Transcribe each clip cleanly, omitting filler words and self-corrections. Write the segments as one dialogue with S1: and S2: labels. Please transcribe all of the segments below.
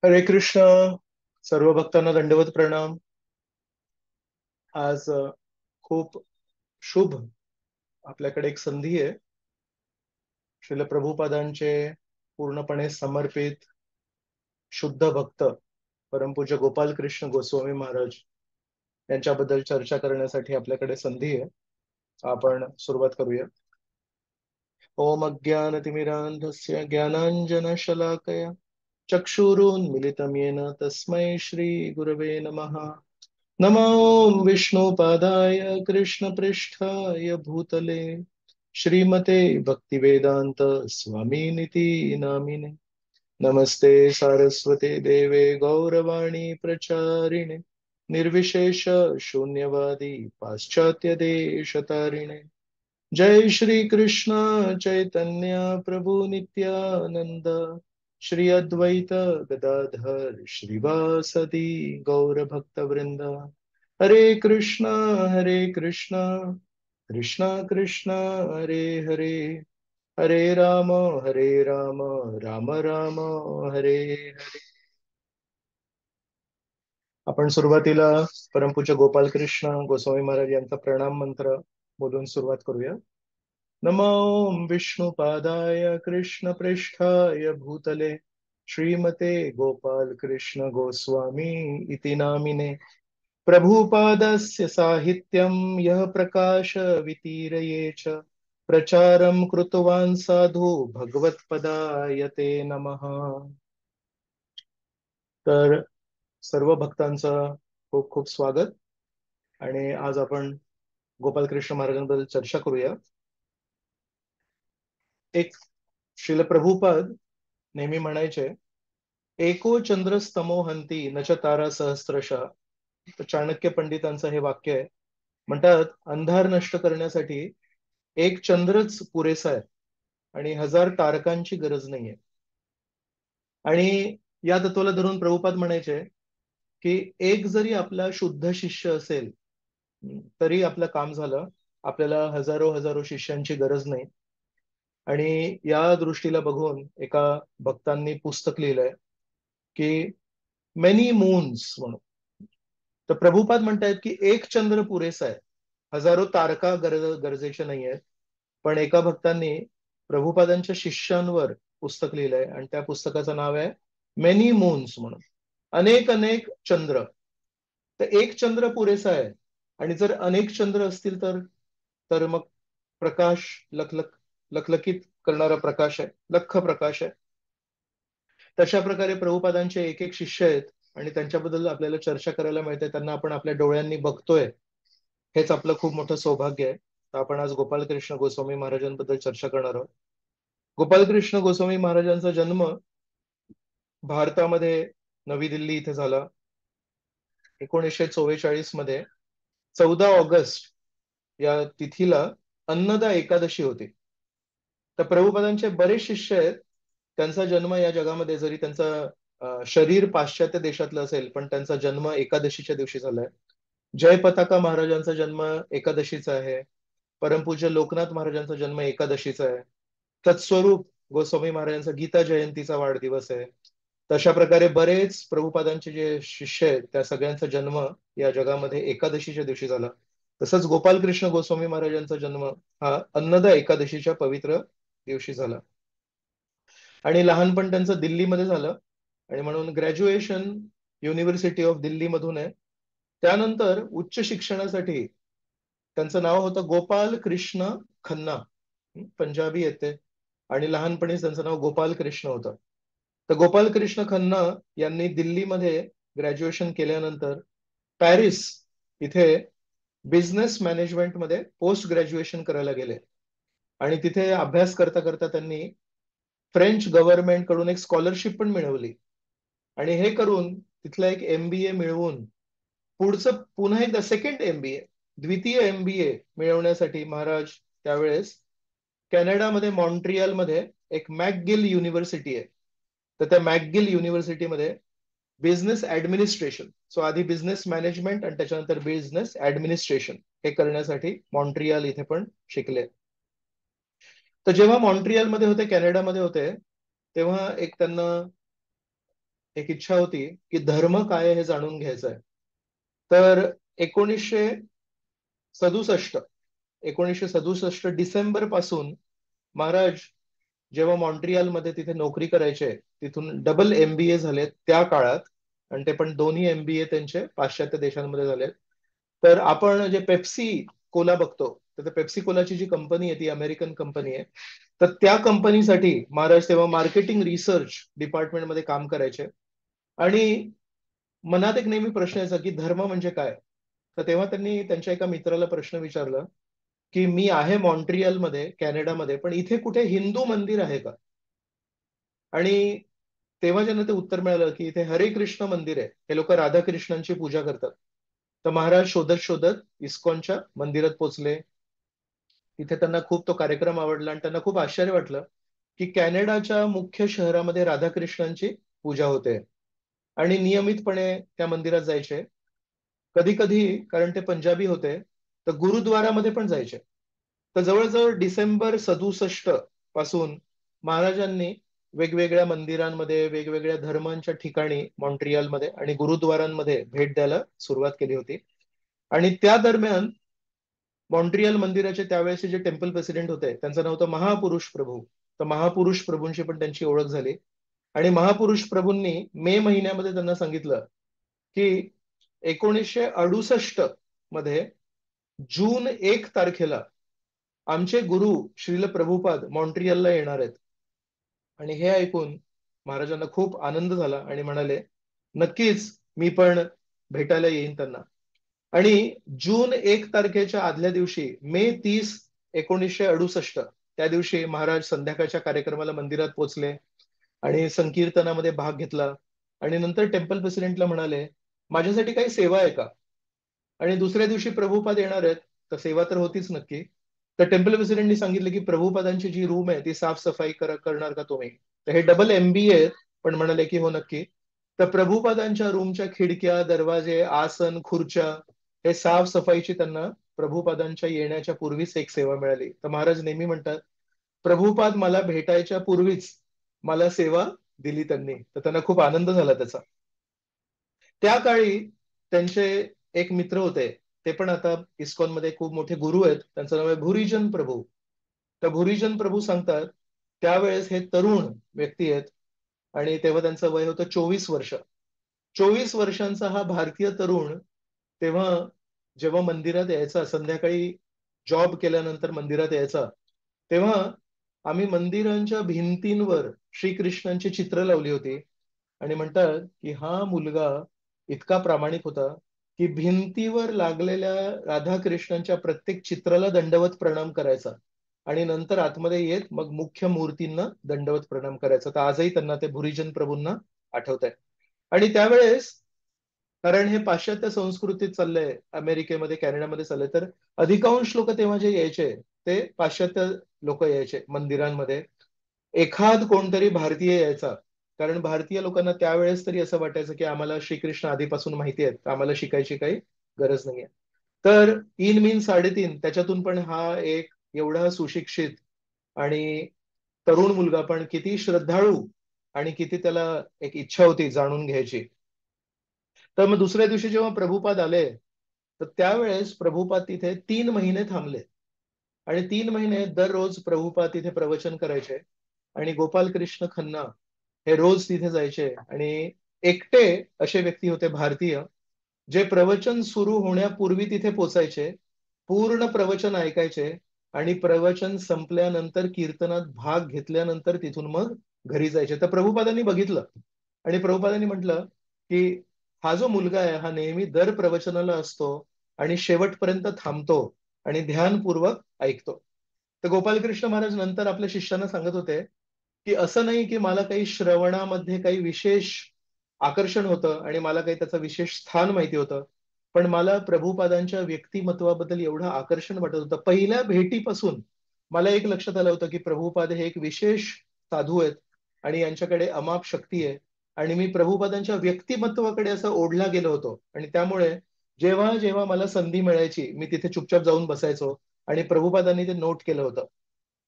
S1: हरे कृष्ण. सर्व भक्तांना दंडवत प्रणाम. आज खूप शुभ आपल्याकडे एक संधी आहे. श्रील प्रभुपादांचे पूर्णपणे समर्पित शुद्ध भक्त परमपूज्य गोपाल कृष्ण गोस्वामी महाराज यांच्याबद्दल चर्चा करण्यासाठी आपल्याकडे संधी आहे. आपण सुरुवात करूया. ओम अज्ञानतिमिरान्धस्य ज्ञानाञ्जनशलाकया चक्षुरुन्मिलितं येन तस्मै श्रीगुरवे नमः. नमो विष्णुपादाय कृष्णपृष्ठाय भूतले श्रीमते भक्तिवेदांत स्वामिनिति नामिने. नमस्ते सारस्वते देवे गौरवाणी प्रचारिणे निर्विशेष शून्यवादी पाश्चात्य देशतारिणे. जय श्री कृष्ण चैतन्य प्रभु नित्यानंद श्री अद्वैत गदाधर श्रीवासदि गौर भक्त वृंद. हरे कृष्णा कृष्णा कृष्णा हरे हरे हरे राम राम राम हरे हरे. आपण सुरुवातीला परमपूज्य गोपाल कृष्ण गोस्वामी महाराज यांचा प्रणाम मंत्र बोलून सुरुवात करूया. नमो विष्णुपादाय कृष्णपृष्ठाय भूतले श्रीमते गोपाल कृष्ण गोस्वामी इति नामिने. प्रभुपादस्य साहित्यं यः प्रकाश वितीरये च प्रचारं कृतवान् साधु भगवत्पदायते नमः. तर सर्व भक्तांचं खूप खूप स्वागत. आणि आज आपण गोपाल कृष्ण महाराजांबद्दल चर्चा करूया. एक श्रील प्रभुपाद नेहमी म्हणायचे, एको चंद्रस्तमो हंती न च तारा सहस्रशः. चाणक्य पंडितांचं हे वाक्य आहे. म्हणतात, अंधार नष्ट करण्यासाठी एक चंद्रच पुरेसा आहे आणि हजार तारकांची गरज नाहीये. आणि या तत्वाला धरून प्रभुपाद म्हणायचे की एक जरी आपला शुद्ध शिष्य असेल तरी आपलं काम झालं. आपल्याला हजारो हजारो शिष्यांची गरज नाही. आणि या दृष्टीला बघून एका भक्तांनी पुस्तक लिहिलंय की मेनी मून्स म्हणून. तर प्रभुपाद म्हणतायत की एक चंद्र पुरेसा आहे, हजारो तारका गरजेच्या नाही आहेत. पण एका भक्तांनी प्रभुपादांच्या शिष्यांवर पुस्तक लिहिलंय आणि त्या पुस्तकाचं नाव आहे मेनी मून्स म्हणून, अनेक अनेक चंद्र. तर एक चंद्र पुरेसा आहे. आणि जर अनेक चंद्र असतील तर तर मग प्रकाश लखलखित करणारा प्रकाश आहे, लख्ख प्रकाश आहे. तशा प्रकारे प्रभुपादांचे एक एक शिष्य आहेत आणि त्यांच्याबद्दल आपल्याला चर्चा करायला मिळते. त्यांना आपण आपल्या डोळ्यांनी बघतोय, हेच आपलं खूप मोठं सौभाग्य आहे. तर आपण आज गोपाल कृष्ण गोस्वामी महाराजांबद्दल चर्चा करणार आहोत. गोपाल कृष्ण गोस्वामी महाराजांचा जन्म भारतामध्ये नवी दिल्ली इथे झाला 1944 मध्ये. 14 ऑगस्ट या तिथीला अन्नदा एकादशी होती. तर प्रभुपादांचे बरेच शिष्य आहेत. त्यांचा जन्म या जगामध्ये, जरी त्यांचा शरीर पाश्चात्य देशातलं असेल, पण त्यांचा जन्म एकादशीच्या दिवशी झालाय. जय पताका महाराजांचा जन्म एकादशीचा आहे. परमपूज्य लोकनाथ महाराजांचा जन्म एकादशीचा आहे. तत्स्वरूप गोस्वामी महाराजांचा गीता जयंतीचा वाढदिवस आहे. तशा प्रकारे बरेच प्रभुपादांचे जे शिष्य आहेत त्या सगळ्यांचा जन्म या जगामध्ये एकादशीच्या दिवशी झाला. तसंच गोपाल कृष्ण गोस्वामी महाराजांचा जन्म हा अन्नदा एकादशीच्या पवित्र दिवशी झाला. आणि लहानपण त्यांचं दिल्लीमध्ये झालं आणि म्हणून ग्रॅज्युएशन युनिव्हर्सिटी ऑफ दिल्ली मधून आहे. त्यानंतर उच्च शिक्षणासाठी त्यांचं नाव होतं गोपाल कृष्ण खन्ना, पंजाबी येते. आणि लहानपणीच त्यांचं नाव गोपाल कृष्ण होतं. तर गोपाल कृष्ण खन्ना यांनी दिल्लीमध्ये ग्रॅज्युएशन केल्यानंतर पॅरिस इथे बिझनेस मॅनेजमेंटमध्ये पोस्ट ग्रॅज्युएशन करायला गेले. आणि तिथे अभ्यास करता करता त्यांनी फ्रेंच गव्हर्नमेंट कडून एक स्कॉलरशिप पण मिळवली. आणि हे करून तिथला एक MBA मिळवून पुढचं पुन्हा एकदा सेकंड MBA, द्वितीय MBA मिळवण्यासाठी महाराज त्यावेळेस कॅनडामध्ये मॉन्ट्रियलमध्ये एक मॅकगिल युनिव्हर्सिटी आहे. तर त्या मॅकगिल युनिव्हर्सिटीमध्ये बिझनेस ऍडमिनिस्ट्रेशन, सो आधी बिझनेस मॅनेजमेंट आणि त्याच्यानंतर बिझनेस ऍडमिनिस्ट्रेशन हे करण्यासाठी मॉन्ट्रियल इथे पण शिकले. तर जेव्हा मॉन्ट्रियलमध्ये होते, कॅनडामध्ये होते, तेव्हा एक त्यांना एक इच्छा होती की धर्म काय आहे हे जाणून घ्यायचं आहे. तर 1967 1967 डिसेंबर पासून महाराज जेव्हा मॉन्ट्रियलमध्ये तिथे नोकरी करायचे, तिथून डबल MBA झाले त्या काळात, आणि ते पण दोन्ही MBA त्यांचे पाश्चात्य देशांमध्ये झाले. तर आपण जे पेप्सी कोला बघतो, तर त्या पेप्सी कोलाची जी कंपनी आहे ती अमेरिकन कंपनी आहे. तर त्या कंपनीसाठी महाराज तेव्हा मार्केटिंग रिसर्च डिपार्टमेंटमध्ये काम करायचे. आणि मनात एक नेहमी प्रश्न यायचा की धर्म म्हणजे काय. तर तेव्हा त्यांनी त्यांच्या एका मित्राला प्रश्न विचारला की मी आहे मॉन्ट्रियलमध्ये कॅनडामध्ये, पण इथे कुठे हिंदू मंदिर आहे का. आणि तेव्हा ज्यांना ते उत्तर मिळालं की इथे हरे कृष्ण मंदिर आहे, हे लोक राधाकृष्णांची पूजा करतात. तर महाराज शोधत शोधत इस्कॉनच्या मंदिरात पोहोचले. तिथे त्यांना खूप तो कार्यक्रम आवडला आणि त्यांना खूप आश्चर्य वाटलं की कॅनडाच्या मुख्य शहरामध्ये राधाकृष्णांची पूजा होते. आणि नियमितपणे त्या मंदिरात जायचे. कधी कधी, कारण ते पंजाबी होते, तर गुरुद्वारामध्ये पण जायचे. तर जवळजवळ डिसेंबर 67 पासून महाराजांनी वेगवेगळ्या मंदिरांमध्ये वेगवेगळ्या धर्मांच्या ठिकाणी मॉन्ट्रियलमध्ये आणि गुरुद्वारांमध्ये भेट द्यायला सुरुवात केली होती. आणि त्या दरम्यान मॉन्ट्रियल मंदिराचे त्यावेळेचे जे टेम्पल प्रेसिडेंट होते त्यांचं नाव होतं महापुरुष प्रभू. तर महापुरुष प्रभूंशी पण त्यांची ओळख झाली. आणि महापुरुष प्रभूंनी मे महिन्यामध्ये त्यांना सांगितलं की 1968 मध्ये जून 1 तारखेला आमचे गुरु श्रील प्रभुपाद मॉन्ट्रियलला येणार आहेत. आणि हे ऐकून महाराजांना खूप आनंद झाला आणि म्हणाले नक्कीच मी पण भेटायला येईन त्यांना. आणि जून 1 तारखेच्या आदल्या दिवशी मे 30 1968 त्या दिवशी महाराज संध्याकाळच्या कार्यक्रमाला मंदिरात पोहोचले आणि संकीर्तनामध्ये भाग घेतला. आणि नंतर टेम्पल प्रेसिडेंटला म्हणाले माझ्यासाठी काही सेवा आहे का. आणि दुसऱ्या दिवशी प्रभुपाद येणार आहेत, तर सेवा तर होतीच नक्की. तर टेम्पल प्रेसिडेंटनी सांगितलं की प्रभुपादांची जी रूम आहे ती साफसफाई करणार का तुम्ही. तर हे डबल MBA आहेत, पण म्हणाले की हो नक्की. तर प्रभुपादांच्या रूमच्या खिडक्या, दरवाजे, आसन, खुर्च्या हे साफसफाईची त्यांना प्रभुपादांच्या येण्याच्या पूर्वीच एक सेवा मिळाली. तर महाराज नेहमी म्हणतात प्रभुपाद मला भेटायच्या पूर्वीच मला सेवा दिली त्यांनी. तर त्यांना खूप आनंद झाला त्याचा. त्या काळी त्यांचे एक मित्र होते, ते पण आता इस्कॉनमध्ये खूप मोठे गुरु आहेत, त्यांचं नाव आहे भुरीजन प्रभू. तर भुरीजन प्रभू सांगतात त्यावेळेस हे तरुण व्यक्ती आहेत आणि तेव्हा त्यांचं वय होतं 24 वर्ष. 24 वर्षांचा हा भारतीय तरुण तेव्हा जेव्हा मंदिरात यायचा, संध्याकाळी जॉब केल्यानंतर मंदिरात यायचा, तेव्हा आम्ही मंदिरांच्या भिंतींवर श्रीकृष्णांची चित्र लावली होती. आणि म्हणतात की हा मुलगा इतका प्रामाणिक होता की भिंतीवर लागलेल्या राधाकृष्णांच्या प्रत्येक चित्राला दंडवत प्रणाम करायचा आणि नंतर आतमध्ये येत मग मुख्य मूर्तींना दंडवत प्रणाम करायचा. तर आजही त्यांना ते भुरीजन प्रभूंना आठवत आहे. आणि त्यावेळेस, कारण हे पाश्चात्य संस्कृतीत चाललंय, अमेरिकेमध्ये कॅनडामध्ये चाललंय, तर अधिकांश लोक तेव्हा जे यायचे ते पाश्चात्य लोक यायचे मंदिरांमध्ये. एखाद कोणतरी भारतीय यायचा, कारण भारतीय लोकांना त्यावेळेस तरी असं वाटायचं की आम्हाला श्रीकृष्ण आधीपासून माहिती आहेत, आम्हाला शिकायची काही गरज नाहीये. तर 3 मीन 3.5 त्याच्यातून पण हा एक एवढा सुशिक्षित आणि तरुण मुलगा, पण किती श्रद्धाळू आणि किती त्याला एक इच्छा होती जाणून घ्यायची. तर मग दुसऱ्या दिवशी जेव्हा प्रभुपाद आले, तर त्यावेळेस प्रभुपाद तिथे 3 महिने थांबले. आणि 3 महिने दररोज प्रभुपाद तिथे प्रवचन करायचे. आणि गोपाल कृष्ण खन्ना हे रोज तिथे जायचे आणि एकटे असे व्यक्ती होते भारतीय, जे प्रवचन सुरू होण्यापूर्वी तिथे पोचायचे, पूर्ण प्रवचन ऐकायचे आणि प्रवचन संपल्यानंतर कीर्तनात भाग घेतल्यानंतर तिथून मग घरी जायचे. तर प्रभुपादांनी बघितलं आणि प्रभुपादांनी म्हटलं की हा जो मुलगा आहे हा नेहमी दर प्रवचनाला असतो आणि शेवटपर्यंत थांबतो आणि ध्यानपूर्वक ऐकतो. तर गोपालकृष्ण महाराज नंतर आपल्या शिष्यांना सांगत होते की असं नाही की मला काही श्रवणामध्ये काही विशेष आकर्षण होतं आणि मला काही त्याचं विशेष स्थान माहिती होतं, पण मला प्रभुपादांच्या व्यक्तिमत्वाबद्दल एवढं आकर्षण वाटत होतं. पहिल्या भेटीपासून मला एक लक्षात आलं होतं की प्रभुपाद हे एक विशेष साधू आहेत आणि यांच्याकडे अमाप शक्ती आहे. आणि मी प्रभुपादांच्या व्यक्तिमत्वाकडे असं ओढला गेलो होतो आणि त्यामुळे जेव्हा जेव्हा मला संधी मिळायची मी तिथे चुपचाप जाऊन बसायचो आणि प्रभुपादांनी ते नोट केलं होतं.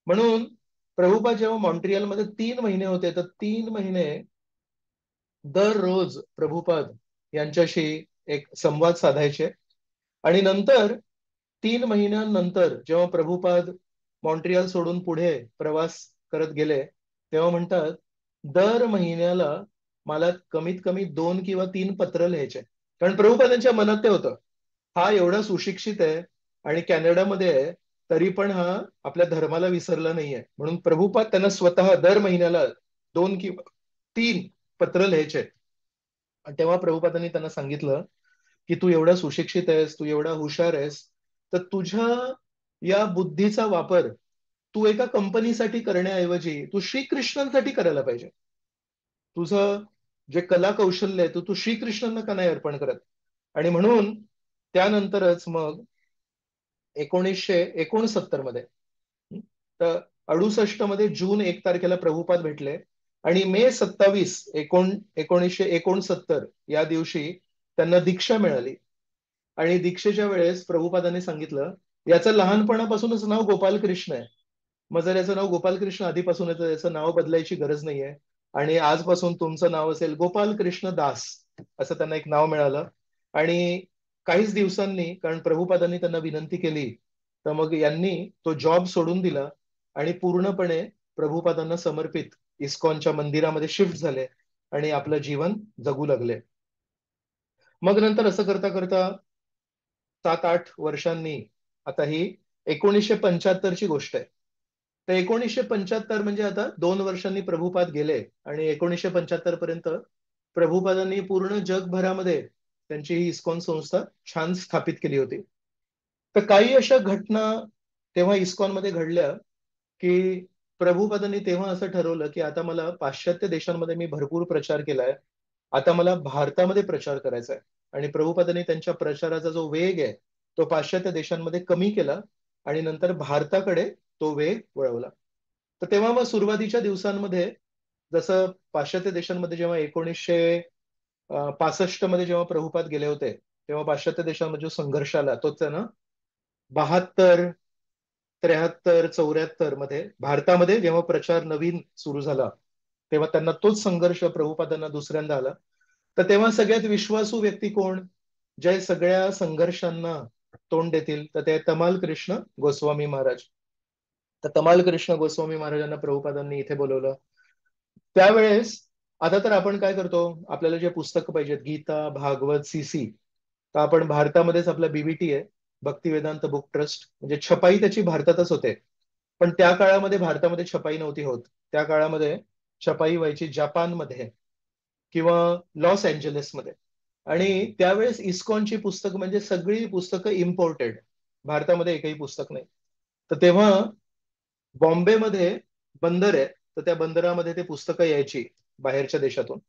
S1: म्हणून प्रभुपाद जेव्हा मॉन्ट्रियलमध्ये 3 महिने होते, तर 3 महिने दररोज प्रभुपाद यांच्याशी एक संवाद साधायचे. आणि नंतर 3 महिन्यांनंतर जेव्हा प्रभुपाद मॉन्ट्रियल सोडून पुढे प्रवास करत गेले, तेव्हा म्हणतात, दर महिन्याला मला कमीत कमी 2 किंवा 3 पत्र लिहायचे. कारण प्रभुपादांच्या मनात ते होतं, हा एवढा सुशिक्षित आहे आणि कॅनडामध्ये आहे, तरी पण हा आपल्या धर्माला विसरला नाहीये. म्हणून प्रभुपाद त्यांना स्वतः दर महिन्याला 2 किंवा 3 पत्र लिहायचे. आणि तेव्हा प्रभुपादांनी त्यांना सांगितलं, की तू एवढा सुशिक्षित आहेस, तू एवढा हुशार आहेस, तर तुझ्या या बुद्धीचा वापर तू एका कंपनीसाठी करण्याऐवजी तू श्रीकृष्णांसाठी करायला पाहिजे. तुझं जे कला कौशल्य आहे तू श्रीकृष्णांना का नाही अर्पण करत? आणि म्हणून त्यानंतरच मग 1969 मध्ये, तर 68 मध्ये जून 1 तारखेला प्रभुपाद भेटले. आणि मे 27 1969 या दिवशी त्यांना दीक्षा मिळाली. आणि दीक्षेच्या वेळेस प्रभुपादांनी सांगितलं, याचं लहानपणापासूनच नाव गोपाल कृष्ण आहे. मग जर याचं नाव गोपाल कृष्ण आधीपासून आहे तर याचं नाव बदलायची गरज नाहीये. आणि आजपासून तुमचं नाव असेल गोपाल कृष्ण दास, असं त्यांना एक नाव मिळालं. आणि काहीच दिवसांनी, कारण प्रभुपादांनी त्यांना विनंती केली, तर मग यांनी तो जॉब सोडून दिला आणि पूर्णपणे प्रभुपादांना समर्पित इस्कॉनच्या मंदिरामध्ये शिफ्ट झाले आणि आपलं जीवन जगू लागले. मग नंतर असं करता करता 7-8 वर्षांनी, आता ही 1975 ची गोष्ट आहे, तर 1975 म्हणजे आता 2 वर्षांनी प्रभुपाद गेले. आणि 1975 पर्यंत प्रभुपादांनी पूर्ण जगभरामध्ये त्यांची ही इस्कॉन संस्था छान स्थापित केली होती. तर काही अशा घटना तेव्हा इस्कॉनमध्ये घडल्या, की प्रभुपादांनी तेव्हा असं ठरवलं, की आता मला पाश्चात्य देशांमध्ये मी भरपूर प्रचार केलाय, आता मला भारतामध्ये प्रचार करायचा आहे. आणि प्रभुपादांनी त्यांच्या प्रचाराचा जो वेग आहे तो पाश्चात्य देशांमध्ये कमी केला आणि नंतर भारताकडे तो वेग वळवला. तर तेव्हा मग सुरुवातीच्या दिवसांमध्ये, जसं पाश्चात्य देशांमध्ये जेव्हा 1965 मध्ये जेव्हा प्रभुपाद गेले होते, तेव्हा पाश्चात्य देशांमध्ये जो संघर्ष आला तोच आहे ना, 72, 73, 74 मध्ये भारतामध्ये जेव्हा प्रचार नवीन सुरू झाला, तेव्हा त्यांना तोच संघर्ष प्रभुपादांना दुसऱ्यांदा आला. तर तेव्हा सगळ्यात विश्वासू व्यक्ती कोण, जे सगळ्या संघर्षांना तोंड देतील, तर ते तमाल कृष्ण गोस्वामी महाराज. तर तमाल कृष्ण गोस्वामी महाराजांना प्रभुपादांनी इथे बोलवलं. त्यावेळेस, आता तर आपण काय करतो, आपल्याला जे पुस्तकं पाहिजेत गीता, भागवत, सीसी, तर आपण भारतामध्येच आपला बीबीटी आहे, भक्ती वेदांत बुक ट्रस्ट, म्हणजे छपाई त्याची भारतातच होते. पण त्या काळामध्ये भारतामध्ये छपाई नव्हती होत. त्या काळामध्ये छपाई व्हायची जपानमध्ये किंवा लॉस एंजलिसमध्ये. आणि त्यावेळेस इस्कॉनची पुस्तकं म्हणजे सगळी पुस्तकं इम्पोर्टेड, भारतामध्ये एकही पुस्तक नाही. तर तेव्हा बॉम्बेमध्ये बंदर आहे, तर त्या बंदरामध्ये ते पुस्तकं यायची बाहेरच्या देशातून.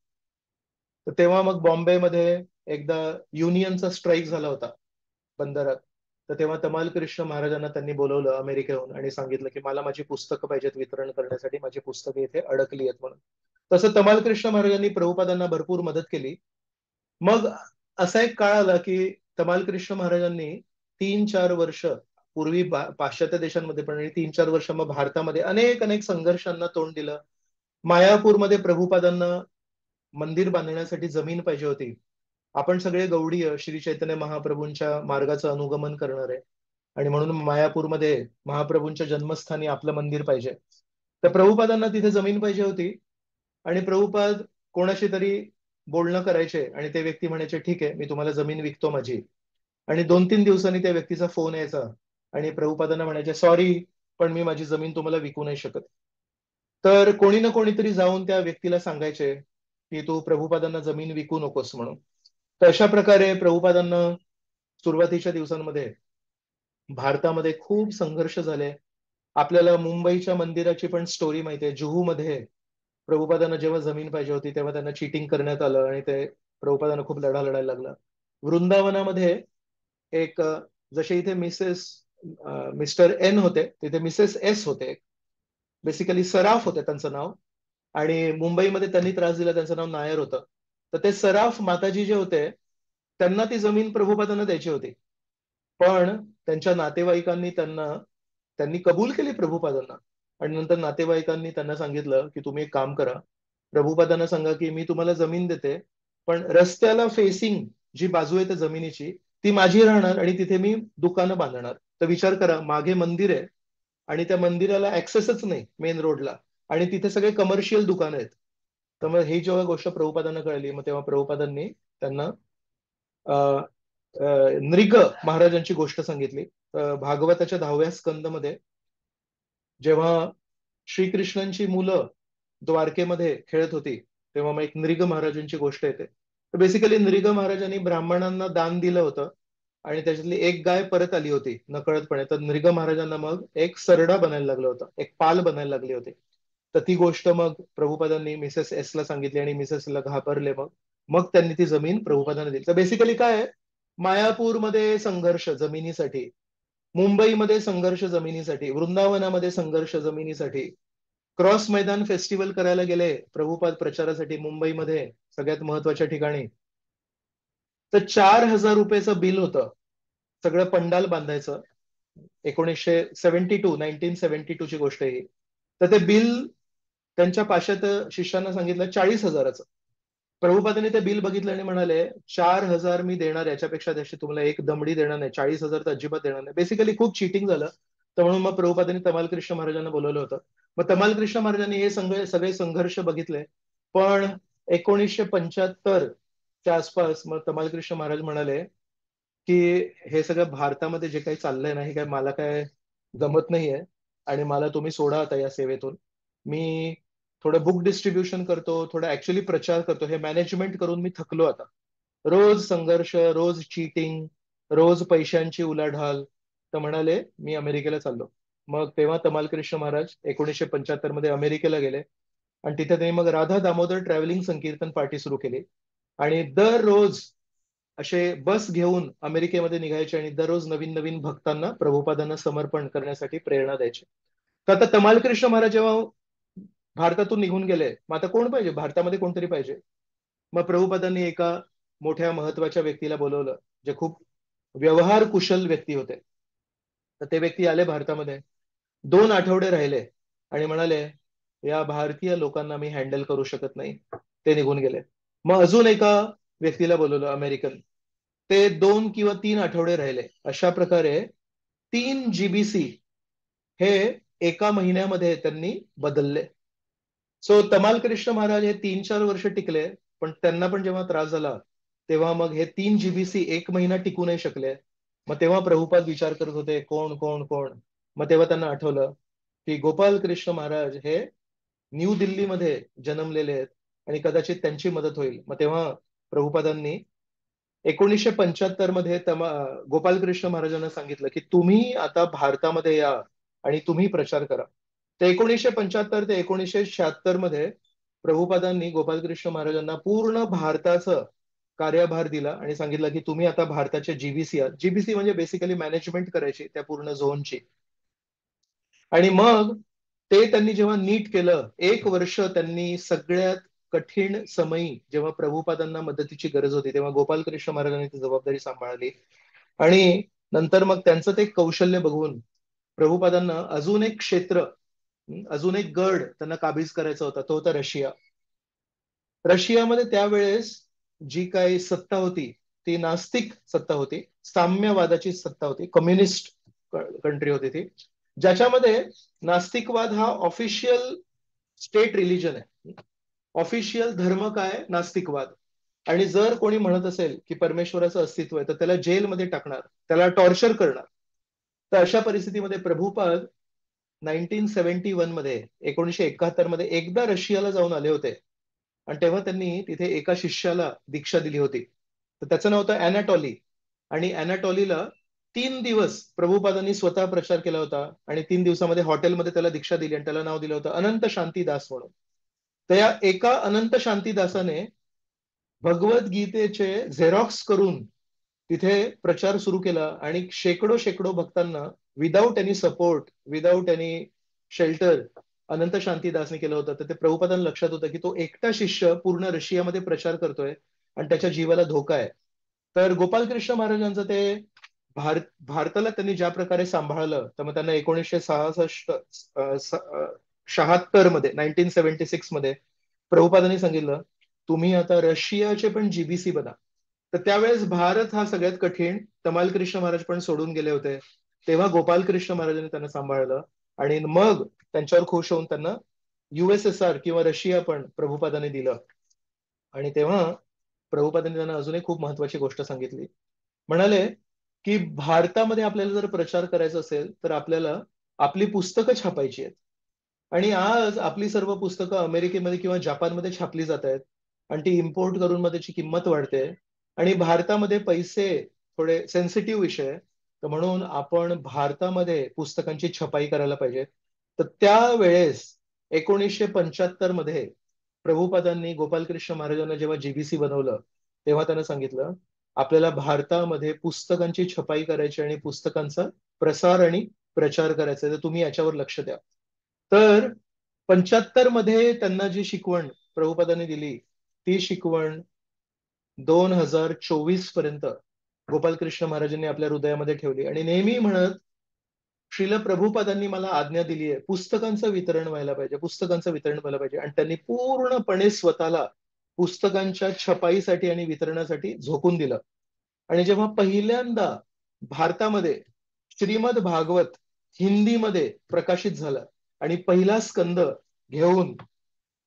S1: तर तेव्हा मग बॉम्बेमध्ये एकदा युनियनचा स्ट्राईक झाला होता बंदरात. तर तेव्हा तमाल कृष्ण महाराजांना त्यांनी बोलवलं अमेरिकेहून आणि सांगितलं, की मला माझी पुस्तकं पाहिजेत वितरण करण्यासाठी, माझी पुस्तकं इथे अडकली आहेत म्हणून. तसं तमाल कृष्ण महाराजांनी प्रभुपादांना भरपूर मदत केली. मग असा एक काळ आला, की तमाल कृष्ण महाराजांनी 3-4 वर्ष पूर्वी पाश्चात्य देशांमध्ये पण, आणि 3-4 वर्ष मग भारतामध्ये अनेक अनेक संघर्षांना तोंड दिलं. मायापूरमध्ये प्रभुपादांना मंदिर बांधण्यासाठी जमीन पाहिजे होती. आपण सगळे गौडीय श्री चैतन्य महाप्रभूंच्या मार्गाचं अनुगमन करणार आहे, आणि म्हणून मायापूरमध्ये महाप्रभूंच्या जन्मस्थानी आपलं मंदिर पाहिजे. तर प्रभुपादांना तिथे जमीन पाहिजे होती. आणि प्रभुपाद कोणाशी तरी बोलणं करायचे आणि ते व्यक्ती म्हणायचे, ठीक आहे, मी तुम्हाला जमीन विकतो माझी. आणि 2-3 दिवसांनी त्या व्यक्तीचा फोन यायचा आणि प्रभुपादांना म्हणायचे, सॉरी, पण मी माझी जमीन तुम्हाला विकू नाही शकत. तर कोणी ना कोणीतरी जाऊन त्या व्यक्तीला सांगायचे, की तू प्रभुपादांना जमीन विकू नकोस म्हणून. तर अशा प्रकारे प्रभुपादांना सुरुवातीच्या दिवसांमध्ये भारतामध्ये खूप संघर्ष झाले. आपल्याला मुंबईच्या मंदिराची पण स्टोरी माहिती आहे. जुहूमध्ये प्रभुपादांना जेव्हा जमीन पाहिजे होती तेव्हा त्यांना चिटिंग करण्यात आलं आणि ते प्रभुपादांना खूप लढा लढायला लागला. वृंदावनामध्ये एक जसे इथे मिस्टर एन होते, तिथे मिसेस एस होते. बेसिकली सराफ होते त्यांचं नाव. आणि मुंबईमध्ये त्यांनी त्रास दिला, त्यांचं नाव नायर होतं. तर ते सराफ माताजी जे होते, त्यांना ती जमीन प्रभुपादांना द्यायची होती. पण त्यांच्या नातेवाईकांनी त्यांनी कबूल केली प्रभुपादांना. आणि नंतर नातेवाईकांनी त्यांना सांगितलं, की तुम्ही एक काम करा, प्रभुपादांना सांगा की मी तुम्हाला जमीन देते, पण रस्त्याला फेसिंग जी बाजू आहे त्या जमिनीची ती माझी राहणार आणि तिथे मी दुकानं बांधणार. तर विचार करा, मागे मंदिर आहे आणि त्या मंदिराला ऍक्सेसच नाही मेन रोडला, आणि तिथे सगळे कमर्शियल दुकान आहेत. तर मग ही जेव्हा गोष्ट प्रभुपादांना कळली, मग तेव्हा प्रभुपादांनी त्यांना अ, नृग महाराजांची गोष्ट सांगितली. भागवताच्या 10व्या स्कंदमध्ये जेव्हा श्रीकृष्णांची मुलं द्वारकेमध्ये खेळत होती, तेव्हा मग एक नृग महाराजांची गोष्ट येते. तर बेसिकली नृग महाराजांनी ब्राह्मणांना दान दिलं होतं आणि त्याच्यातली एक गाय परत आली होती नकळतपणे. तर नृग महाराजांना मग एक सरडा बनायला लागलं होतं, एक पाल बनायला लागली होती. तर ती गोष्ट मग प्रभुपादांनी मिसेस एस ला सांगितली आणि मिसेस ला घाबरले. मग मग त्यांनी ती जमीन प्रभुपादांना दिली. तर बेसिकली काय आहे, मायापूरमध्ये संघर्ष जमिनीसाठी, मुंबईमध्ये संघर्ष जमिनीसाठी, वृंदावनामध्ये संघर्ष जमिनीसाठी. क्रॉस मैदान फेस्टिवल करायला गेले प्रभुपाद प्रचारासाठी मुंबईमध्ये सगळ्यात महत्वाच्या ठिकाणी, तर 4,000 रुपयाचं बिल होतं सगळं पंडाल बांधायचं. 1972 ची गोष्ट आहे ही. तर ते बिल त्यांच्या पाशात शिष्यांना सांगितलं 40,000चं. प्रभुपादांनी ते बिल बघितलं आणि म्हणाले, 4,000 मी देणार, याच्यापेक्षा त्याची तुम्हाला एक दमडी देणार नाही, 40,000 तर अजिबात देणार नाही. बेसिकली खूप चिटिंग झालं. तर म्हणून मग प्रभुपादांनी तमाल कृष्ण महाराजांना बोलवलं होतं. मग तमाल कृष्ण महाराजांनी हे सगळे संघर्ष बघितले. पण 1975च्या आसपास मग तमाल कृष्ण महाराज म्हणाले की हे सगळं भारतामध्ये जे काही चाललंय ना, हे काय मला काय जमत नाहीये आणि मला तुम्ही सोडा आता या सेवेतून. मी थोडं बुक डिस्ट्रीब्युशन करतो, थोडं ऍक्च्युली प्रचार करतो, हे मॅनेजमेंट करून मी थकलो आता. रोज संघर्ष, रोज चीटिंग, रोज पैशांची उलाढाल. तर म्हणाले मी अमेरिकेला चाललो. मग तेव्हा तमाल कृष्ण महाराज 1975 मध्ये अमेरिकेला गेले आणि तिथे त्यांनी मग राधा दामोदर ट्रॅव्हलिंग संकीर्तन पार्टी सुरू केली. आणि दररोज असे बस घेऊन अमेरिकेमध्ये निघायचे आणि दररोज नवीन नवीन भक्तांना प्रभुपादांना समर्पण करण्यासाठी प्रेरणा द्यायचे. तर आता तमाल कृष्ण महाराज जेव्हा भारतातून निघून गेले, मग आता कोण पाहिजे भारतामध्ये, कोणतरी पाहिजे. मग प्रभुपादांनी एका मोठ्या महत्वाच्या व्यक्तीला बोलवलं, जे खूप व्यवहार कुशल व्यक्ती होते. तर ते व्यक्ती आले भारतामध्ये, 2 आठवडे राहिले आणि म्हणाले या भारतीय लोकांना मी हँडल करू शकत नाही. ते निघून गेले. मग अजून एका व्यक्तीला बोलवलं अमेरिकन, ते 2 किंवा 3 आठवडे राहिले. अशा प्रकारे 3 GBC हे एका महिन्यामध्ये त्यांनी बदलले. सो तमाल कृष्ण महाराज हे 3-4 वर्ष टिकले, पण त्यांना पण जेव्हा त्रास झाला तेव्हा मग हे 3 GBC एक महिना टिकू नाही शकले. मग तेव्हा प्रभुपाद विचार करत होते कोण कोण कोण. मग तेव्हा त्यांना आठवलं की गोपाल कृष्ण महाराज हे न्यू दिल्लीमध्ये जन्मलेले आहेत आणि कदाचित त्यांची मदत होईल. मग तेव्हा प्रभुपादांनी 1975 मध्ये गोपालकृष्ण महाराजांना सांगितलं की तुम्ही आता भारतामध्ये या आणि तुम्ही प्रचार करा. तर 1975 ते 1976 मध्ये प्रभुपादांनी गोपालकृष्ण महाराजांना पूर्ण भारताचं कार्यभार दिला आणि सांगितलं की तुम्ही आता भारताचे जीबीसी आहात. जीबीसी म्हणजे बेसिकली मॅनेजमेंट करायची त्या पूर्ण झोनची. आणि मग ते त्यांनी जेव्हा नीट केलं, 1 वर्ष त्यांनी सगळ्यात कठीण समयी जेव्हा प्रभुपादांना मदतीची गरज होती तेव्हा गोपालकृष्ण महाराजांनी ती जबाबदारी सांभाळली. आणि नंतर मग त्यांचं ते कौशल्य बघून प्रभुपादांना अजून एक क्षेत्र, अजून एक गड त्यांना काबीज करायचा होता, तो होता रशिया. रशियामध्ये त्यावेळेस जी काही सत्ता होती ती नास्तिक सत्ता होती, साम्यवादाची सत्ता होती, कम्युनिस्ट कंट्री होती ती, ज्याच्यामध्ये नास्तिकवाद हा ऑफिशियल स्टेट रिलीजन आहे. ऑफिशियल धर्म काय, नास्तिकवाद. आणि जर कोणी म्हणत असेल की परमेश्वराचं अस्तित्व आहे तर त्याला जेलमध्ये टाकणार, त्याला टॉर्चर करणार. तर अशा परिस्थितीमध्ये प्रभुपाद 1971 मध्ये, 1971 मध्ये एकदा रशियाला जाऊन आले होते आणि तेव्हा त्यांनी तिथे एका शिष्याला दीक्षा दिली होती. तर त्याचं नाव होतं अॅनाटॉली. आणि अॅनाटॉलीला 3 दिवस प्रभुपादांनी स्वतः प्रचार केला होता आणि 3 दिवसामध्ये हॉटेलमध्ये त्याला दीक्षा दिली आणि त्याला नाव दिलं होतं अनंत शांती दास म्हणून. तर या एका अनंत शांती दासाने भगवद्गीतेचे झेरॉक्स करून तिथे प्रचार सुरू केला आणि शेकडो शेकडो भक्तांना without any support, without any shelter Anant शांतीदासने केलं होतं. तर ते प्रभुपादांना लक्षात होतं की तो एकटा शिष्य पूर्ण रशियामध्ये प्रचार करतोय आणि त्याच्या जीवाला धोका आहे. तर गोपालकृष्ण महाराजांचं ते भारताला त्यांनी ज्या प्रकारे सांभाळलं, तर मग त्यांना 1966 76 मध्ये, 1976 मध्ये प्रभुपादांनी सांगितलं, तुम्ही आता रशियाचे पण जीबीसी बना. तर त्यावेळेस भारत हा सगळ्यात कठीण, तमाल कृष्ण महाराज पण सोडून गेले होते. तेव्हा गोपाल कृष्ण महाराजांनी त्यांना सांभाळलं आणि मग त्यांच्यावर खुश होऊन त्यांना USSR किंवा रशिया पण प्रभुपादांनी दिलं. आणि तेव्हा प्रभुपादांनी त्यांना अजून एक खूप महत्वाची गोष्ट सांगितली. म्हणाले की भारतामध्ये आपल्याला जर प्रचार करायचा असेल तर आपल्याला आपली पुस्तकं छापायची आहेत. आणि आज आपली सर्व पुस्तकं अमेरिकेमध्ये किंवा जपानमध्ये छापली जात आहेत आणि ती इम्पोर्ट करून मग त्याची किंमत वाढते आणि भारतामध्ये पैसे थोडे सेन्सिटिव्ह विषय आहे. तर म्हणून आपण भारतामध्ये पुस्तकांची छपाई करायला पाहिजे. तर त्यावेळेस 1975 मध्ये प्रभुपादांनी गोपालकृष्ण महाराजांना जेव्हा जीबीसी बनवलं तेव्हा त्यांना सांगितलं, आपल्याला भारतामध्ये पुस्तकांची छपाई करायची आणि पुस्तकांचा प्रसार आणि प्रचार करायचा आहे, तर तुम्ही याच्यावर लक्ष द्या. तर 75 मध्ये त्यांना जी शिकवण प्रभुपादांनी दिली ती शिकवण 2024 पर्यंत गोपालकृष्ण महाराजांनी आपल्या हृदयामध्ये ठेवली आणि नेहमी म्हणत, श्रील प्रभुपादांनी मला आज्ञा दिली आहे पुस्तकांचं वितरण व्हायला पाहिजे, पुस्तकांचं वितरण व्हायला पाहिजे. आणि त्यांनी पूर्णपणे स्वतःला पुस्तकांच्या छपाईसाठी आणि वितरणासाठी झोकून दिलं. आणि जेव्हा पहिल्यांदा भारतामध्ये श्रीमद भागवत हिंदीमध्ये प्रकाशित झालं आणि पहिला स्कंद घेऊन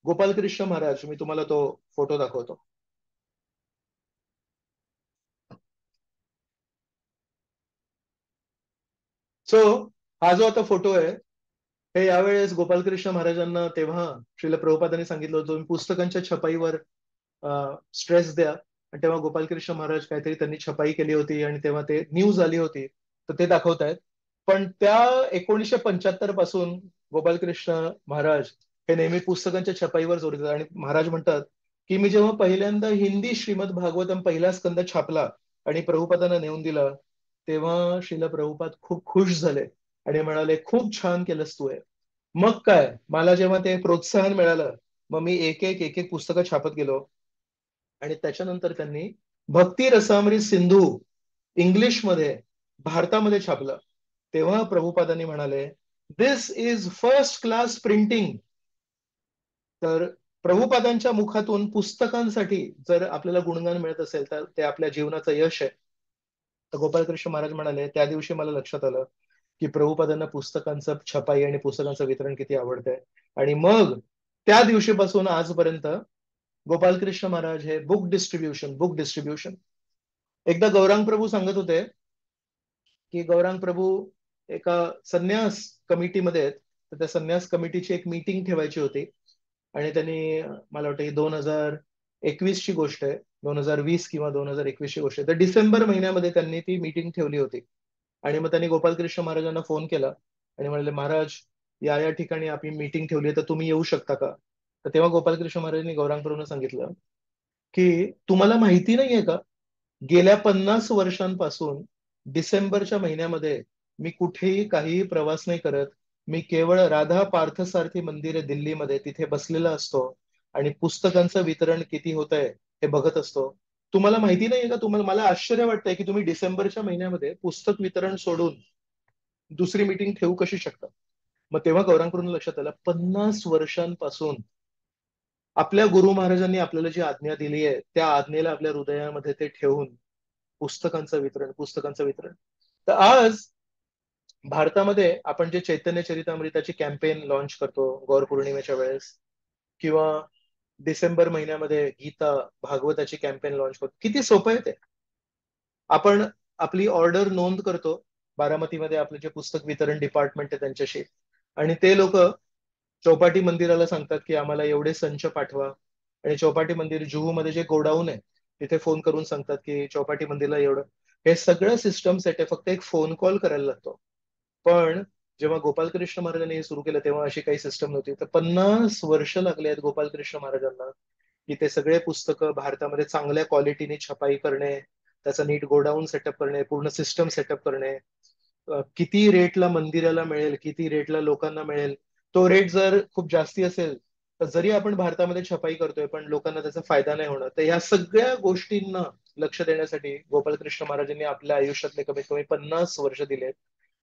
S1: गोपालकृष्ण महाराज, मी तुम्हाला तो फोटो दाखवतो. सो हा जो आता फोटो आहे हे यावेळेस गोपालकृष्ण महाराजांना तेव्हा श्रील प्रभुपादांनी सांगितलं होतं, तुम्ही पुस्तकांच्या छपाईवर स्ट्रेस द्या. आणि तेव्हा गोपालकृष्ण महाराज काहीतरी त्यांनी छपाई केली होती आणि तेव्हा ते न्यूज आली होती, तर ते दाखवतायत. पण त्या 1975 पासून गोपालकृष्ण महाराज हे नेहमी पुस्तकांच्या छपाईवर जोर देतात. आणि महाराज म्हणतात की मी जेव्हा पहिल्यांदा हिंदी श्रीमद भागवतम पहिला स्कंद छापला आणि प्रभुपादांना नेऊन दिला तेव्हा श्रील प्रभुपाद खूप खुश झाले आणि म्हणाले, खूप छान केलंस तू हे. मग काय, मला जेव्हा ते प्रोत्साहन मिळालं मग मी एक एक पुस्तकं छापत गेलो. आणि त्याच्यानंतर त्यांनी भक्ती रसामृत सिंधू इंग्लिशमध्ये भारतामध्ये छापलं. तेव्हा प्रभुपादांनी म्हणाले, दिस इज फर्स्ट क्लास प्रिंटिंग. तर प्रभुपादांच्या मुखातून पुस्तकांसाठी जर आपल्याला गुणगान मिळत असेल तर ते आपल्या जीवनाचं यश आहे. तर गोपालकृष्ण महाराज म्हणाले, त्या दिवशी मला लक्षात आलं की प्रभुपादांना पुस्तकांचं छपाई आणि पुस्तकांचं वितरण किती आवडतंय. आणि मग त्या दिवशीपासून आजपर्यंत गोपालकृष्ण महाराज हे बुक डिस्ट्रीब्युशन. एकदा गौरांग प्रभू सांगत होते की गौरांग प्रभू एका संन्यास कमिटीमध्ये आहेत. तर त्या संन्यास कमिटीची एक मीटिंग ठेवायची होती आणि त्यांनी, मला वाटतं ही 2021 ची गोष्ट आहे, 2020 किंवा 2021 ची गोष्ट आहे, तर डिसेंबर महिन्यामध्ये त्यांनी ती मीटिंग ठेवली होती. आणि मग त्यांनी गोपालकृष्ण महाराजांना फोन केला आणि म्हणाले, महाराज या या ठिकाणी आपली मीटिंग ठेवली आहे तर तुम्ही येऊ शकता का. तर तेव्हा गोपालकृष्ण महाराजांनी गौरांग प्रभूंना सांगितलं की तुम्हाला माहिती नाहीये का, गेल्या 50 वर्षांपासून डिसेंबरच्या महिन्यामध्ये मी कुठेही काहीही प्रवास नाही करत. मी केवळ राधा पार्थसारथी मंदिर आहे दिल्लीमध्ये, तिथे बसलेला असतो आणि पुस्तकांचं वितरण किती होत आहे हे बघत असतो. तुम्हाला माहिती नाहीये का, तुम्हाला, मला आश्चर्य वाटतंय की तुम्ही डिसेंबरच्या महिन्यामध्ये पुस्तक वितरण सोडून दुसरी मीटिंग ठेवू कशी शकता. मग तेव्हा गौरांग लक्षात आलं, 50 वर्षांपासून आपल्या गुरु महाराजांनी आपल्याला जी आज्ञा दिली आहे त्या आज्ञेला आपल्या हृदयामध्ये ते ठेवून पुस्तकांचं वितरण. तर आज भारतामध्ये आपण जे चैतन्य चरितामृताची कॅम्पेन लॉन्च करतो गौर पौर्णिमेच्या वेळेस, किंवा डिसेंबर महिन्यामध्ये गीता भागवताची कॅम्पेन लॉन्च करतो, किती सोपं आहे ते. आपण आपली ऑर्डर नोंद करतो बारामतीमध्ये आपले जे पुस्तक वितरण डिपार्टमेंट आहे त्यांच्याशी, आणि ते लोक चौपाटी मंदिराला सांगतात की आम्हाला एवढे संच पाठवा. आणि चौपाटी मंदिर जुहूमध्ये जे गोडाऊन आहे तिथे फोन करून सांगतात की चौपाटी मंदिरला एवढं. हे सगळं सिस्टम सेट आहे, फक्त एक फोन कॉल करायला लागतो. पण जेव्हा गोपालकृष्ण महाराजांनी हे सुरू केलं तेव्हा अशी काही सिस्टम नव्हती. तर 50 वर्ष लागले आहेत गोपालकृष्ण महाराजांना की ते सगळे पुस्तकं भारतामध्ये चांगल्या क्वालिटीने छपाई करणे, त्याचं नीट गोडाऊन सेटअप करणे, पूर्ण सिस्टम सेटअप करणे, किती रेटला मंदिराला मिळेल, किती रेटला लोकांना मिळेल. तो रेट जर खूप जास्ती असेल तर जरी आपण भारतामध्ये छपाई करतोय पण लोकांना त्याचा फायदा नाही होणार. तर या सगळ्या गोष्टींना लक्ष देण्यासाठी गोपालकृष्ण महाराजांनी आपल्या आयुष्यातले कमीत कमी 50 वर्ष दिलेत.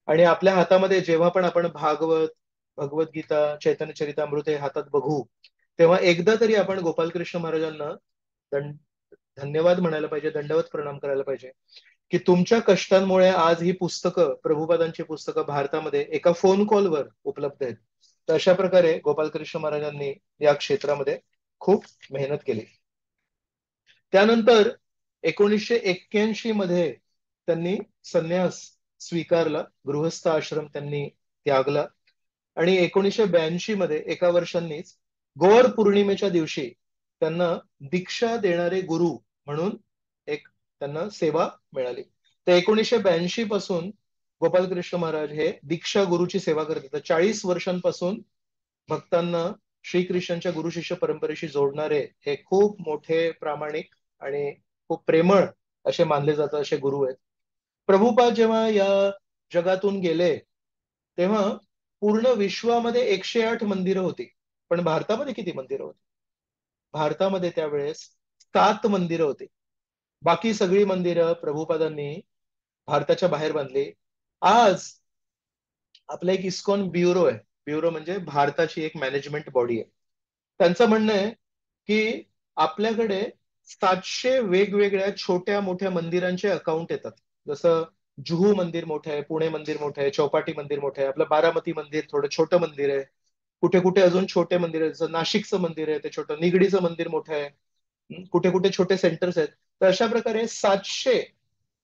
S1: आणि आपल्या हातामध्ये जेव्हा पण आपण भागवत, भगवद्गीता, चैतन्य चरितामृत हे हातात बघू तेव्हा एकदा तरी आपण गोपालकृष्ण महाराजांना दंड धन्यवाद म्हणायला पाहिजे, दंडवत प्रणाम करायला पाहिजे, की तुमच्या कष्टांमुळे आज ही पुस्तकं, प्रभुपादांची पुस्तकं भारतामध्ये एका फोन कॉलवर उपलब्ध आहेत. तर अशा प्रकारे गोपालकृष्ण महाराजांनी या क्षेत्रामध्ये खूप मेहनत केली. त्यानंतर 1981 मध्ये त्यांनी संन्यास स्वीकारला, गृहस्थ आश्रम त्यांनी त्यागला आणि 1982 मध्ये एका वर्षांनीच गौर पौर्णिमेच्या दिवशी त्यांना दीक्षा देणारे गुरु म्हणून एक त्यांना सेवा मिळाली. तर 1982 पासून गोपालकृष्ण महाराज हे दीक्षा गुरुची सेवा करत होते. 40 वर्षांपासून भक्तांना श्रीकृष्णांच्या गुरु शिष्य परंपरेशी जोडणारे हे खूप मोठे, प्रामाणिक आणि खूप प्रेमळ असे मानले जातात असे गुरु आहेत. प्रभुपाद जेव्हा या जगातून गेले तेव्हा पूर्ण विश्वामध्ये 108 मंदिरं होती. पण भारतामध्ये किती मंदिरं होती? भारतामध्ये त्यावेळेस 7 मंदिरं होती. बाकी सगळी मंदिरं प्रभुपादांनी भारताच्या बाहेर बांधली. आज आपला एक इस्कॉन ब्युरो आहे. ब्युरो म्हणजे भारताची एक मॅनेजमेंट बॉडी आहे. त्यांचं म्हणणं आहे की आपल्याकडे 700 वेगवेगळ्या छोट्या मोठ्या मंदिरांचे अकाउंट येतात. जसं जुहू मंदिर मोठं आहे, पुणे मंदिर मोठं आहे, चौपाटी मंदिर मोठं आहे, आपलं बारामती मंदिर थोडं छोटं मंदिर आहे, कुठे कुठे अजून छोटे मंदिर आहे, जसं नाशिकचं मंदिर आहे ते छोटं, निगडीचं मंदिर मोठं आहे, कुठे कुठे छोटे सेंटर्स आहेत. तर अशा प्रकारे 700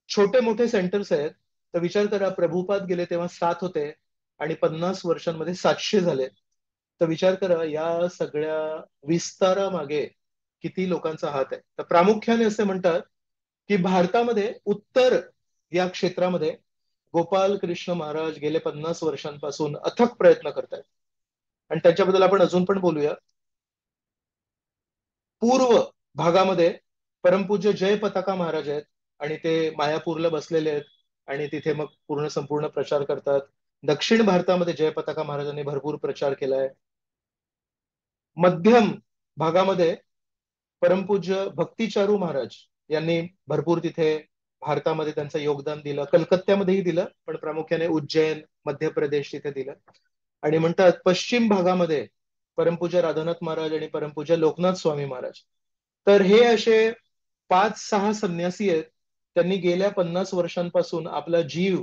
S1: छोटे मोठे सेंटर्स आहेत. तर विचार करा, प्रभुपाद गेले तेव्हा 7 होते आणि 50 वर्षांमध्ये 700 झाले. तर विचार करा या सगळ्या विस्तारामागे किती लोकांचा हात आहे. तर प्रामुख्याने असे म्हणतात की भारतामध्ये उत्तर या क्षेत्रामध्ये गोपाल कृष्ण महाराज गेले 50 वर्षांपासून अथक प्रयत्न करतायत आणि त्याच्याबद्दल आपण अजून पण बोलूया. पूर्व भागामध्ये परमपूज्य जय पताका महाराज आहेत आणि ते मायापूरला बसलेले आहेत आणि तिथे मग पूर्ण संपूर्ण प्रचार करतात. दक्षिण भारतामध्ये जय पताका महाराजांनी भरपूर प्रचार केलाय. मध्यम भागामध्ये परमपूज्य भक्तिचारू महाराज यांनी भरपूर तिथे भारतामध्ये त्यांचं योगदान दिलं. कलकत्त्यामध्येही दिलं, पण प्रामुख्याने उज्जैन, मध्य प्रदेश तिथे दिलं. आणि म्हणतात पश्चिम भागामध्ये परमपूज्य राधानाथ महाराज आणि परमपूज्य लोकनाथ स्वामी महाराज. तर हे असे 5-6 संन्यासी आहेत. त्यांनी गेल्या 50 वर्षांपासून आपला जीव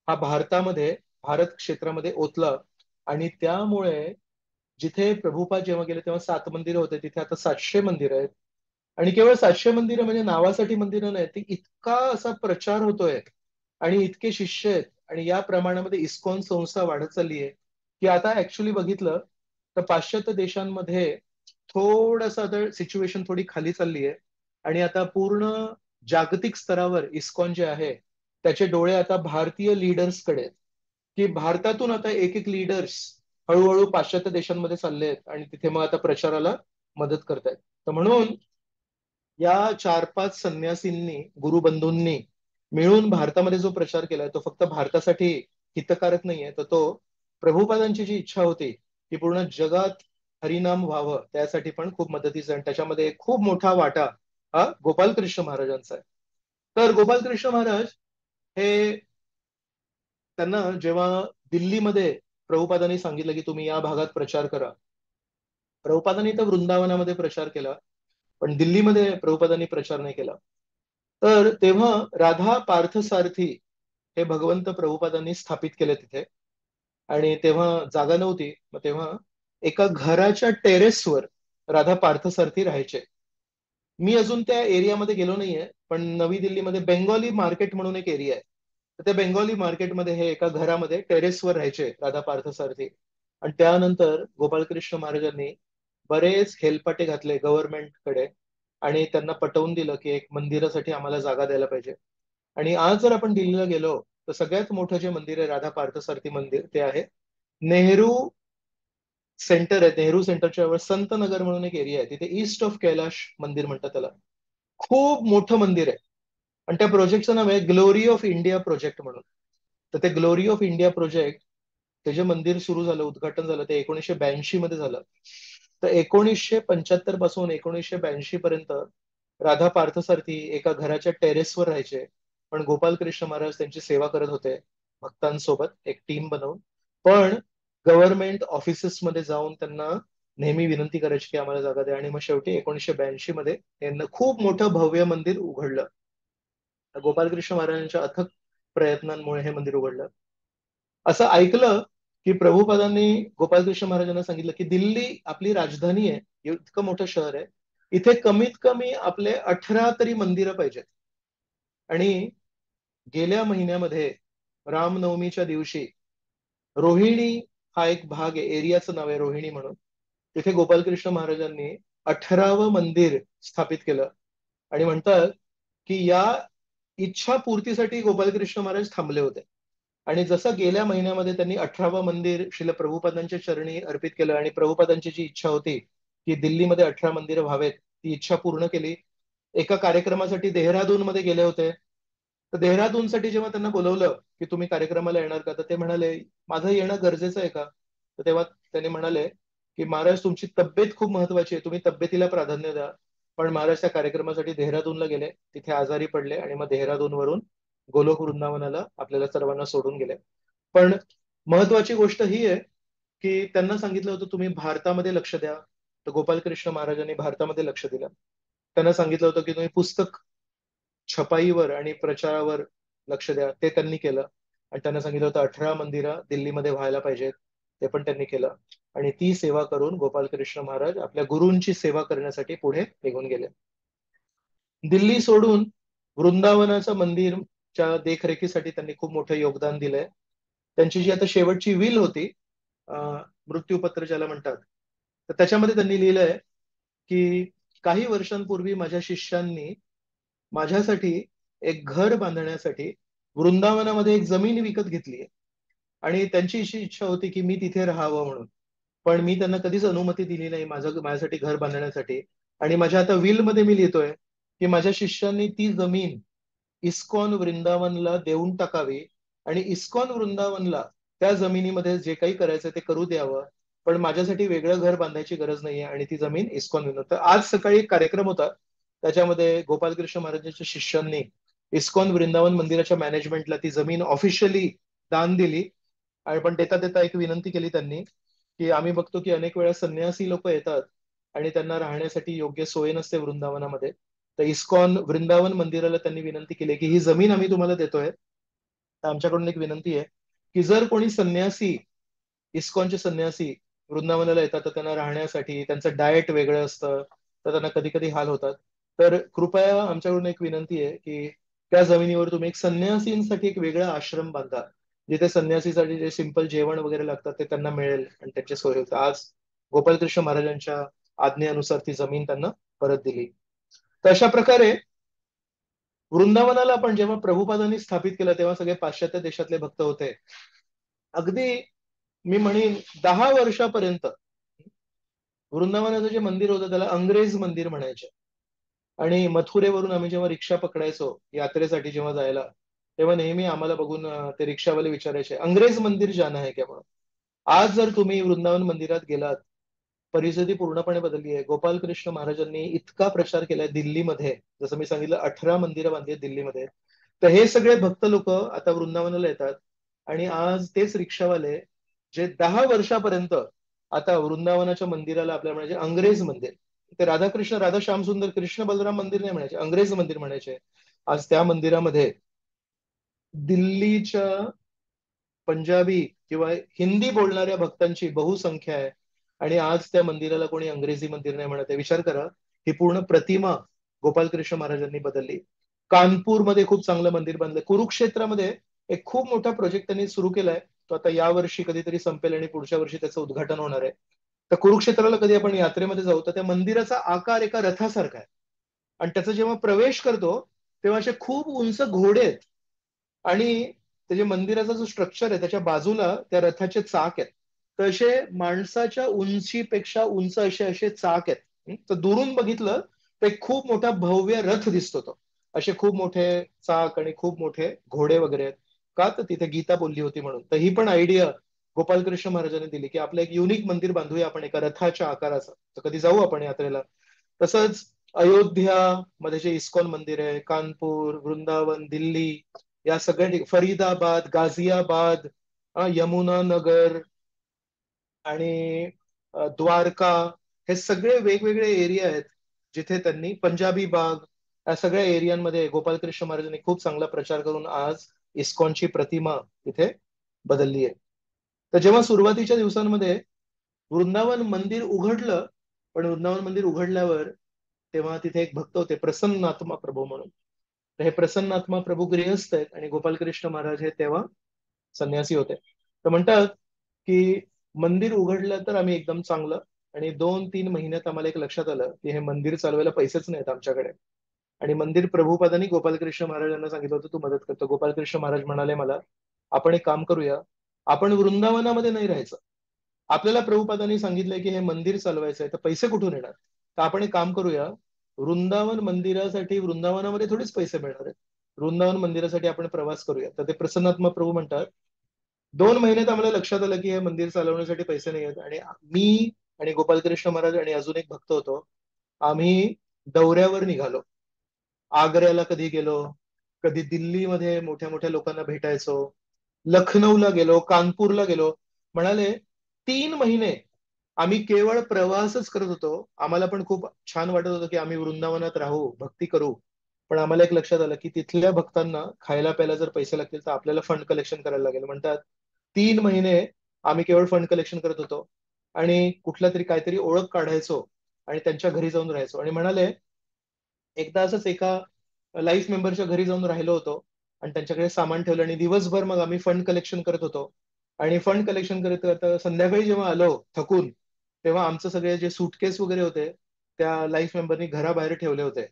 S1: हा भारतामध्ये, भारत क्षेत्रामध्ये ओतला आणि त्यामुळे जिथे प्रभुपाद जेव्हा गेले तेव्हा 7 मंदिरं होते, तिथे आता 700 मंदिरं आहेत. आणि केवळ 700 मंदिरं म्हणजे नावासाठी मंदिरं नाही, ती इतका असा प्रचार होतोय आणि इतके शिष्य आहेत आणि या प्रमाणामध्ये इस्कॉन संस्था वाढत चालली आहे की आता ऍक्च्युली बघितलं तर पाश्चात्य देशांमध्ये थोडंसं आता सिच्युएशन थोडी खाली चालली आहे आणि आता पूर्ण जागतिक स्तरावर इस्कॉन जे आहे त्याचे डोळे आता भारतीय लीडर्सकडे आहेत, की भारतातून आता एक एक लीडर्स हळूहळू पाश्चात्य देशांमध्ये चालले आहेत आणि तिथे मग आता प्रचाराला मदत करतायत. तर म्हणून या 4-5 संन्यासींनी, गुरुबंधूंनी मिळून भारतामध्ये जो प्रचार केलाय तो फक्त भारतासाठी हितकारक नाहीये, तर तो प्रभुपादांची जी इच्छा होती की पूर्ण जगात हरिनाम व्हावं त्यासाठी पण खूप मदतीचं आहे आणि त्याच्यामध्ये खूप मोठा वाटा हा गोपालकृष्ण महाराजांचा आहे. तर गोपालकृष्ण महाराज हे त्यांना जेव्हा दिल्लीमध्ये प्रभुपादांनी सांगितलं की तुम्ही या भागात प्रचार करा, प्रभुपादांनी तर वृंदावनामध्ये प्रचार केला पण दिल्लीमध्ये प्रभुपादांनी प्रचार नाही केला. तर तेव्हा राधा पार्थसारथी हे भगवंत प्रभुपादांनी स्थापित केले तिथे आणि तेव्हा जागा नव्हती. मग तेव्हा एका घराच्या टेरेसवर राधा पार्थसारथी राहायचे. मी अजून त्या एरियामध्ये गेलो नाहीये, पण नवी दिल्लीमध्ये बेंगॉली मार्केट म्हणून एक एरिया आहे. तर त्या बेंगॉली मार्केटमध्ये हे एका घरामध्ये टेरेसवर राहायचे राधा पार्थसारथी. आणि त्यानंतर गोपालकृष्ण महाराजांनी बरेच हेलपाटे घातले गव्हर्नमेंटकडे आणि त्यांना पटवून दिलं की एक मंदिरासाठी आम्हाला जागा द्यायला पाहिजे. आणि आज जर आपण दिल्लीला गेलो तर सगळ्यात मोठं जे मंदिर आहे राधा पार्थसारथी मंदिर ते आहे नेहरू सेंटर आहे. नेहरू सेंटरच्या वर संत नगर म्हणून एक एरिया आहे, तिथे ईस्ट ऑफ कैलाश मंदिर म्हणतात त्याला. खूप मोठं मंदिर आहे आणि त्या प्रोजेक्टचं नाव आहे ग्लोरी ऑफ इंडिया प्रोजेक्ट म्हणून. तर ते ग्लोरी ऑफ इंडिया प्रोजेक्ट ते जे मंदिर सुरू झालं, उद्घाटन झालं ते 1982 मध्ये झालं. तर 1975 पासून 1982 पर्यंत राधा पार्थसारथी एका घराच्या टेरेसवर राहायचे, पण गोपालकृष्ण महाराज त्यांची सेवा करत होते भक्तांसोबत एक टीम बनवून. पण गव्हर्नमेंट ऑफिसेस मध्ये जाऊन त्यांना नेहमी विनंती करायची की आम्हाला जागा द्या. आणि मग शेवटी 1982 मध्ये यांना खूप मोठं भव्य मंदिर उघडलं. गोपालकृष्ण महाराजांच्या अथक प्रयत्नांमुळे हे मंदिर उघडलं. असं ऐकलं की प्रभुपादांनी गोपालकृष्ण महाराजांना सांगितलं की दिल्ली आपली राजधानी आहे, इतकं मोठं शहर आहे, इथे कमीत कमी आपले 18 तरी मंदिरं पाहिजेत. आणि गेल्या महिन्यामध्ये रामनवमीच्या दिवशी रोहिणी हा एक भाग आहे, एरियाचं नाव आहे रोहिणी म्हणून, तिथे गोपालकृष्ण महाराजांनी 18वं मंदिर स्थापित केलं. आणि म्हणतात की या इच्छा पूर्तीसाठी गोपालकृष्ण महाराज थांबले होते. आणि जसं गेल्या महिन्यामध्ये त्यांनी 18वं मंदिर श्रील प्रभुपादांच्या चरणी अर्पित केलं आणि प्रभुपादांची जी इच्छा होती की दिल्लीमध्ये 18 मंदिरं व्हावेत, ती इच्छा पूर्ण केली. एका कार्यक्रमासाठी देहरादून मध्ये गेले होते. तर देहरादूनसाठी जेव्हा त्यांना बोलवलं की तुम्ही कार्यक्रमाला येणार का, तर ते म्हणाले माझं येणं गरजेचं आहे का. तर तेव्हा त्यांनी म्हणाले की महाराज तुमची तब्येत खूप महत्वाची आहे, तुम्ही तब्येतीला प्राधान्य द्या. पण महाराज त्या कार्यक्रमासाठी देहरादूनला गेले, तिथे आजारी पडले आणि मग देहरादून वरून गोलोक वृंदावनाला आपल्याला सर्वांना सोडून गेले. पण महत्वाची गोष्ट ही आहे की त्यांना सांगितलं होतं तुम्ही भारतामध्ये लक्ष द्या. तर गोपालकृष्ण महाराजांनी भारतामध्ये लक्ष दिलं. त्यांना सांगितलं होतं की तुम्ही पुस्तक छपाईवर आणि प्रचारावर लक्ष द्या, ते त्यांनी केलं. आणि त्यांना सांगितलं होतं 18 मंदिरं दिल्लीमध्ये व्हायला पाहिजेत, ते पण त्यांनी केलं. आणि ती सेवा करून गोपालकृष्ण महाराज आपल्या गुरूंची सेवा करण्यासाठी पुढे निघून गेले. दिल्ली सोडून वृंदावनाचं मंदिरच्या देखरेखीसाठी त्यांनी खूप मोठं योगदान दिलंय. त्यांची जी आता शेवटची विल होती, मृत्यूपत्र ज्याला म्हणतात, तर त्याच्यामध्ये त्यांनी लिहिलंय की काही वर्षांपूर्वी माझ्या शिष्यांनी माझ्यासाठी एक घर बांधण्यासाठी वृंदावनामध्ये एक जमीन विकत घेतली आहे. आणि त्यांची अशी इच्छा होती की मी तिथे राहावं म्हणून. पण मी त्यांना कधीच अनुमती दिली नाही माझ्यासाठी घर बांधण्यासाठी. आणि माझ्या आता विल मध्ये मी लिहितोय की माझ्या शिष्यांनी ती जमीन इस्कॉन वृंदावनला देऊन टाकावी. आणि इस्कॉन वृंदावनला त्या जमिनीमध्ये जे काही करायचं ते करू द्यावं. पण माझ्यासाठी वेगळं घर बांधायची गरज नाहीये आणि ती जमीन इस्कॉन वृंदावन. तर आज सकाळी एक कार्यक्रम होता, त्याच्यामध्ये गोपालकृष्ण महाराजांच्या शिष्यांनी इस्कॉन वृंदावन मंदिराच्या मॅनेजमेंटला ती जमीन ऑफिशियली दान दिली. आणि पण देता देता एक विनंती केली त्यांनी की आम्ही बघतो की अनेक वेळा संन्यासी लोक येतात आणि त्यांना राहण्यासाठी योग्य सोय नसते वृंदावनामध्ये. तर इस्कॉन वृंदावन मंदिराला त्यांनी विनंती केली की ही जमीन आम्ही तुम्हाला देतोय, तर आमच्याकडून एक विनंती आहे की जर कोणी संन्यासी, इस्कॉनचे संन्यासी वृंदावनाला येतात तर त्यांना राहण्यासाठी त्यांचं डाएट वेगळं असतं, तर त्यांना कधी कधी हाल होतात. तर कृपया आमच्याकडून एक विनंती आहे की त्या जमिनीवर तुम्ही एक संन्यासींसाठी एक वेगळा आश्रम बांधा, जिथे संन्यासीसाठी जे सिंपल जेवण वगैरे लागतात ते त्यांना मिळेल आणि त्यांची सोय होते. आज गोपालकृष्ण महाराजांच्या आज्ञेनुसार ती जमीन त्यांना परत दिली. तर अशा प्रकारे वृंदावनाला आपण जेव्हा प्रभुपादांनी स्थापित केलं तेव्हा सगळे पाश्चात्य देशातले भक्त होते. अगदी मी म्हणेन 10 वर्षापर्यंत वृंदावनाचं जे मंदिर होतं त्याला अंग्रेज मंदिर म्हणायचे. आणि मथुरेवरून आम्ही जेव्हा रिक्षा पकडायचो यात्रेसाठी जेव्हा जायला, तेव्हा नेहमी आम्हाला बघून ते रिक्षावाले विचारायचे अंग्रेज मंदिर जाना है क्या म्हणून. आज जर तुम्ही वृंदावन मंदिरात गेलात, परिस्थिती पूर्णपणे बदलली आहे. गोपालकृष्ण महाराजांनी इतका प्रचार केलाय दिल्लीमध्ये, जसं मी सांगितलं 18 मंदिरं बांधली आहेत दिल्लीमध्ये. तर हे सगळे भक्त लोक आता वृंदावनाला येतात. आणि आज तेच रिक्षावाले जे 10 वर्षापर्यंत आता वृंदावनाच्या मंदिराला आपल्याला म्हणायचे अंग्रेज मंदिर, ते राधाकृष्ण राधा श्याम सुंदर कृष्ण बलराम मंदिर नाही म्हणायचे, अंग्रेज मंदिर म्हणायचे. आज त्या मंदिरामध्ये दिल्लीच्या पंजाबी किंवा हिंदी बोलणाऱ्या भक्तांची बहुसंख्या आहे. आणि आज त्या मंदिराला कोणी अंग्रेजी मंदिर नाही म्हणत आहे. विचार करा, ही पूर्ण प्रतिमा गोपालकृष्ण महाराजांनी बदलली. कानपूरमध्ये खूप चांगलं मंदिर बांधलंय. कुरुक्षेत्रामध्ये एक खूप मोठा प्रोजेक्ट त्यांनी सुरू केलाय, तो आता या वर्षी कधीतरी संपेल आणि पुढच्या वर्षी त्याचं उद्घाटन होणार आहे. तर कुरुक्षेत्राला कधी आपण यात्रेमध्ये जाऊ तर त्या मंदिराचा आकार एका रथासारखा आहे. आणि त्याचा जेव्हा प्रवेश करतो तेव्हा असे खूप उंच घोडे आहेत. आणि त्याच्या मंदिराचा जो स्ट्रक्चर आहे त्याच्या बाजूला त्या रथाचे चाक आहेत. तर असे माणसाच्या उंचीपेक्षा उंच असे असे चाक आहेत. तर दुरून बघितलं तर एक खूप मोठा भव्य रथ दिसतो तो. असे खूप मोठे चाक आणि खूप मोठे घोडे वगैरे आहेत. का तर तिथे गीता बोलली होती म्हणून. तर ही पण आयडिया गोपालकृष्ण महाराजांनी दिली की आपलं एक युनिक मंदिर बांधूया आपण एका रथाच्या आकाराचं. तर कधी जाऊ आपण यात्रेला. तसंच अयोध्या मध्ये जे इस्कॉन मंदिर आहे, कानपूर, वृंदावन, दिल्ली, या सगळ्या फरीदाबाद, गाझियाबाद, यमुना नगर आणि द्वारका, हे सगळे वेगवेगळे एरिया आहेत जिथे त्यांनी पंजाबी बाग या सगळ्या एरियांमध्ये गोपालकृष्ण महाराजांनी खूप चांगला प्रचार करून आज इस्कॉनची प्रतिमा तिथे बदलली आहे. तर जेव्हा सुरुवातीच्या दिवसांमध्ये वृंदावन मंदिर उघडलं, पण वृंदावन मंदिर उघडल्यावर तेव्हा तिथे एक भक्त होते प्रसन्नात्मा प्रभू म्हणून. तर हे प्रसन्नात्मा प्रभू गृहस्थ आहेत आणि गोपालकृष्ण महाराज हे तेव्हा संन्यासी होते. तर म्हणतात की मंदिर उघडलं तर आम्ही एकदम चांगलं, आणि 2-3 महिन्यात आम्हाला एक लक्षात आलं की हे मंदिर चालवायला पैसेच नाहीत आमच्याकडे. आणि मंदिर प्रभुपादांनी गोपालकृष्ण महाराजांना सांगितलं होतं तू मदत करतो. गोपालकृष्ण महाराज म्हणाले मला, आपण एक काम करूया, आपण वृंदावनामध्ये नाही राहायचं. आपल्याला प्रभुपादांनी सांगितलंय की हे मंदिर चालवायचं आहे, तर पैसे कुठून येणार? तर आपण एक काम करूया, वृंदावन मंदिरासाठी वृंदावनामध्ये थोडीच पैसे मिळणार आहेत. वृंदावन मंदिरासाठी आपण प्रवास करूया. तर ते प्रसन्नात्मा प्रभू म्हणतात, 2 महिन्यात आम्हाला लक्षात आलं की हे मंदिर चालवण्यासाठी पैसे नाही आहेत, आणि मी आणि गोपालकृष्ण महाराज आणि अजून एक भक्त होतो, आम्ही दौऱ्यावर निघालो. आग्र्याला कधी गेलो, कधी दिल्लीमध्ये मोठ्या मोठ्या लोकांना भेटायचो, लखनौला गेलो, कानपूरला गेलो. म्हणाले 3 महिने आम्ही केवळ प्रवासच करत होतो. आम्हाला पण खूप छान वाटत होतं की आम्ही वृंदावनात राहू, भक्ती करू. पण आम्हाला एक लक्षात आलं की तिथल्या भक्तांना खायला प्यायला जर पैसे लागतील तर आपल्याला फंड कलेक्शन करायला लागेल. म्हणतात 3 महिने आम्ही केवळ फंड कलेक्शन करत होतो आणि कुठला तरी काहीतरी ओळख काढायचो आणि त्यांच्या घरी जाऊन राहायचो. आणि म्हणाले एकदा असंच एका लाईफ मेंबरच्या घरी जाऊन राहिलो होतो आणि त्यांच्याकडे सामान ठेवलं आणि दिवसभर मग आम्ही फंड कलेक्शन करत होतो. आणि फंड कलेक्शन करत करत संध्याकाळी जेव्हा आलो थकून, तेव्हा आमचं सगळे जे सुटकेस वगैरे होते त्या लाईफ मेंबरनी घराबाहेर ठेवले होते.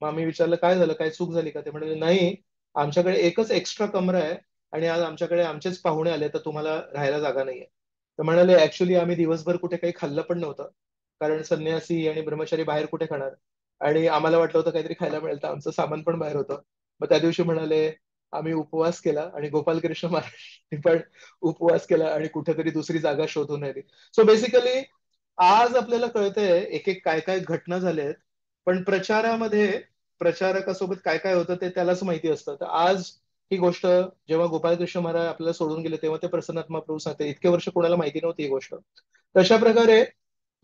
S1: मग आम्ही विचारलं काय झालं, काय चूक झाली का? ते म्हणाले नाही, आमच्याकडे एकच एक्स्ट्रा कमरा आहे आणि आज आमच्याकडे आमचेच पाहुणे आले तर तुम्हाला राहायला जागा नाहीये. तर म्हणाले ऍक्च्युली आम्ही दिवसभर कुठे काही खाल्लं पण नव्हतं, कारण संन्यासी आणि ब्रह्मचारी बाहेर कुठे खाणार, आणि आम्हाला वाटलं होतं काहीतरी खायला मिळेल, तर आमचं सामान पण बाहेर होतं. मग त्या दिवशी म्हणाले आम्ही उपवास केला आणि गोपालकृष्ण महाराज पण उपवास केला आणि कुठेतरी दुसरी जागा शोधून आली. सो बेसिकली आज आपल्याला कळतंय एक एक काय काय घटना झाल्या आहेत, पण प्रचारामध्ये प्रचारकासोबत काय काय होतं ते त्यालाच माहिती असतं. तर आज ही गोष्ट जेव्हा गोपालकृष्ण महाराज आपल्याला सोडून गेले तेव्हा ते प्रसन्नात्मा प्रभू सांगते इतके वर्ष कोणाला माहिती नव्हती ही गोष्ट. तशा प्रकारे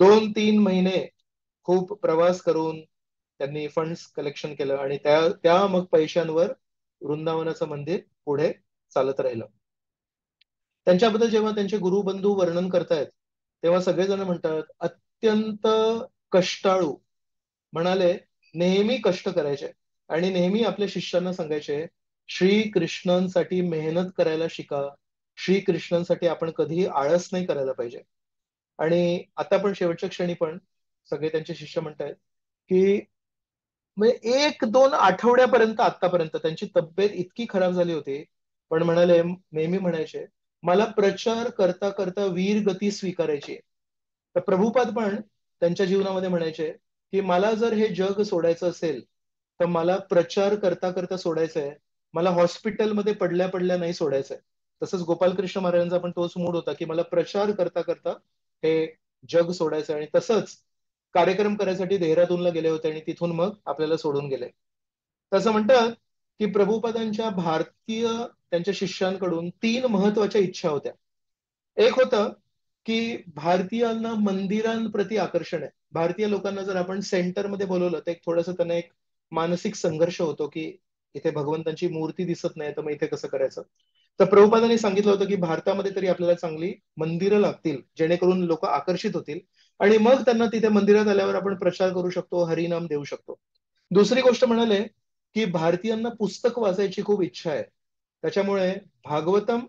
S1: 2-3 महिने खूप प्रवास करून त्यांनी फंड्स कलेक्शन केलं आणि त्या त्या मग पैशांवर वृंदावनाचं मंदिर पुढे चालत राहिलं. त्यांच्याबद्दल जेव्हा त्यांचे गुरुबंधू वर्णन करतायत तेव्हा सगळेजण म्हणतात अत्यंत कष्टाळू. म्हणाले नेहमी कष्ट करायचे आणि नेहमी आपल्या शिष्यांना सांगायचे श्रीकृष्णांसाठी मेहनत करायला शिका. श्रीकृष्णांसाठी आपण कधीही आळस नाही करायला पाहिजे. आणि आता पण शेवटच्या क्षणी पण सगळे त्यांचे शिष्य म्हणतायत की म्हणजे 1-2 आठवड्यापर्यंत आतापर्यंत त्यांची तब्येत इतकी खराब झाली होती, पण म्हणाले नेहमी म्हणायचे मला प्रचार करता करता वीर गती स्वीकारायची आहे. तर प्रभुपाद पण त्यांच्या जीवनामध्ये म्हणायचे की मला जर हे जग सोडायचं असेल तर मला प्रचार करता करता सोडायचंय, मला हॉस्पिटलमध्ये पडल्या पडल्या नाही सोडायचंय. तसंच गोपालकृष्ण महाराजांचा पण तोच मूड होता की मला प्रचार करता करता हे जग सोडायचं, आणि तसंच कार्यक्रम करायसाठी देहरादूनला गेले होते आणि तिथून मग आपल्याला सोडून गेले. तसं म्हणतात की प्रभुपदांच्या भारतीय त्यांच्या शिष्यांकडून 3 महत्वाच्या इच्छा होत्या. एक होतं की भारतीयांना मंदिरांप्रती आकर्षण आहे. भारतीय लोकांना जर आपण सेंटरमध्ये बोलवलं तर एक थोडंसं त्यांना एक मानसिक संघर्ष होतो की इथे भगवंतांची मूर्ती दिसत नाही तर मग इथे कसं करायचं. तर प्रभुपादांनी सांगितलं होतं की भारतामध्ये तरी आपल्याला चांगली मंदिरं लागतील जेणेकरून लोक आकर्षित होतील, आणि मग त्यांना तिथे मंदिरात आल्यावर आपण प्रचार करू शकतो, हरिनाम देऊ शकतो. दुसरी गोष्ट म्हणाले की भारतीयांना पुस्तक वाचायची खूप इच्छा आहे, त्याच्यामुळे भागवतम,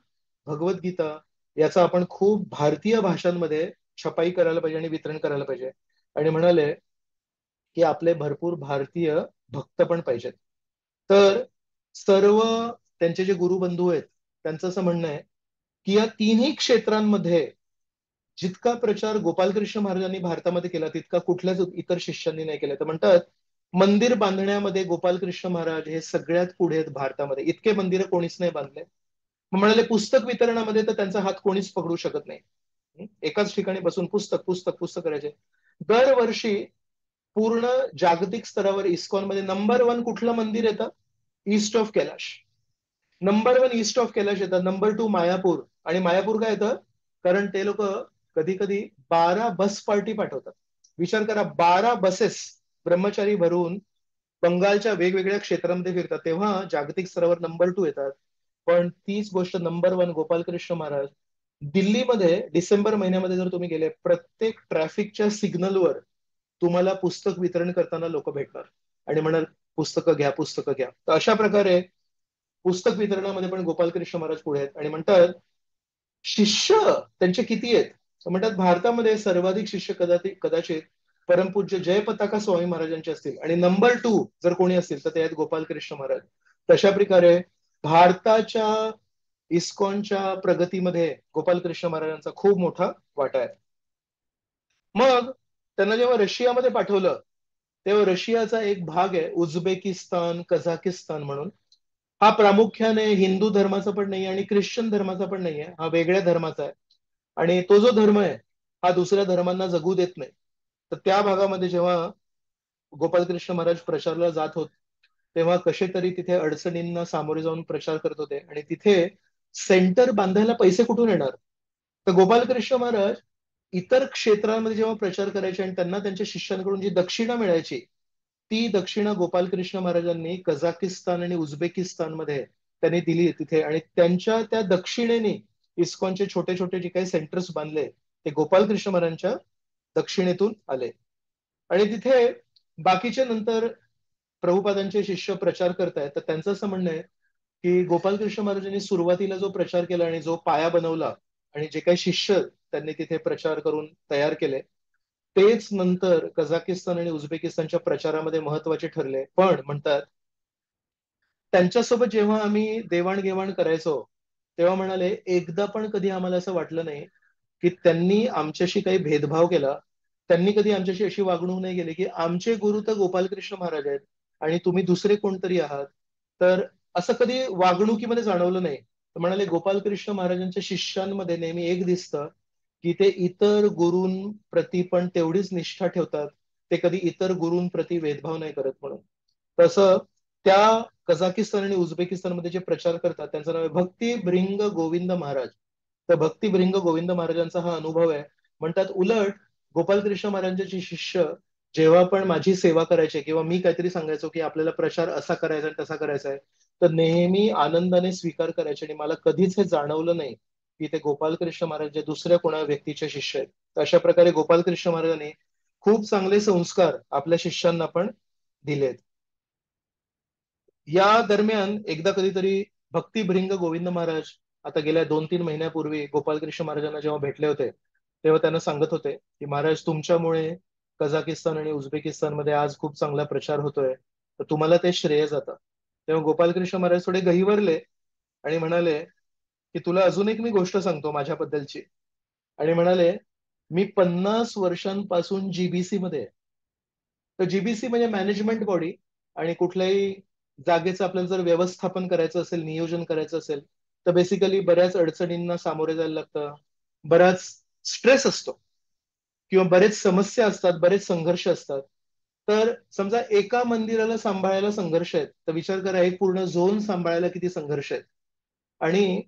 S1: भगवद्गीता याचा आपण खूप भारतीय भाषांमध्ये छपाई करायला पाहिजे आणि वितरण करायला पाहिजे. आणि म्हणाले की आपले भरपूर भारतीय भक्त पण पाहिजेत. तर सर्व त्यांचे जे गुरुबंधू आहेत त्यांचं असं म्हणणं आहे की या तिन्ही क्षेत्रांमध्ये जितका प्रचार गोपालकृष्ण महाराजांनी भारतामध्ये केला तितका कुठल्याच इतर शिष्यांनी नाही केला. तर म्हणतात मंदिर बांधण्यामध्ये गोपालकृष्ण महाराज हे सगळ्यात पुढे आहेत भारतामध्ये, इतके मंदिर कोणीच नाही बांधले. मग म्हणाले पुस्तक वितरणामध्ये तर त्यांचा हात कोणीच पकडू शकत नाही. एकाच ठिकाणी बसून पुस्तक पुस्तक पुस्तक करायचे. दरवर्षी पूर्ण जागतिक स्तरावर इस्कॉन मध्ये नंबर 1 कुठलं मंदिर येतं? East of Kailash. Number 1 east of Kailash येतात. नंबर 2 मायापूर. आणि मायापूर काय येतं? कारण ते लोक कधी कधी 12 बस पार्टी पाठवतात. विचार करा, 12 बसेस ब्रह्मचारी भरून बंगालच्या वेगवेगळ्या क्षेत्रांमध्ये फिरतात, तेव्हा जागतिक स्तरावर नंबर 2 येतात. पण तीच गोष्ट नंबर 1 गोपालकृष्ण महाराज दिल्लीमध्ये डिसेंबर महिन्यामध्ये जर तुम्ही गेले, प्रत्येक ट्रॅफिकच्या सिग्नलवर तुम्हाला पुस्तक वितरण करताना लोक भेटणार आणि म्हणाल पुस्तकं घ्या, पुस्तकं घ्या. तर अशा प्रकारे पुस्तक वितरणामध्ये पण गोपालकृष्ण महाराज पुढे आहेत. आणि म्हणतात शिष्य त्यांचे किती आहेत, तर म्हणतात भारतामध्ये सर्वाधिक शिष्य कदाचित कदाचित परमपूज्य जयपताका स्वामी महाराजांचे असतील, आणि नंबर 2 जर कोणी असतील तर ते आहेत गोपालकृष्ण महाराज. तशा प्रकारे भारताच्या इस्कॉनच्या प्रगतीमध्ये गोपालकृष्ण महाराजांचा खूप मोठा वाटा आहे. मग त्यांना जेव्हा रशियामध्ये पाठवलं, तेव्हा रशियाचा एक भाग आहे उझबेकिस्तान, कझाकिस्तान म्हणून. हा प्रामुख्याने हिंदू धर्माचा पण नाही आणि ख्रिश्चन धर्माचा पण नाही आहे, हा वेगळ्या धर्माचा आहे. आणि तो जो धर्म आहे हा दुसऱ्या धर्मांना जगू देत नाही. तर त्या भागामध्ये जेव्हा गोपालकृष्ण महाराज प्रचारला जात होते, तेव्हा कसे तरी तिथे अडचणींना सामोरे जाऊन प्रचार करत होते, आणि तिथे सेंटर बांधायला पैसे कुठून येणार. तर गोपालकृष्ण महाराज इतर क्षेत्रांमध्ये जेव्हा प्रचार करायचे आणि त्यांना त्यांच्या शिष्यांकडून जी दक्षिणा मिळायची, ती दक्षिणा गोपालकृष्ण महाराजांनी कझाकिस्तान आणि उझबेकिस्तानमध्ये त्यांनी दिली तिथे, आणि त्यांच्या त्या दक्षिणेने इस्कॉनचे छोटे छोटे जे काही सेंटर्स बांधले ते गोपालकृष्ण महाराजांच्या दक्षिणेतून आले. आणि तिथे बाकीचे नंतर प्रभुपादांचे शिष्य प्रचार करतायत, तर त्यांचं असं म्हणणं आहे की गोपालकृष्ण महाराजांनी सुरुवातीला जो प्रचार केला आणि जो पाया बनवला आणि जे काही शिष्य त्यांनी तिथे प्रचार करून तयार केले, तेच नंतर कझाकिस्तान आणि उझबेकिस्तानच्या प्रचारामध्ये महत्वाचे ठरले. पण म्हणतात त्यांच्यासोबत जेव्हा आम्ही देवाणघेवाण करायचो, तेव्हा म्हणाले एकदा पण कधी आम्हाला असं वाटलं नाही की त्यांनी आमच्याशी काही भेदभाव केला. त्यांनी कधी आमच्याशी अशी वागणूक नाही केली की आमचे गुरु तर गोपालकृष्ण महाराज आहेत आणि तुम्ही दुसरे कोणतरी आहात. तर असं कधी वागणुकीमध्ये जाणवलं नाही. तर म्हणाले गोपालकृष्ण महाराजांच्या शिष्यांमध्ये नेहमी एक दिसतं की ते इतर गुरूंप्रती पण तेवढीच निष्ठा ठेवतात. ते कधी इतर गुरूंप्रती भेदभाव नाही करत म्हणून. तसं त्या कझाकिस्तान आणि उझबेकिस्तानमध्ये जे प्रचार करतात त्यांचं नाव आहे भक्ती भृंग गोविंद महाराज. तर भक्ती भृंग गोविंद महाराजांचा हा अनुभव आहे. म्हणतात उलट गोपालकृष्ण महाराजांचे शिष्य जेव्हा पण माझी सेवा करायचे किंवा मी काहीतरी सांगायचो की आपल्याला प्रचार असा करायचा आणि तसा करायचा आहे, तर नेहमी आनंदाने स्वीकार करायचे आणि मला कधीच हे जाणवलं नाही की ते गोपालकृष्ण महाराज जे दुसऱ्या कोणा व्यक्तीचे शिष्य आहेत. तर अशा प्रकारे गोपालकृष्ण महाराजांनी खूप चांगले संस्कार आपल्या शिष्यांना पण दिलेत. या दरम्यान एकदा कधीतरी भक्ती भृंग गोविंद महाराज आता गेल्या 2-3 महिन्यापूर्वी गोपालकृष्ण महाराजांना जेव्हा भेटले होते, तेव्हा त्यांना सांगत होते की महाराज तुमच्यामुळे कझाकिस्तान आणि उझबेकिस्तानमध्ये आज खूप चांगला प्रचार होतोय, तर तुम्हाला ते श्रेय जातं. तेव्हा गोपालकृष्ण महाराज थोडे गहिवरले आणि म्हणाले की तुला अजून एक मी गोष्ट सांगतो माझ्याबद्दलची. आणि म्हणाले मी 50 वर्षांपासून जीबीसी मध्ये आहे. तर जीबीसी म्हणजे मॅनेजमेंट बॉडी, आणि कुठल्याही जागेचं आपल्याला जर व्यवस्थापन करायचं असेल, नियोजन करायचं असेल, तर बेसिकली बऱ्याच अडचणींना सामोरे जायला लागतं, बराच स्ट्रेस असतो किंवा बरेच समस्या असतात, बरेच संघर्ष असतात. तर समजा एका मंदिराला सांभाळायला संघर्ष आहेत, तर विचार करा एक पूर्ण झोन सांभाळायला किती संघर्ष आहेत. आणि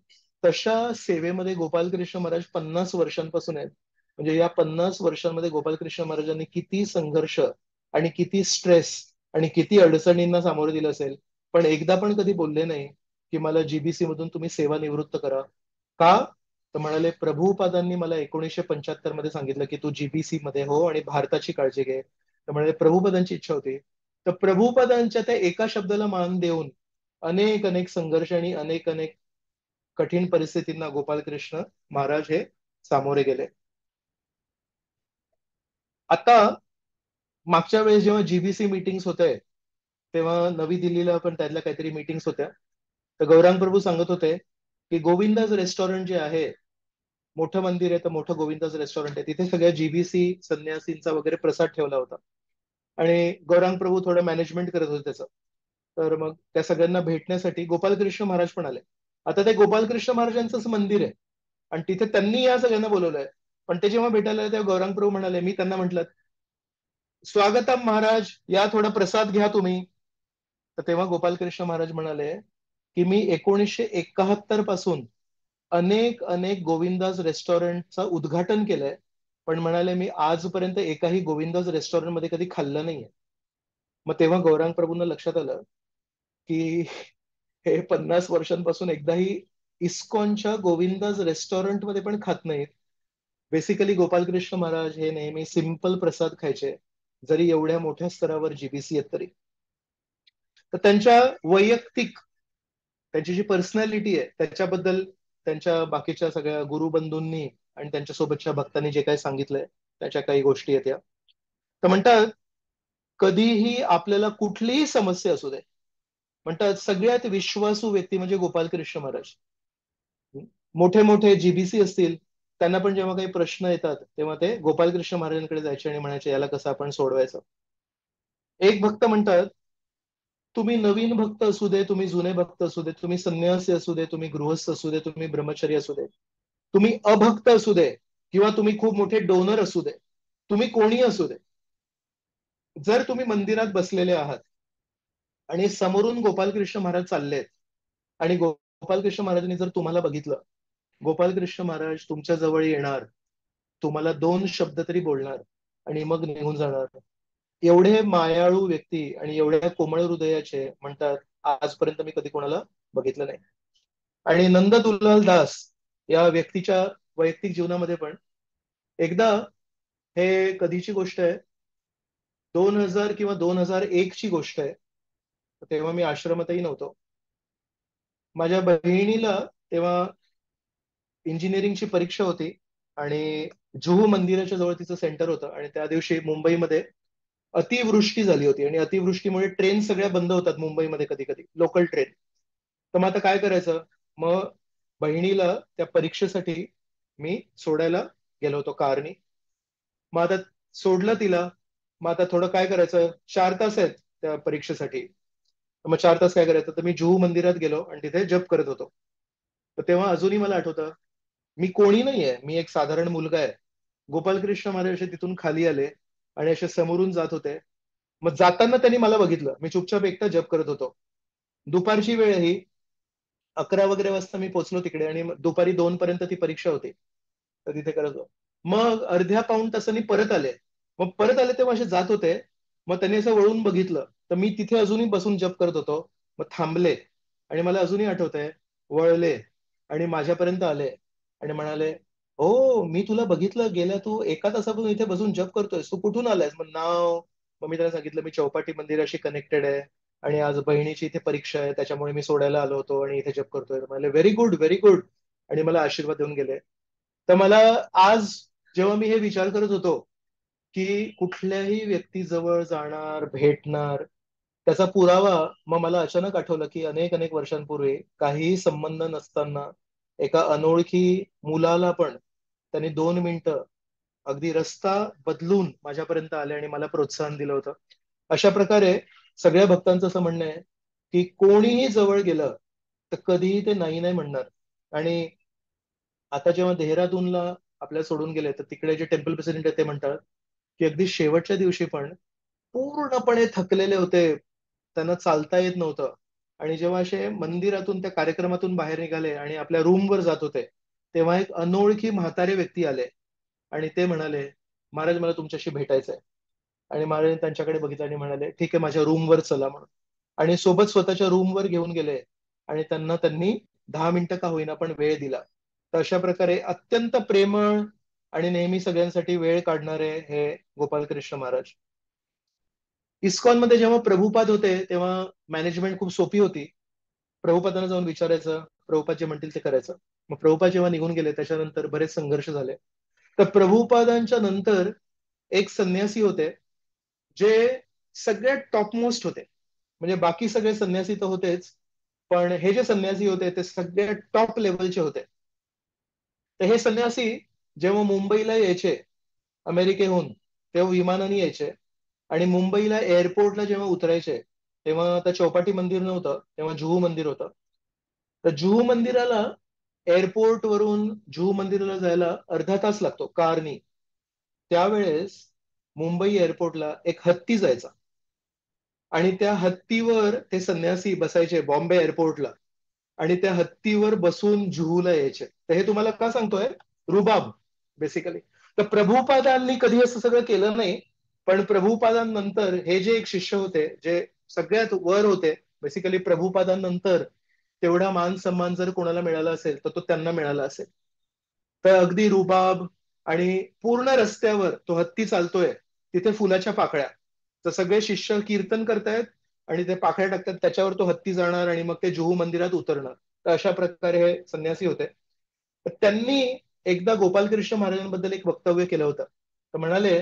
S1: तशा सेवेमध्ये गोपालकृष्ण महाराज 50 वर्षांपासून आहेत. म्हणजे या 50 वर्षांमध्ये गोपालकृष्ण महाराजांनी किती संघर्ष आणि किती स्ट्रेस आणि किती अडचणींना सामोरे दिलं असेल, पण एकदा पण कधी बोलले नाही की मला जीबीसी मधून तुम्ही सेवा निवृत्त करा. का? तर म्हणाले प्रभुपादांनी मला 1975 मध्ये सांगितलं की तू जीबीसी मध्ये हो आणि भारताची काळजी घे. तर म्हणाले प्रभुपादांची इच्छा होती. तर प्रभुपादांच्या त्या एका शब्दाला मान देऊन अनेक अनेक संघर्ष आणि अनेक अनेक कठीण परिस्थितींना गोपालकृष्ण महाराज हे सामोरे गेले. आता मागच्या वेळेस जेव्हा जीबीसी मीटिंग्स होते, तेव्हा नवी दिल्लीला पण त्यातल्या काहीतरी मीटिंग्स होत्या. तर गौरांग प्रभू सांगत होते की गोविंदाज रेस्टॉरंट जे आहे, मोठं मंदिर आहे तर मोठं गोविंदाज रेस्टॉरंट आहे, तिथे सगळ्या जीबीसी संन्यासींचा वगैरे प्रसाद ठेवला होता. आणि गौरांग प्रभू थोडं मॅनेजमेंट करत होते त्याचं. तर मग त्या सगळ्यांना भेटण्यासाठी गोपालकृष्ण महाराज पण आले. आता ते गोपालकृष्ण महाराजांचंच मंदिर आहे आणि तिथे त्यांनी या सगळ्यांना बोलवलंय. पण ते जेव्हा भेटायला आले, तेव्हा गौरांग प्रभू म्हणाले, मी त्यांना म्हटलं स्वागतम महाराज, या थोडा प्रसाद घ्या तुम्ही. तर तेव्हा गोपालकृष्ण महाराज म्हणाले की मी 1971 पासून अनेक अनेक गोविंदाज रेस्टॉरंटचं उद्घाटन केलंय, पण म्हणाले मी आजपर्यंत एकाही गोविंदाज रेस्टॉरंटमध्ये कधी खाल्लं नाहीये. मग तेव्हा गौरांग प्रभूंना लक्षात आलं की हे 50 वर्षांपासून एकदाही इस्कॉनच्या गोविंदाज रेस्टॉरंटमध्ये पण खात नाहीत. बेसिकली गोपालकृष्ण महाराज हे नेहमी सिंपल प्रसाद खायचे, जरी एवढ्या मोठ्या स्तरावर जीबीसी आहेत तरी. तर त्यांच्या वैयक्तिक, त्यांची जी पर्सनॅलिटी आहे त्याच्याबद्दल त्यांच्या बाकीच्या सगळ्या गुरुबंधूंनी आणि त्यांच्यासोबतच्या भक्तांनी जे काही सांगितलंय त्याच्या काही गोष्टी आहेत या. तर म्हणतात कधीही आपल्याला कुठलीही समस्या असू दे, म्हणतात सगळ्यात विश्वासू व्यक्ती म्हणजे गोपालकृष्ण महाराज. मोठे मोठे जीबीसी असतील, त्यांना पण जेव्हा काही प्रश्न येतात तेव्हा ते गोपालकृष्ण महाराजांकडे जायचे आणि म्हणायचे याला कसं आपण सोडवायचं. एक भक्त म्हणतात तुम्ही नवीन भक्त असू दे, तुम्ही जुने भक्त असू दे, तुम्ही संन्यासी असू दे, तुम्ही गृहस्थ असू दे, तुम्ही ब्रह्मचारी असू दे, तुम्ही अभक्त असू दे, किंवा तुम्ही खूप मोठे डोनर असू दे, तुम्ही कोणी असू दे, जर तुम्ही मंदिरात बसलेले आहात आणि समोरून गोपालकृष्ण महाराज चाललेत आणि गोपालकृष्ण महाराजांनी जर तुम्हाला बघितलं, गोपालकृष्ण महाराज तुमच्या जवळ येणार, तुम्हाला दोन शब्द तरी बोलणार आणि मग निघून जाणार. एवढे मायाळू व्यक्ती आणि एवढ्या कोमळ हृदयाचे म्हणतात आजपर्यंत मी कधी कोणाला बघितलं नाही. आणि नंद दुलाल दास या व्यक्तीच्या वैयक्तिक जीवनामध्ये पण एकदा, हे कधीची गोष्ट आहे, 2000 किंवा 2001 ची गोष्ट आहे. तेव्हा मी आश्रमातही नव्हतो. माझ्या बहिणीला तेव्हा इंजिनिअरिंगची परीक्षा होती आणि जुहू मंदिराच्या जवळ तिचं सेंटर होतं आणि त्या दिवशी मुंबईमध्ये अतिवृष्टी झाली होती आणि अतिवृष्टीमुळे ट्रेन सगळ्या बंद होतात मुंबईमध्ये कधी कधी, लोकल ट्रेन. तर मग आता काय करायचं, मग बहिणीला त्या परीक्षेसाठी मी सोडायला गेलो होतो कारनी. मग आता सोडलं तिला, मग आता थोडं काय करायचं, 4 तास आहेत त्या परीक्षेसाठी. मग 4 तास काय करायचं, तर मी जुहू मंदिरात गेलो आणि तिथे जप करत होतो. तर तेव्हा अजूनही मला आठवतं, मी कोणी नाहीये, मी एक साधारण मुलगा आहे. गोपालकृष्ण महाराज असे तिथून खाली आले आणि असे समोरून जात होते. मग जाताना त्यांनी मला बघितलं, मी चुपचाप एकटा जप करत होतो. दुपारची वेळ ही 11 वगैरे वाजता मी पोहोचलो तिकडे आणि दुपारी 2 पर्यंत ती परीक्षा होती. तर तिथे करत होतो. मग अर्ध्या पाऊण तासांनी परत आले. मग परत आले तेव्हा असे जात होते. मग त्यांनी असं वळून बघितलं तर मी तिथे अजूनही बसून जप करत होतो. मग थांबले आणि मला अजूनही आठवतंय, वळले आणि माझ्यापर्यंत आले आणि म्हणाले, हो मी तुला बघितलं, गेल्या तू 1 तासापासून इथे बसून जप करतोयस, तू कुठून आलायस? मग नाव, मग मी त्याला सांगितलं मी चौपाटी मंदिराशी कनेक्टेड आहे आणि आज बहिणीची इथे परीक्षा आहे त्याच्यामुळे मी सोडायला आलो होतो आणि इथे जप करतोय. म्हणाले व्हेरी गुड व्हेरी गुड, आणि मला आशीर्वाद देऊन गेले. तर मला आज जेव्हा मी हे विचार करत होतो की कुठल्याही व्यक्तीजवळ जाणार, भेटणार, त्याचा पुरावा, मग मला अचानक आठवलं की अनेक अनेक वर्षांपूर्वी काहीही संबंध नसताना एका अनोळखी मुलाला पण त्यांनी 2 मिनिटं अगदी रस्ता बदलून माझ्यापर्यंत आले आणि मला प्रोत्साहन दिलं होतं. अशा प्रकारे सगळ्या भक्तांचं असं म्हणणं आहे की कोणीही जवळ गेलं तर कधीही ते नाही नाही म्हणणार. आणि आता जेव्हा देहरादूनला आपल्याला सोडून गेले तर तिकडे जे टेम्पल प्रेसिडेंट आहेत ते म्हणतात की अगदी शेवटच्या दिवशी पण पूर्णपणे थकलेले होते, त्यांना चालता येत नव्हतं. आणि जेव्हा असे मंदिरातून त्या कार्यक्रमातून बाहेर निघाले आणि आपल्या रूमवर जात होते, तेव्हा एक अनोळखी म्हातारे व्यक्ती आले आणि ते म्हणाले, महाराज मला तुमच्याशी भेटायचंय. आणि महाराज त्यांच्याकडे बघितलं आणि म्हणाले ठीक आहे माझ्या रूमवर चला म्हणून. आणि सोबत स्वतःच्या रूमवर घेऊन गेले आणि त्यांनी 10 मिनिटं का होईना पण वेळ दिला. तर अशा प्रकारे अत्यंत प्रेमळ आणि नेहमी सगळ्यांसाठी वेळ काढणारे हे गोपालकृष्ण महाराज. इस्कॉनमध्ये जेव्हा प्रभुपाद होते तेव्हा मॅनेजमेंट खूप सोपी होती. प्रभुपादांना जाऊन विचारायचं, प्रभुपाद जे म्हणतील ते करायचं. मग प्रभुपाद जेव्हा निघून गेले त्याच्यानंतर बरेच संघर्ष झाले. तर प्रभुपादांच्या नंतर एक संन्यासी होते जे सगळ्यात टॉपमोस्ट होते. म्हणजे बाकी सगळे संन्यासी तर होतेच, पण हे जे संन्यासी होते ते सगळ्यात टॉप लेवलचे होते. तर हे संन्यासी जेव्हा मुंबईला यायचे अमेरिकेहून, तेव्हा विमानाने यायचे आणि मुंबईला एअरपोर्टला जेव्हा उतरायचे तेव्हा आता चौपाटी मंदिर नव्हतं, तेव्हा जुहू मंदिर होतं. तर जुहू मंदिराला एअरपोर्ट वरून जुहू मंदिराला जायला अर्धा तास लागतो कारनी. त्यावेळेस मुंबई एअरपोर्टला एक हत्ती जायचा आणि त्या हत्तीवर ते संन्यासी बसायचे बॉम्बे एअरपोर्टला. आणि त्या हत्तीवर बसून जुहूला यायचे. तर हे तुम्हाला का सांगतोय? रुबाब बेसिकली. तर प्रभुपादांनी कधी असं सगळं केलं नाही, पण प्रभुपादांनंतर हे जे एक शिष्य होते जे सगळ्यात वर होते, बेसिकली प्रभुपादांनंतर तेवढा मान सन्मान जर कोणाला मिळाला असेल तर तो त्यांना मिळाला असेल. तर अगदी रुबाब, आणि पूर्ण रस्त्यावर तो हत्ती चालतोय तिथे फुलाच्या पाकळ्या, तर सगळे शिष्य कीर्तन करतायत आणि ते पाकळ्या टाकतात, त्याच्यावर तो हत्ती जाणार आणि मग ते जुहू मंदिरात उतरणार. तर अशा प्रकारे हे संन्यासी होते. तर त्यांनी एकदा गोपालकृष्ण महाराजांबद्दल एक वक्तव्य केलं होतं. तर म्हणाले,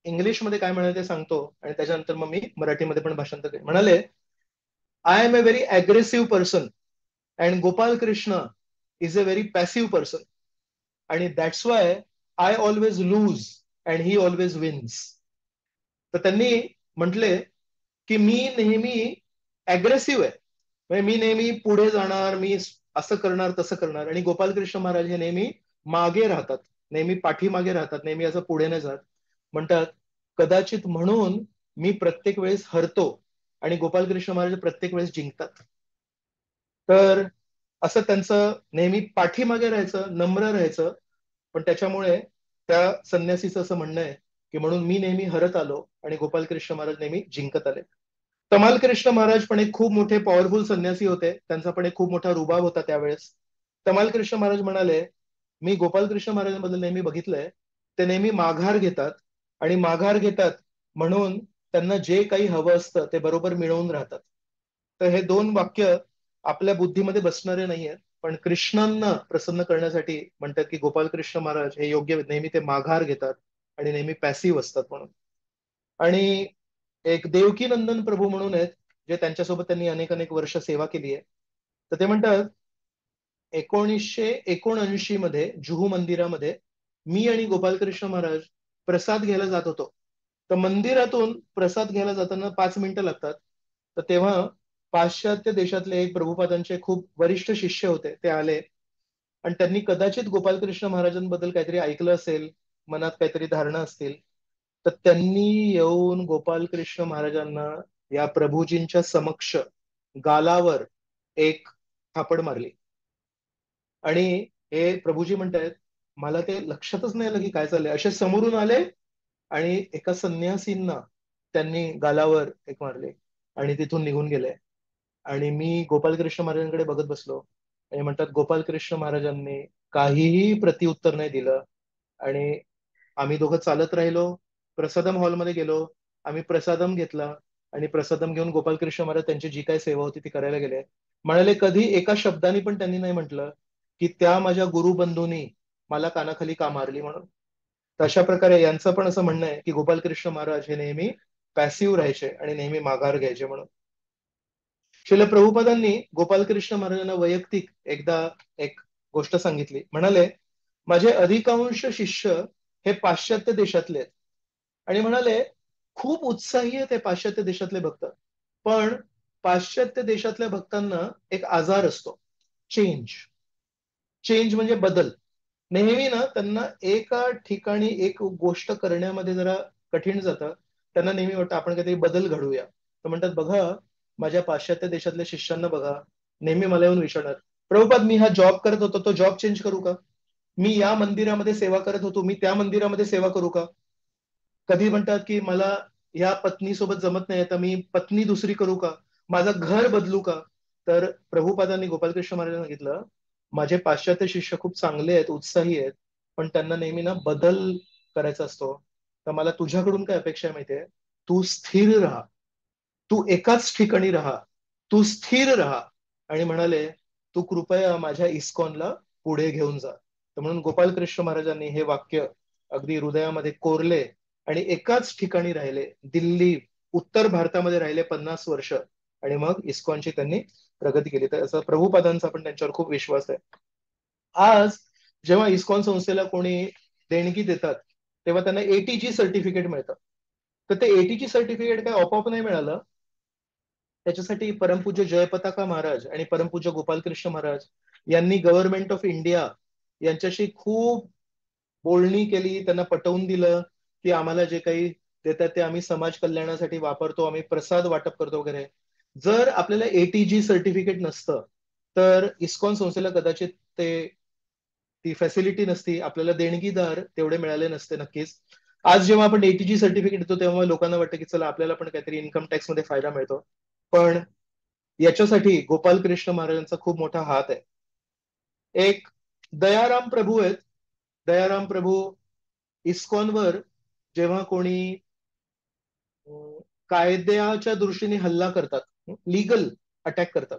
S1: इंग्लिशमध्ये काय म्हणाले ते सांगतो आणि त्याच्यानंतर मग मी मराठीमध्ये पण भाषांतर करेन. म्हणाले, I am a very aggressive person and Gopal Krishna is a very passive person आणि that's why I always lose and he always wins. तर त्यांनी म्हटले की मी नेहमी अग्रेसिव्ह आहे, म्हणजे मी नेहमी पुढे जाणार, मी असं करणार तसं करणार, आणि गोपालकृष्ण महाराज हे नेहमी मागे राहतात, नेहमी पाठीमागे राहतात, नेहमी असं पुढे नाही जात. म्हणतात, कदाचित म्हणून मी प्रत्येक वेळेस हरतो आणि गोपालकृष्ण महाराज प्रत्येक वेळेस जिंकतात. तर असं त्यांचं नेहमी पाठीमागे राहायचं, नम्र राहायचं. पण त्याच्यामुळे त्या संन्यासीचं असं म्हणणं आहे की म्हणून मी नेहमी हरत आलो आणि गोपालकृष्ण महाराज नेहमी जिंकत आले. तमाल कृष्ण महाराज पण एक खूप मोठे पॉवरफुल संन्यासी होते, त्यांचा पण एक खूप मोठा रुबाब होता त्यावेळेस. तमाल कृष्ण महाराज म्हणाले, मी गोपालकृष्ण महाराजांबद्दल नेहमी बघितलंय, ते नेहमी माघार घेतात, आणि माघार घेतात म्हणून त्यांना जे काही हवं असतं ते बरोबर मिळवून राहतात. तर हे दोन वाक्य आपल्या बुद्धीमध्ये बसणारे नाहीये, पण कृष्णांना प्रसन्न करण्यासाठी म्हणतात की गोपालकृष्ण महाराज हे योग्य नेहमी ते माघार घेतात आणि नेहमी पॅसिव्ह असतात म्हणून. आणि एक देवकी नंदन प्रभू म्हणून आहेत, जे त्यांच्यासोबत त्यांनी अनेक अनेक वर्ष सेवा केली आहे. तर ते म्हणतात, 1979 मध्ये जुहू मंदिरामध्ये मी आणि गोपालकृष्ण महाराज प्रसाद घ्यायला जात होतो. तर मंदिरातून प्रसाद घ्यायला जाताना 5 मिनिटं लागतात. तर तेव्हा पाश्चात्य देशातले एक प्रभुपादांचे खूप वरिष्ठ शिष्य होते, ते आले आणि त्यांनी कदाचित गोपालकृष्ण महाराजांबद्दल काहीतरी ऐकलं असेल, मनात काहीतरी धारणा असतील. तर त्यांनी येऊन गोपालकृष्ण महाराजांना या प्रभूजींच्या समक्ष गालावर एक थापड मारली. आणि हे प्रभूजी म्हणतायत, मला ते लक्षातच नाही आलं की काय चाललंय, असे समोरून आले आणि एका संन्यासींना त्यांनी गालावर एक मारले आणि तिथून निघून गेले. आणि मी गोपालकृष्ण महाराजांकडे बघत बसलो आणि म्हणतात, गोपालकृष्ण महाराजांनी काहीही प्रत्युत्तर नाही दिलं. आणि आम्ही दोघं चालत राहिलो, प्रसादम हॉलमध्ये गेलो, आम्ही प्रसादम घेतला आणि प्रसादम घेऊन गोपालकृष्ण महाराज त्यांची जी काही सेवा होती ती करायला गेले. म्हणाले, कधी एका शब्दाने पण त्यांनी नाही म्हटलं की त्या माझ्या गुरुबंधूंनी मला कानाखाली का मारली म्हणून. तर अशा प्रकारे यांचं पण असं म्हणणं आहे की गोपालकृष्ण महाराज हे नेहमी पॅसिव्ह राहायचे आणि नेहमी माघार घ्यायचे म्हणून. श्रील प्रभुपादांनी गोपालकृष्ण महाराजांना वैयक्तिक एकदा एक गोष्ट सांगितली. म्हणाले, माझे अधिकांश शिष्य हे पाश्चात्य देशातले आहेत, आणि म्हणाले खूप उत्साही आहेत हे पाश्चात्य देशातले भक्त. पण पाश्चात्य देशातल्या भक्तांना एक आजार असतो, चेंज. चेंज म्हणजे बदल. नेहमी ना त्यांना एका ठिकाणी एक गोष्ट करण्यामध्ये जरा कठीण जातं. त्यांना नेहमी वाटतं आपण काहीतरी बदल घडवूया. तर म्हणतात, बघा माझ्या पाश्चात्य देशातल्या शिष्यांना बघा, नेहमी मला येऊन विचारणार, प्रभुपाद मी हा जॉब करत होतो तो जॉब चेंज करू का? मी या मंदिरामध्ये सेवा करत होतो, मी त्या मंदिरामध्ये सेवा करू का? कधी म्हणतात की मला या पत्नीसोबत जमत नाही तर मी पत्नी दुसरी करू का? माझं घर बदलू का? तर प्रभुपादांनी गोपालकृष्ण महाराजांना सांगितलं, माझे पाश्चात्य शिष्य खूप चांगले आहेत, उत्साही आहेत, पण त्यांना नेहमी ना बदल करायचा असतो. तर मला तुझ्याकडून काय अपेक्षा आहे माहितीये, तू स्थिर राहा, तू एकाच ठिकाणी राहा, तू स्थिर राहा. आणि म्हणाले, तू कृपया माझ्या इस्कॉनला पुढे घेऊन जा. तर म्हणून गोपालकृष्ण महाराजांनी हे वाक्य अगदी हृदयामध्ये कोरले आणि एकाच ठिकाणी राहिले. दिल्ली, उत्तर भारतामध्ये राहिले 50 वर्ष, आणि मग इस्कॉनची त्यांनी प्रगती केली. तर असं प्रभुपादांचा पण त्यांच्यावर खूप विश्वास आहे. आज जेव्हा इस्कॉन संस्थेला कोणी देणगी देतात, तेव्हा त्यांना एटीजी सर्टिफिकेट मिळतं. तर ते एटीजी सर्टिफिकेट काय आपोआप नाही मिळालं. त्याच्यासाठी परमपूज्य जयपताका महाराज आणि परमपूज्य गोपालकृष्ण महाराज यांनी गव्हर्नमेंट ऑफ इंडिया यांच्याशी खूप बोलणी केली, त्यांना पटवून दिलं की आम्हाला जे काही देतात ते आम्ही समाज कल्याणासाठी वापरतो, आम्ही प्रसाद वाटप करतो वगैरे. जर आपल्याला एटीजी सर्टिफिकेट नसतं तर इस्कॉन संस्थेला कदाचित ती फॅसिलिटी नसती, आपल्याला देणगीदार तेवढे मिळाले नसते नक्कीच. आज जेव्हा आपण एटीजी सर्टिफिकेट देतो तेव्हा लोकांना वाटतं की चला आपल्याला पण काहीतरी इन्कम टॅक्स मध्ये फायदा मिळतो. पण याच्यासाठी गोपाल कृष्ण महाराजांचा खूप मोठा हात आहे. एक दयाराम प्रभू आहेत. दयाराम प्रभू इस्कॉनवर जेव्हा कोणी कायद्याच्या दृष्टीने हल्ला करतात, लिगल अटॅक करतात,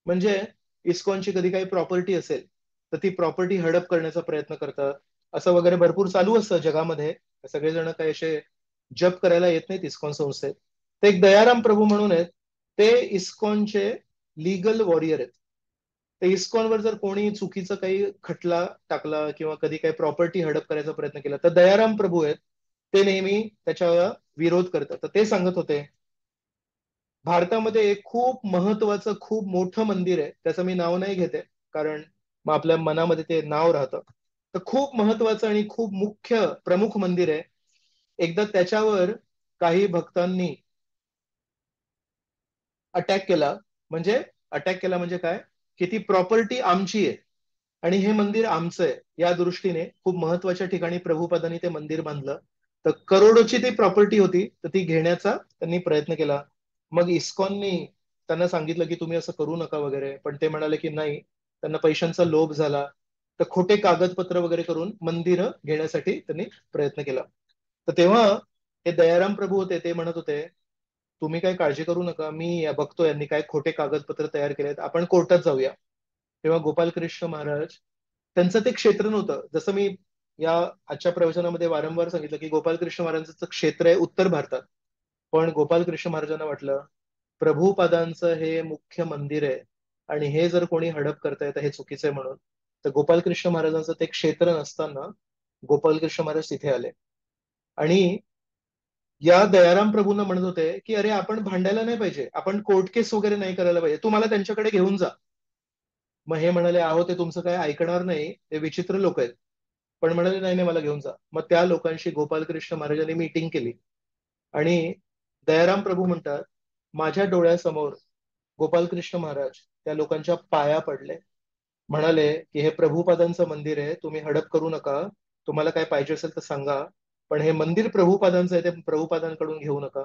S1: म्हणजे इस्कॉनची कधी काही प्रॉपर्टी असेल तर ती प्रॉपर्टी हडप करण्याचा प्रयत्न करतात, असं वगैरे भरपूर चालू असतं जगामध्ये. सगळेजण काही असे जप करायला येत नाहीत इस्कॉन संस्थेत. ते एक दयाराम प्रभू म्हणून आहेत, ते इस्कॉनचे लीगल वॉरियर आहेत. ते इस्कॉनवर जर कोणी चुकीचं काही खटला टाकला किंवा कधी काही प्रॉपर्टी हडप करायचा प्रयत्न केला तर दयाराम प्रभू आहेत, ते नेहमी त्याच्या विरोध करतात. तर ते सांगत होते, भारतामध्ये एक खूप महत्वाचं खूप मोठं मंदिर आहे, त्याचं मी नाव नाही घेते कारण मग आपल्या मनामध्ये ते नाव राहतं. तर खूप महत्वाचं आणि खूप मुख्य प्रमुख मंदिर आहे. एकदा त्याच्यावर काही भक्तांनी अटॅक केला. म्हणजे अटॅक केला म्हणजे काय, की ती प्रॉपर्टी आमची आहे आणि हे मंदिर आमचं आहे, या दृष्टीने खूप महत्वाच्या ठिकाणी प्रभुपादांनी ते मंदिर बांधलं. तर करोडोची ती प्रॉपर्टी होती, तर ती घेण्याचा त्यांनी प्रयत्न केला. मग इस्कॉननी त्यांना सांगितलं की तुम्ही असं करू नका वगैरे, पण ते म्हणाले की नाही. त्यांना पैशांचा लोभ झाला, तर खोटे कागदपत्र वगैरे करून मंदिरं घेण्यासाठी त्यांनी प्रयत्न केला. तर तेव्हा हे दयाराम प्रभू होते, ते म्हणत होते तुम्ही काय काळजी करू नका, मी बघतो यांनी काय खोटे कागदपत्र तयार केलेत, आपण कोर्टात जाऊया. तेव्हा गोपालकृष्ण महाराज, त्यांचं ते क्षेत्र नव्हतं. जसं मी या आजच्या प्रवचनामध्ये वारंवार सांगितलं की गोपालकृष्ण महाराजांचं क्षेत्र आहे उत्तर भारतात. पण गोपालकृष्ण महाराजांना वाटलं प्रभुपादांचं हे मुख्य मंदिर आहे आणि हे जर कोणी हडप करताय तर हे चुकीचं आहे म्हणून. तर गोपालकृष्ण महाराजांचं ते क्षेत्र नसताना गोपालकृष्ण महाराज तिथे आले आणि या दयाराम प्रभूंना म्हणत होते की अरे आपण भांडायला नाही पाहिजे, आपण कोर्ट केस वगैरे नाही करायला पाहिजे, तू मला त्यांच्याकडे घेऊन जा. मग हे म्हणाले अहो ते तुमचं काय ऐकणार नाही, ते विचित्र लोक आहेत. पण म्हणाले नाही नाही मला घेऊन जा. मग त्या लोकांशी गोपालकृष्ण महाराजांनी मीटिंग केली आणि दयाराम प्रभू म्हणतात माझ्या डोळ्यासमोर गोपालकृष्ण महाराज त्या लोकांच्या पाया पडले. म्हणाले की हे प्रभुपादांचं मंदिर आहे, तुम्ही हडप करू नका, तुम्हाला काय पाहिजे असेल तर सांगा, पण हे मंदिर प्रभुपादांचं आहे, ते प्रभुपादांकडून घेऊ नका.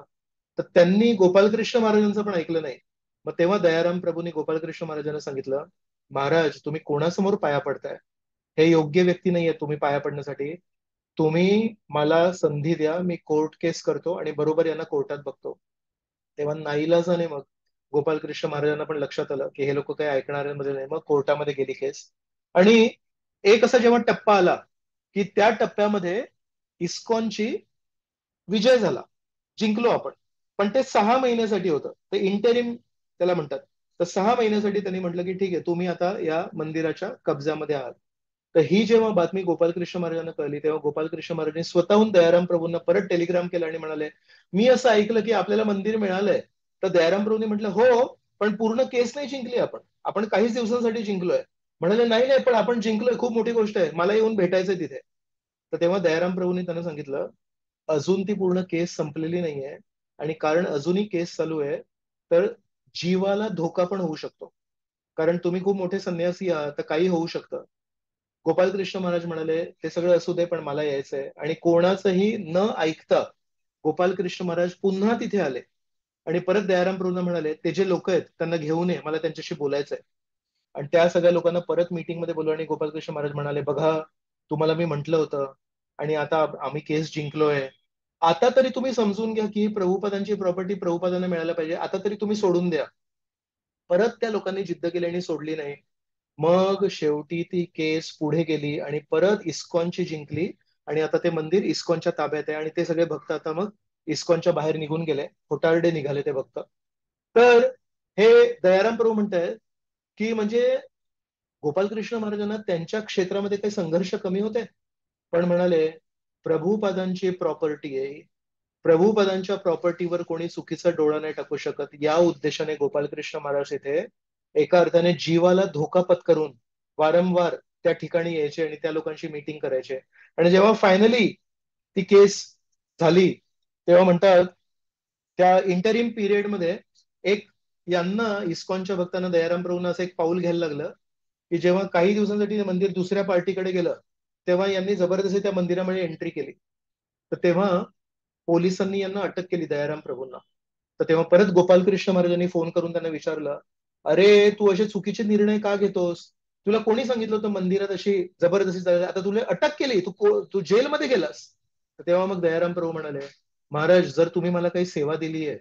S1: तर त्यांनी गोपालकृष्ण महाराजांचं पण ऐकलं नाही. मग तेव्हा दयाराम प्रभूंनी गोपालकृष्ण महाराजांना सांगितलं महाराज तुम्ही कोणासमोर पाया पडताय, हे योग्य व्यक्ती नाहीये तुम्ही पाया पडण्यासाठी. तुम्ही मला संधी द्या, मी कोर्ट केस करतो आणि बरोबर यांना कोर्टात बघतो. तेव्हा नाईलाजाने मग गोपालकृष्ण महाराजांना पण लक्षात आलं की हे लोक काही ऐकणाऱ्यांमध्ये नाही. मग कोर्टामध्ये गेली केस आणि एक असा जेव्हा टप्पा आला की त्या टप्प्यामध्ये इस्कॉनची विजय झाला, जिंकलो आपण. पण ते 6 महिन्यासाठी होतं, ते इंटरिम त्याला म्हणतात. तर 6 महिन्यासाठी त्यांनी म्हटलं की ठीक आहे तुम्ही आता या मंदिराच्या कब्जामध्ये आहात. तर ही जेव्हा बातमी गोपालकृष्ण महाराजांना कळली तेव्हा गोपालकृष्ण महाराजांनी स्वतःहून दयाराम प्रभूंना परत टेलिग्राम केला आणि म्हणाले मी असं ऐकलं की आपल्याला मंदिर मिळालंय. तर दयाराम प्रभूंनी म्हटलं हो, पण पूर्ण केस नाही जिंकली आपण, आपण काहीच दिवसांसाठी जिंकलोय. म्हणाले नाही नाही पण आपण जिंकलोय, खूप मोठी गोष्ट आहे, मला येऊन भेटायचंय तिथे. तर तेव्हा दयाराम प्रभूंनी त्यांना सांगितलं अजून ती पूर्ण केस संपलेली नाहीये आणि कारण अजूनही केस चालू आहे, तर जीवाला धोका पण होऊ शकतो. कारण तुम्ही खूप मोठे संन्यासी आहात, तर काही होऊ शकतं. गोपालकृष्ण महाराज म्हणाले ते सगळं असू दे पण मला यायचंय. आणि कोणाचंही न ऐकता गोपालकृष्ण महाराज पुन्हा तिथे आले आणि परत दयाराम प्रभूंना म्हणाले ते जे लोक आहेत त्यांना घेऊन ये, मला त्यांच्याशी बोलायचंय. आणि त्या सगळ्या लोकांना परत मीटिंग मध्ये बोलवलं आणि गोपालकृष्ण महाराज म्हणाले बघा तुम्हाला मी म्हंटल होतं आणि आता आम्ही केस जिंकलोय. आता तरी तुम्ही समजून घ्या की ही प्रभुपदांची प्रॉपर्टी प्रभुपदांना मिळायला पाहिजे, आता तरी तुम्ही सोडून द्या. परत त्या लोकांनी जिद्द केली आणि सोडली नाही. मग शेवटी ती केस पुढे गेली आणि परत इस्कॉनची जिंकली आणि आता ते मंदिर इस्कॉनच्या ताब्यात आहे आणि ते सगळे भक्त आता मग इस्कॉनच्या बाहेर निघून गेले, खोटारडे निघाले ते भक्त. तर हे दयाराम प्रभू म्हणतायत की म्हणजे गोपालकृष्ण महाराजांना त्यांच्या क्षेत्रामध्ये काही संघर्ष कमी होते, पण म्हणाले प्रभुपादांची प्रॉपर्टी आहे, प्रभुपदांच्या प्रॉपर्टीवर कोणी चुकीचा डोळा नाही टाकू शकत, या उद्देशाने गोपालकृष्ण महाराज इथे एका अर्थाने जीवाला धोका पत्करून वारंवार त्या ठिकाणी यायचे आणि त्या लोकांशी मीटिंग करायचे. आणि जेव्हा फायनली ती केस झाली तेव्हा म्हणतात त्या इंटरिम पिरियड मध्ये एक यांना इस्कॉनच्या भक्तांना दयाराम प्रभूंना असं एक पाऊल घ्यायला लागलं की जेव्हा काही दिवसांसाठी ते मंदिर दुसऱ्या पार्टीकडे गेलं, तेव्हा यांनी जबरदस्ती त्या मंदिरामध्ये एंट्री केली. तर तेव्हा पोलिसांनी यांना अटक केली, दयाराम प्रभूंना. तर तेव्हा परत गोपालकृष्ण महाराजांनी फोन करून त्यांना विचारलं, अरे तू असे चुकीचे निर्णय का घेतोस? तुला कोणी सांगितलं होतं मंदिरात अशी जबरदस्ती चालली? आता तुला अटक केली, तू जेलमध्ये गेलास. तर तेव्हा मग दयाराम प्रभू म्हणाले, महाराज जर तुम्ही मला काही सेवा दिली आहे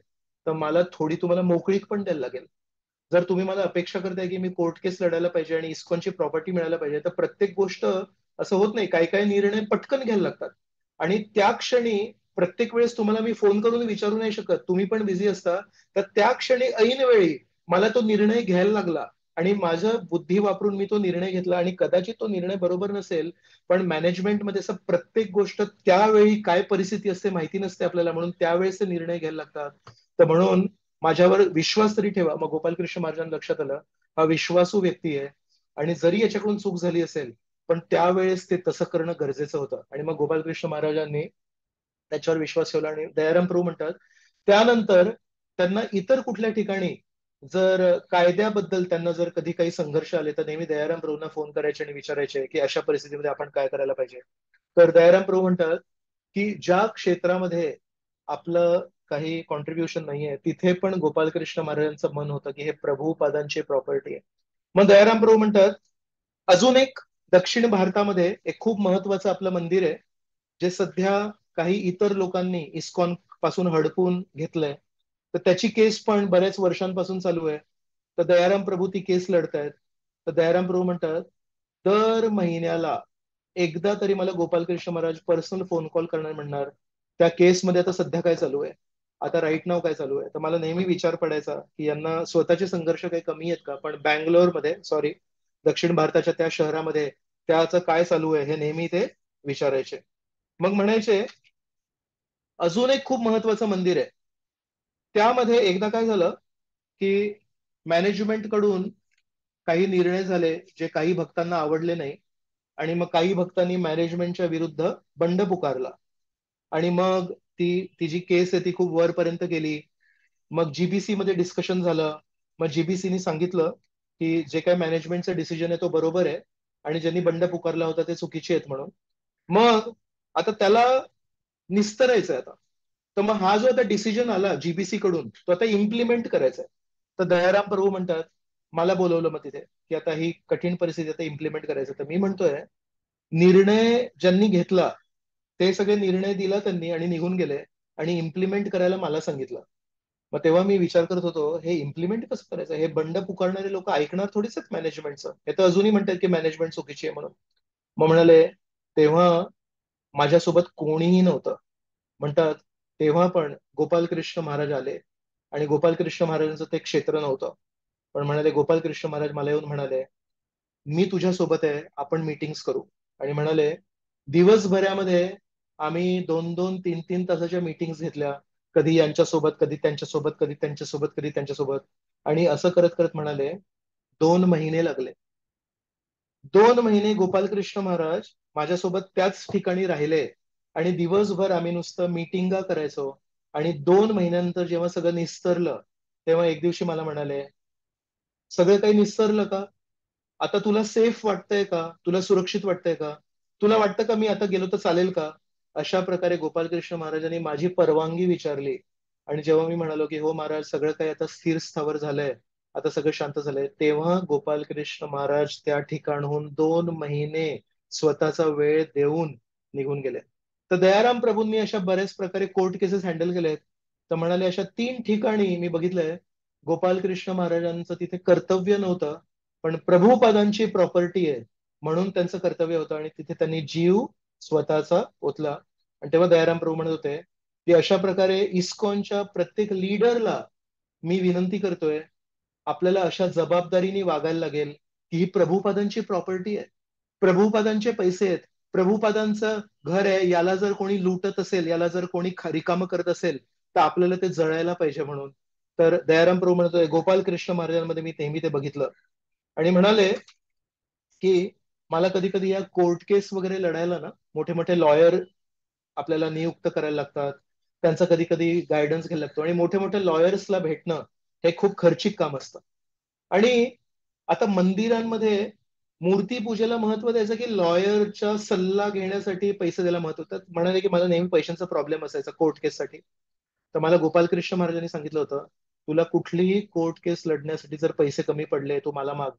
S1: तर मला थोडी तुम्हाला मोकळीक पण द्यायला लागेल. जर तुम्ही मला अपेक्षा करताय की मी कोर्ट केस लढायला पाहिजे आणि इस्कॉनची प्रॉपर्टी मिळायला पाहिजे, तर प्रत्येक गोष्ट असं होत नाही. काही काही निर्णय पटकन घ्यायला लागतात. आणि त्या क्षणी प्रत्येक वेळेस तुम्हाला मी फोन करून विचारू नाही शकत, तुम्ही पण बिझी असता. तर त्या क्षणी ऐन वेळी मला तो निर्णय घ्यायला लागला आणि माझं बुद्धी वापरून मी तो निर्णय घेतला. आणि कदाचित तो निर्णय बरोबर नसेल, पण मॅनेजमेंटमध्ये असं प्रत्येक गोष्ट त्यावेळी काय परिस्थिती असते माहिती नसते आपल्याला, म्हणून त्यावेळेस ते निर्णय घ्यायला लागतात. तर म्हणून माझ्यावर विश्वास तरी ठेवा. मग गोपालकृष्ण महाराजांना लक्षात आलं, हा विश्वासू व्यक्ती आहे आणि जरी याच्याकडून चूक झाली असेल, पण त्यावेळेस ते तसं करणं गरजेचं होतं. आणि मग गोपालकृष्ण महाराजांनी त्याच्यावर विश्वास ठेवला. आणि दयाराम प्रभू म्हणतात, त्यानंतर त्यांना इतर कुठल्या ठिकाणी जर कायद्याबद्दल त्यांना जर कधी काही संघर्ष आले, तर नेहमी दयाराम प्रभूंना फोन करायचे आणि विचारायचे की अशा परिस्थितीमध्ये आपण काय करायला पाहिजे. तर दयाराम प्रभू म्हणतात की ज्या क्षेत्रामध्ये आपलं काही कॉन्ट्रीब्युशन नाहीये, तिथे पण गोपालकृष्ण महाराजांचं मन होतं की हे प्रभुपादांची प्रॉपर्टी आहे. मग दयाराम प्रभू म्हणतात, अजून एक दक्षिण भारतामध्ये एक खूप महत्वाचं आपलं मंदिर आहे, जे सध्या काही इतर लोकांनी इस्कॉन पासून हडपून घेतलंय. तर त्याची केस पण बऱ्याच वर्षांपासून चालू आहे. तर दयाराम प्रभू ती केस लढतायत. तर दयाराम प्रभू म्हणतात, दर महिन्याला एकदा तरी मला Gopalkrishna Maharaj personal phone call करणार, म्हणणार त्या केसमध्ये आता सध्या काय चालू आहे, आता राईट नाव काय चालू आहे. तर मला नेहमी विचार पडायचा की यांना स्वतःचे संघर्ष काही कमी आहेत का, पण बँगलोरमध्ये, सॉरी, दक्षिण भारताच्या त्या शहरामध्ये त्याचं काय चालू आहे हे नेहमी ते विचारायचे. मग म्हणायचे, अजून एक खूप महत्वाचं मंदिर आहे, त्यामध्ये एकदा काय झालं की मॅनेजमेंट कडून काही निर्णय झाले जे काही भक्तांना आवडले नाही. आणि मग काही भक्तांनी मॅनेजमेंटच्या विरुद्ध बंड पुकारला. आणि मग ती जी केस आहे ती खूप वरपर्यंत गेली. मग जीबीसी मध्ये डिस्कशन झालं. मग जीबीसीनी सांगितलं की जे काही मॅनेजमेंटचा डिसिजन आहे तो बरोबर आहे आणि ज्यांनी बंड पुकारला होता ते चुकीचे आहेत म्हणून. मग आता त्याला निस्तरायचं आहे आता. तर मग हा जो आता डिसिजन आला जीबीसी कडून, तो आता इम्प्लिमेंट करायचा आहे. तर दयाराम प्रभू म्हणतात, मला बोलवलं मग तिथे की आता ही कठीण परिस्थिती आता इम्प्लिमेंट करायचं. तर मी म्हणतोय, निर्णय ज्यांनी घेतला ते सगळे निर्णय दिला त्यांनी आणि निघून गेले आणि इम्प्लिमेंट करायला मला सांगितलं. मग तेव्हा मी विचार करत होतो, हे इम्प्लिमेंट कसं करायचं, हे बंड पुकारणारे लोक ऐकणार थोडीच आहेत मॅनेजमेंटचं, हे तर अजूनही म्हणतात की मॅनेजमेंट चुकीची आहे म्हणून. मग म्हणाले, तेव्हा माझ्यासोबत कोणीही नव्हतं. म्हणतात, तेव्हा पण गोपालकृष्ण महाराज आले. आणि गोपालकृष्ण महाराजांचं ते क्षेत्र नव्हतं, पण म्हणाले, गोपालकृष्ण महाराज मला येऊन म्हणाले, मी तुझ्यासोबत आहे, आपण मीटिंग्स करू. आणि म्हणाले, दिवसभरामध्ये आम्ही 2-2, 3-3 तासाच्या मीटिंग्स घेतल्या. कधी यांच्यासोबत, कधी त्यांच्यासोबत, कधी त्यांच्यासोबत, कधी त्यांच्यासोबत. आणि असं करत करत म्हणाले, 2 महिने लागले. 2 महिने गोपालकृष्ण महाराज माझ्यासोबत त्याच ठिकाणी राहिले. आणि दिवसभर आम्ही नुसतं मीटिंगा करायचो. आणि 2 महिन्यानंतर जेव्हा सगळं निस्तरलं, तेव्हा एक दिवशी मला म्हणाले, सगळं काही निस्तरलं का, आता तुला सेफ वाटतंय का, तुला सुरक्षित वाटतंय का, तुला वाटतं का मी आता गेलो तर चालेल का. अशा प्रकारे गोपालकृष्ण महाराजांनी माझी परवानगी विचारली. आणि जेव्हा मी म्हणालो की हो महाराज, सगळं काही आता स्थिर स्थावर झालंय, आता सगळं शांत झालंय, तेव्हा गोपालकृष्ण महाराज त्या ठिकाणहून 2 महिने स्वतःचा वेळ देऊन निघून गेले. तर दयाराम प्रभूंनी अशा बऱ्याच प्रकारे कोर्ट केसेस हँडल केलेत. तर म्हणाले, अशा 3 ठिकाणी मी बघितलंय, गोपालकृष्ण महाराजांचं तिथे कर्तव्य नव्हतं, पण प्रभुपादांची प्रॉपर्टी आहे म्हणून त्यांचं कर्तव्य होतं आणि तिथे त्यांनी जीव स्वतःचा ओतला. आणि तेव्हा दयाराम प्रभू म्हणत होते की अशा प्रकारे इस्कॉनच्या प्रत्येक लीडरला मी विनंती करतोय, आपल्याला अशा जबाबदारीने वागायला लागेल की ही प्रभुपादांची प्रॉपर्टी आहे, प्रभुपादांचे पैसे आहेत, प्रभुपादांचं घर आहे, याला जर कोणी लुटत असेल, याला जर कोणी रिकामं करत असेल, तर आपल्याला ते जळायला पाहिजे म्हणून. तर दयाराम प्रभू म्हणतोय, गोपालकृष्ण महाराजांमध्ये मी नेहमी ते बघितलं. आणि म्हणाले की मला कधी कधी या कोर्ट केस वगैरे लढायला ना, मोठे मोठे लॉयर आपल्याला नियुक्त करायला लागतात, त्यांचा कधी कधी गायडन्स घ्यायला लागतो. आणि मोठे मोठे लॉयर्सला भेटणं हे खूप खर्चिक काम असतं. आणि आता मंदिरांमध्ये मूर्तीपूजेला महत्व द्यायचं की लॉयरचा सल्ला घेण्यासाठी पैसे द्यायला महत्व होतं. म्हणाले की मला नेहमी पैशांचा प्रॉब्लेम असायचा कोर्ट केससाठी. तर मला गोपालकृष्ण महाराजांनी सांगितलं होतं, तुला कुठलीही कोर्ट केस लढण्यासाठी जर पैसे कमी पडले तू मला माग.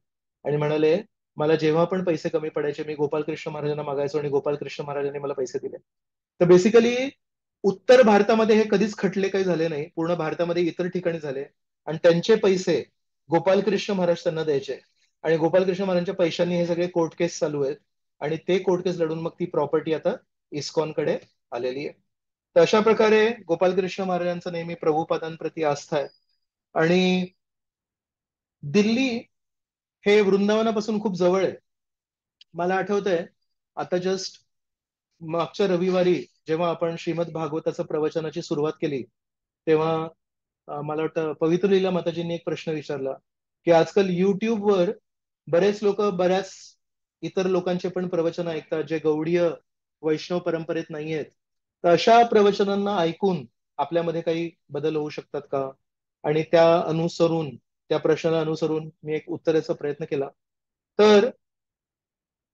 S1: आणि म्हणाले, मला जेव्हा पण पैसे कमी पडायचे मी गोपालकृष्ण महाराजांना मागायचो आणि गोपालकृष्ण महाराजांनी मला पैसे दिले. तर बेसिकली उत्तर भारतामध्ये हे कधीच खटले काही झाले नाही, पूर्ण भारतामध्ये इतर ठिकाणी झाले. आणि त्यांचे पैसे गोपालकृष्ण महाराज त्यांना द्यायचे. आणि गोपालकृष्ण महाराजांच्या पैशांनी हे सगळे कोर्ट केस चालू आहेत. आणि ते कोर्ट केस लढून मग ती प्रॉपर्टी आता इस्कॉनकडे आलेली आहे. तर अशा प्रकारे गोपालकृष्ण महाराजांचं नेहमी प्रभुपादांप्रती आस्था आहे. आणि दिल्ली हे वृंदावनापासून खूप जवळ आहे. मला आठवतंय आता जस्ट मागच्या रविवारी जेव्हा आपण श्रीमद भागवताचं प्रवचनाची सुरुवात केली, तेव्हा मला वाटतं पवित्र लीला माताजींनी एक प्रश्न विचारला की आजकाल युट्यूबवर बरेच लोक बऱ्याच इतर लोकांचे पण प्रवचन ऐकतात जे गौडीय वैष्णव परंपरेत नाही आहेत. तर अशा प्रवचनांना ऐकून आपल्यामध्ये काही बदल होऊ शकतात का? आणि त्या प्रश्नाला अनुसरून मी एक उत्तराचा प्रयत्न केला. तर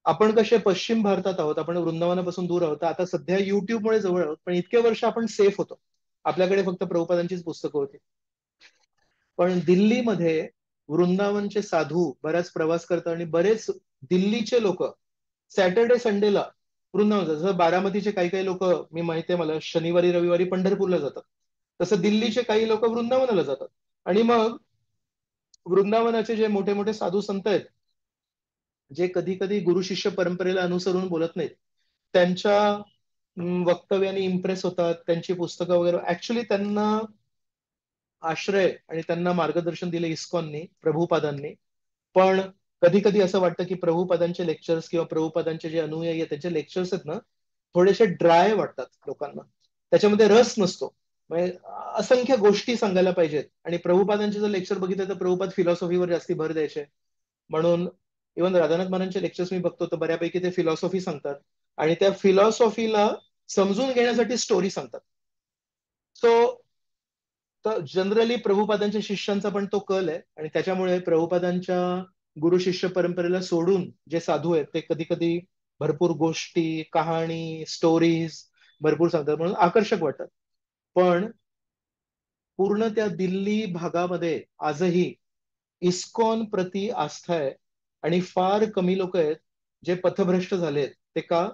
S1: आपण कसे पश्चिम भारतात आहोत, आपण वृंदावनापासून दूर आहोत, आता सध्या युट्यूबमुळे जवळ आहोत, पण इतके वर्ष आपण सेफ होतो. आपल्याकडे फक्त प्रभुपादांचीच पुस्तकं होती. पण दिल्लीमध्ये वृंदावनचे साधू बराच प्रवास करतात आणि बरेच दिल्लीचे लोक सॅटर्डे संडेला वृंदावन जातात. जसं बारामतीचे काही काही लोक, मी माहिती आहे मला, शनिवारी रविवारी पंढरपूरला जातात. तसं दिल्लीचे काही लोक वृंदावनाला जातात. आणि मग वृंदावनाचे जे मोठे मोठे साधू संत आहेत, जे कधी कधी गुरु शिष्य परंपरेला अनुसरून बोलत नाहीत, त्यांच्या वक्तव्याने इम्प्रेस होतात, त्यांची पुस्तकं वगैरे, ऍक्च्युली त्यांना आश्रय आणि त्यांना मार्गदर्शन दिले इस्कॉननी, प्रभुपादांनी. पण कधी कधी असं वाटतं की प्रभुपादांचे लेक्चर्स किंवा प्रभुपादांचे जे अनुयायी आहेत त्यांचे लेक्चर्स आहेत ना, थोडेसे ड्राय वाटतात लोकांना. त्याच्यामध्ये रस नसतो. म्हणजे असंख्य गोष्टी सांगायला पाहिजेत. आणि प्रभुपादांचे जर लेक्चर बघितले तर प्रभुपाद फिलॉसॉफीवर जास्ती भर द्यायचे. म्हणून इव्हन राधानाथ महाराजांचे लेक्चर्स मी बघतो तर बऱ्यापैकी ते फिलॉसॉफी सांगतात. आणि त्या फिलॉसॉफीला समजून घेण्यासाठी स्टोरी सांगतात. सो तर जनरली प्रभुपादांच्या शिष्यांचा पण तो कल आहे. आणि त्याच्यामुळे प्रभुपादांच्या गुरु शिष्य परंपरेला सोडून जे साधू आहेत ते कधी कधी भरपूर गोष्टी, कहाणी, स्टोरीज भरपूर सांगतात, म्हणून आकर्षक वाटतात. पण पूर्ण त्या दिल्ली भागामध्ये आजही इस्कॉन प्रती आस्था आहे. आणि फार कमी लोक आहेत जे पथभ्रष्ट झालेत. ते का?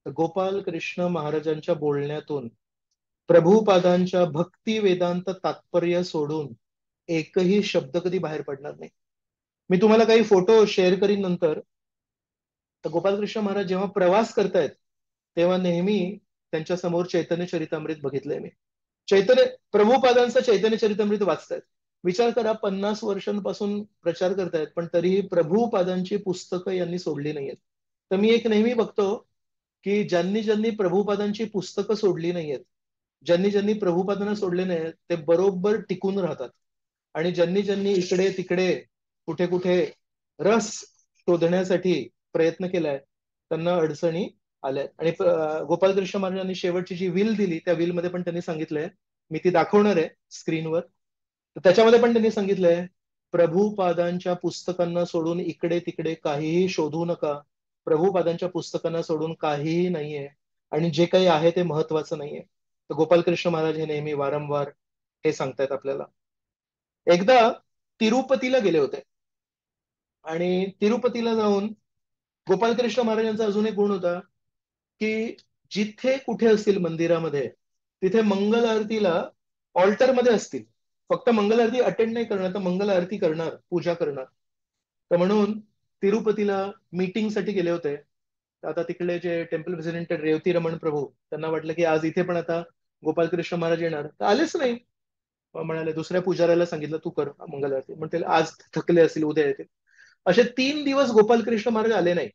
S1: तर गोपाल कृष्ण महाराजांच्या बोलण्यातून प्रभुपादांच्या भक्ती वेदांत तात्पर्य सोडून एकही शब्द कधी बाहेर पडणार नाही. मी तुम्हाला काही फोटो शेअर करीन नंतर. तर गोपालकृष्ण महाराज जेव्हा प्रवास करतायत तेव्हा नेहमी त्यांच्या समोर चैतन्य चरितामृत बघितलंय मी. चैतन्य प्रभुपादांचं चैतन्य चरितामृत वाचतायत. विचार करा, 50 वर्षांपासून प्रचार करतायत पण तरीही प्रभुपादांची पुस्तकं यांनी सोडली नाहीयेत. तर मी एक नेहमी बघतो की ज्यांनी ज्यांनी प्रभुपादांची पुस्तकं सोडली नाहीयेत, ज्यांनी ज्यांनी प्रभुपादांना सोडले नाहीत, ते बरोबर टिकून राहतात. आणि ज्यांनी ज्यांनी इकडे तिकडे कुठे कुठे रस शोधण्यासाठी प्रयत्न केलाय त्यांना अडचणी आल्यात. आणि गोपालकृष्ण महाराजांनी शेवटची जी विल दिली त्या विल मध्ये पण त्यांनी सांगितलंय, मी ती दाखवणार आहे स्क्रीनवर. तर त्याच्यामध्ये पण त्यांनी सांगितलंय, प्रभुपादांच्या पुस्तकांना सोडून इकडे तिकडे काहीही शोधू नका. प्रभुपादांच्या पुस्तकांना सोडून काहीही नाहीये. आणि जे काही आहे ते महत्वाचं नाहीये. तर गोपालकृष्ण महाराज हे नेहमी वारंवार हे सांगतायत आपल्याला. एकदा तिरुपतीला गेले होते. आणि तिरुपतीला जाऊन गोपालकृष्ण महाराजांचा अजून एक गुण होता की जिथे कुठे असतील मंदिरामध्ये तिथे मंगल आरतीला ऑल्टरमध्ये असतील. फक्त मंगल आरती अटेंड नाही करणार, तर मंगल आरती करणार, पूजा करणार. तर म्हणून तिरुपतीला मीटिंगसाठी गेले होते. तर आता तिकडे जे टेम्पल प्रेसिडेंट रेवती रमण प्रभू, त्यांना वाटलं की आज इथे पण आता गोपालकृष्ण महाराज येणार, तर आलेच नाही. मग म्हणाले दुसऱ्या पुजाऱ्याला सांगितलं तू कर मंगल आरती. म्हणते आज थकले असतील उद्या येतील. असे 3 दिवस गोपालकृष्ण महाराज आले नाही.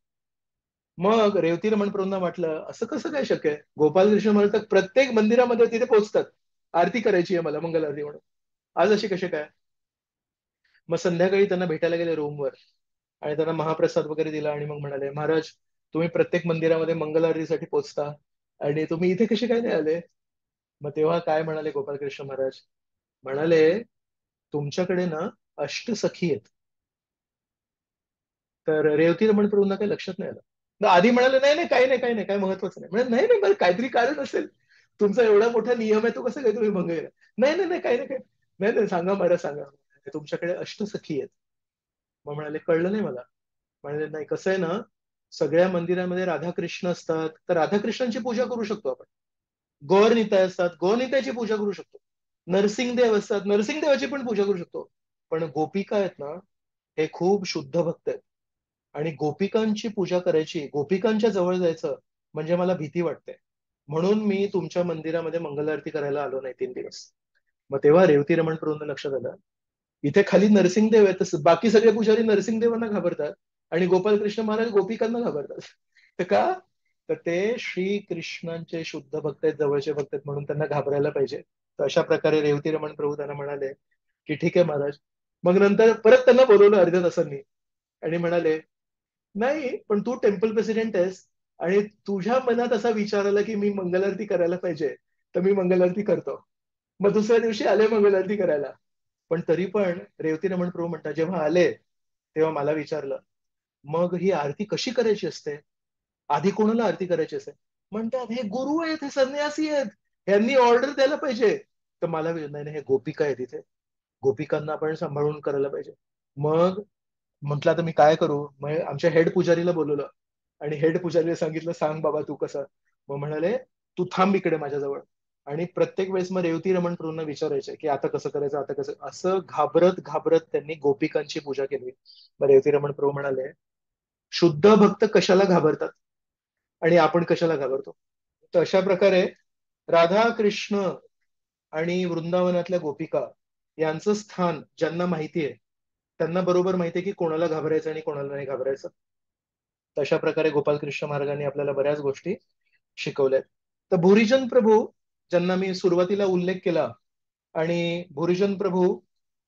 S1: मग रेवती रमण प्रभूंना म्हटलं असं कसं काय शक्य आहे, गोपालकृष्ण महाराज तर प्रत्येक मंदिरामध्ये तिथे पोहोचतात, आरती करायची आहे मला मंगल आरती म्हणून, आज अशी कसे काय? मग संध्याकाळी त्यांना भेटायला गेले रूमवर आणि त्यांना महाप्रसाद वगैरे दिला. आणि मग म्हणाले महाराज, तुम्ही प्रत्येक मंदिरामध्ये मंगल आरतीसाठी पोहोचता आणि तुम्ही इथे कसे काय नाही आले? मग तेव्हा काय म्हणाले गोपालकृष्ण महाराज? म्हणाले तुमच्याकडे ना अष्टसखी आहेत. तर रेवती रमण प्रभूंना काही लक्षात नाही आलं. मग आधी म्हणाले, नाही नाही, काही नाही, काही नाही, काही महत्वाचं नाही. म्हणजे नाही नाही, बरं काहीतरी कारण असेल. तुमचा एवढा मोठा नियम आहे, तो कसं काही तुम्ही भंग केला? नाही नाही नाही, काही नाही, काही नाही नाही, सांगा मला, सांगा. तुमच्याकडे अष्टसखी आहेत. मग म्हणाले, कळलं नाही मला. म्हणाले, नाही, कसं आहे ना, सगळ्या मंदिरामध्ये राधाकृष्ण असतात, तर राधाकृष्णांची पूजा करू शकतो आपण. गौरनिताय असतात, गौरनितायची पूजा करू शकतो. नरसिंहदेव असतात, नरसिंहदेवाची पण पूजा करू शकतो. पण गोपिका आहेत ना, हे खूप शुद्ध भक्त आहेत. आणि गोपिकांची पूजा करायची, गोपिकांच्या जवळ जायचं म्हणजे मला भीती वाटते. म्हणून मी तुमच्या मंदिरामध्ये मंगल आरती करायला आलो नाही 3 दिवस. मग तेव्हा रेवती रमण प्रभूंना लक्षात आलं, इथे खाली नरसिंहदेव आहेत, तसं बाकी सगळे पुजारी नरसिंहदेवांना घाबरतात आणि गोपालकृष्ण महाराज गोपिकांना घाबरतात. तर का? तर ते श्रीकृष्णांचे शुद्ध भक्त आहेत, जवळचे भक्त आहेत, म्हणून त्यांना घाबरायला पाहिजे. तर अशा प्रकारे रेवती रमण प्रभू त्यांना म्हणाले की ठीक आहे महाराज. मग नंतर परत त्यांना बोलवलं अर्ध्या तासांनी आणि म्हणाले, नाही पण तू टेम्पल प्रेसिडेंट आहेस आणि तुझ्या मनात असा विचार आला की मी मंगल आरती करायला पाहिजे, तर मी मंगल आरती करतो. मग दुसऱ्या दिवशी आले मंगल आरती करायला. पण तरी पण रेवती रमण प्रभू म्हणतात, जेव्हा आले तेव्हा मला विचारलं, मग ही आरती कशी करायची असते? आधी कोणाला आरती करायची असते? म्हणतात, हे गुरु आहेत, हे संन्यासी आहेत, यांनी ऑर्डर द्यायला पाहिजे. तर मला नाही नाही, हे गोपिका आहेत इथे, गोपिकांना आपण सांभाळून करायला पाहिजे. मग म्हटलं, आता मी काय करू? मग आमच्या हेड पुजारीला बोलवलं आणि हेड पुजारीला सांगितलं, सांग बाबा तू कसं. मग म्हणाले, तू थांब इकडे माझ्याजवळ. आणि प्रत्येक वेळेस मग रेवती रमण प्रभूंना विचारायचे की आता कसं करायचं, आता कसं, असं घाबरत घाबरत त्यांनी गोपिकांची पूजा केली. मग रेवती रमण प्रभू म्हणाले, शुद्ध भक्त कशाला घाबरतात आणि आपण कशाला घाबरतो? तर अशा प्रकारे राधा कृष्ण आणि वृंदावनातल्या गोपिका यांचं स्थान ज्यांना माहिती आहे, त्यांना बरोबर माहिती आहे की कोणाला घाबरायचं आणि कोणाला नाही घाबरायचं. तशा प्रकारे गोपालकृष्ण महाराजांनी आपल्याला बऱ्याच गोष्टी शिकवल्यात. तर भुरीजन प्रभू, ज्यांना मी सुरुवातीला उल्लेख केला, आणि भुरीजन प्रभू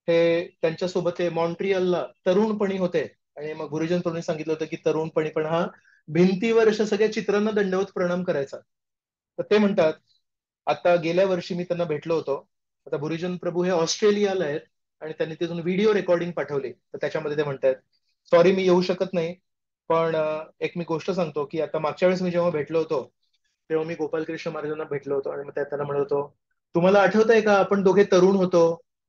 S1: हे त्यांच्यासोबत ते मॉन्ट्रियलला तरुणपणी होते. आणि मग भुरीजन प्रभूंनी सांगितलं होतं की तरुणपणी पण हा भिंतीवर अशा सगळ्या चित्रांना दंडवत प्रणाम करायचा. तर ते म्हणतात, आता गेल्या वर्षी मी त्यांना भेटलो होतो. आता भुरीजन प्रभू हे ऑस्ट्रेलियाला आहेत आणि त्यांनी तिथून व्हिडिओ रेकॉर्डिंग पाठवली. तर त्याच्यामध्ये ते म्हणतात, सॉरी मी येऊ शकत नाही, पण एक मी गोष्ट सांगतो की आता मागच्या वेळेस मी जेव्हा भेटलो होतो, तेव्हा मी गोपालकृष्ण महाराजांना भेटलो होतो आणि मग त्यात त्यांना म्हणत होतो, तुम्हाला आठवत आहे का आपण दोघे तरुण होतो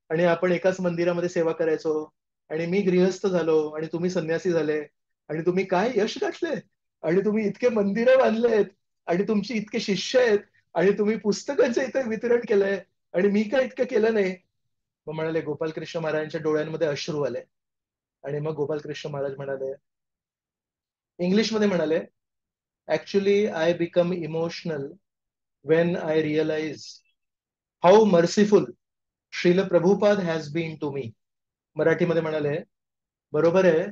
S1: आणि आपण एकाच मंदिरामध्ये सेवा करायचो आणि मी गृहस्थ झालो आणि तुम्ही संन्यासी झाले आणि तुम्ही काय यश गाठले आणि तुम्ही इतके मंदिरं बांधलेत आणि तुमची इतके शिष्य आहेत आणि तुम्ही पुस्तकांचं इथे वितरण केलंय आणि मी काय इतकं केलं नाही. मग म्हणाले, गोपालकृष्ण महाराजांच्या डोळ्यांमध्ये अश्रू आले. आणि मग गोपालकृष्ण महाराज म्हणाले, इंग्लिशमध्ये म्हणाले, actually I become emotional when I realize how merciful Srila Prabhupada has been to me. मराठीमध्ये म्हणाले, बरोबर आहे,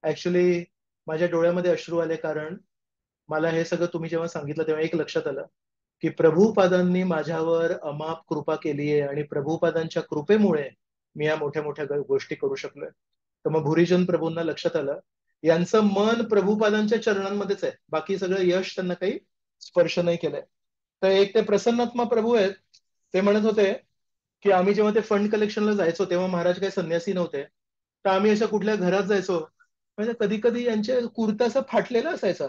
S1: ऍक्च्युली माझ्या डोळ्यामध्ये अश्रू आले, कारण मला हे सगळं तुम्ही जेव्हा सांगितलं तेव्हा एक लक्षात आलं की प्रभुपादांनी माझ्यावर अमाप कृपा केली आहे आणि प्रभुपादांच्या कृपेमुळे मी या मोठ्या मोठ्या गोष्टी करू शकलोय. तर मग भुरीजन प्रभूंना लक्षात आलं, यांचं मन प्रभुपादांच्या चरणांमध्येच आहे, बाकी सगळं यश त्यांना काही स्पर्श नाही केलंय. तर एक ते प्रसन्नात्मा प्रभू आहेत, ते म्हणत होते की आम्ही जेव्हा ते फंड कलेक्शनला जायचो तेव्हा महाराज काही संन्यासी नव्हते, तर आम्ही अशा कुठल्या घरात जायचो, म्हणजे कधी कधी यांचे कुर्ता असं फाटलेला असायचा.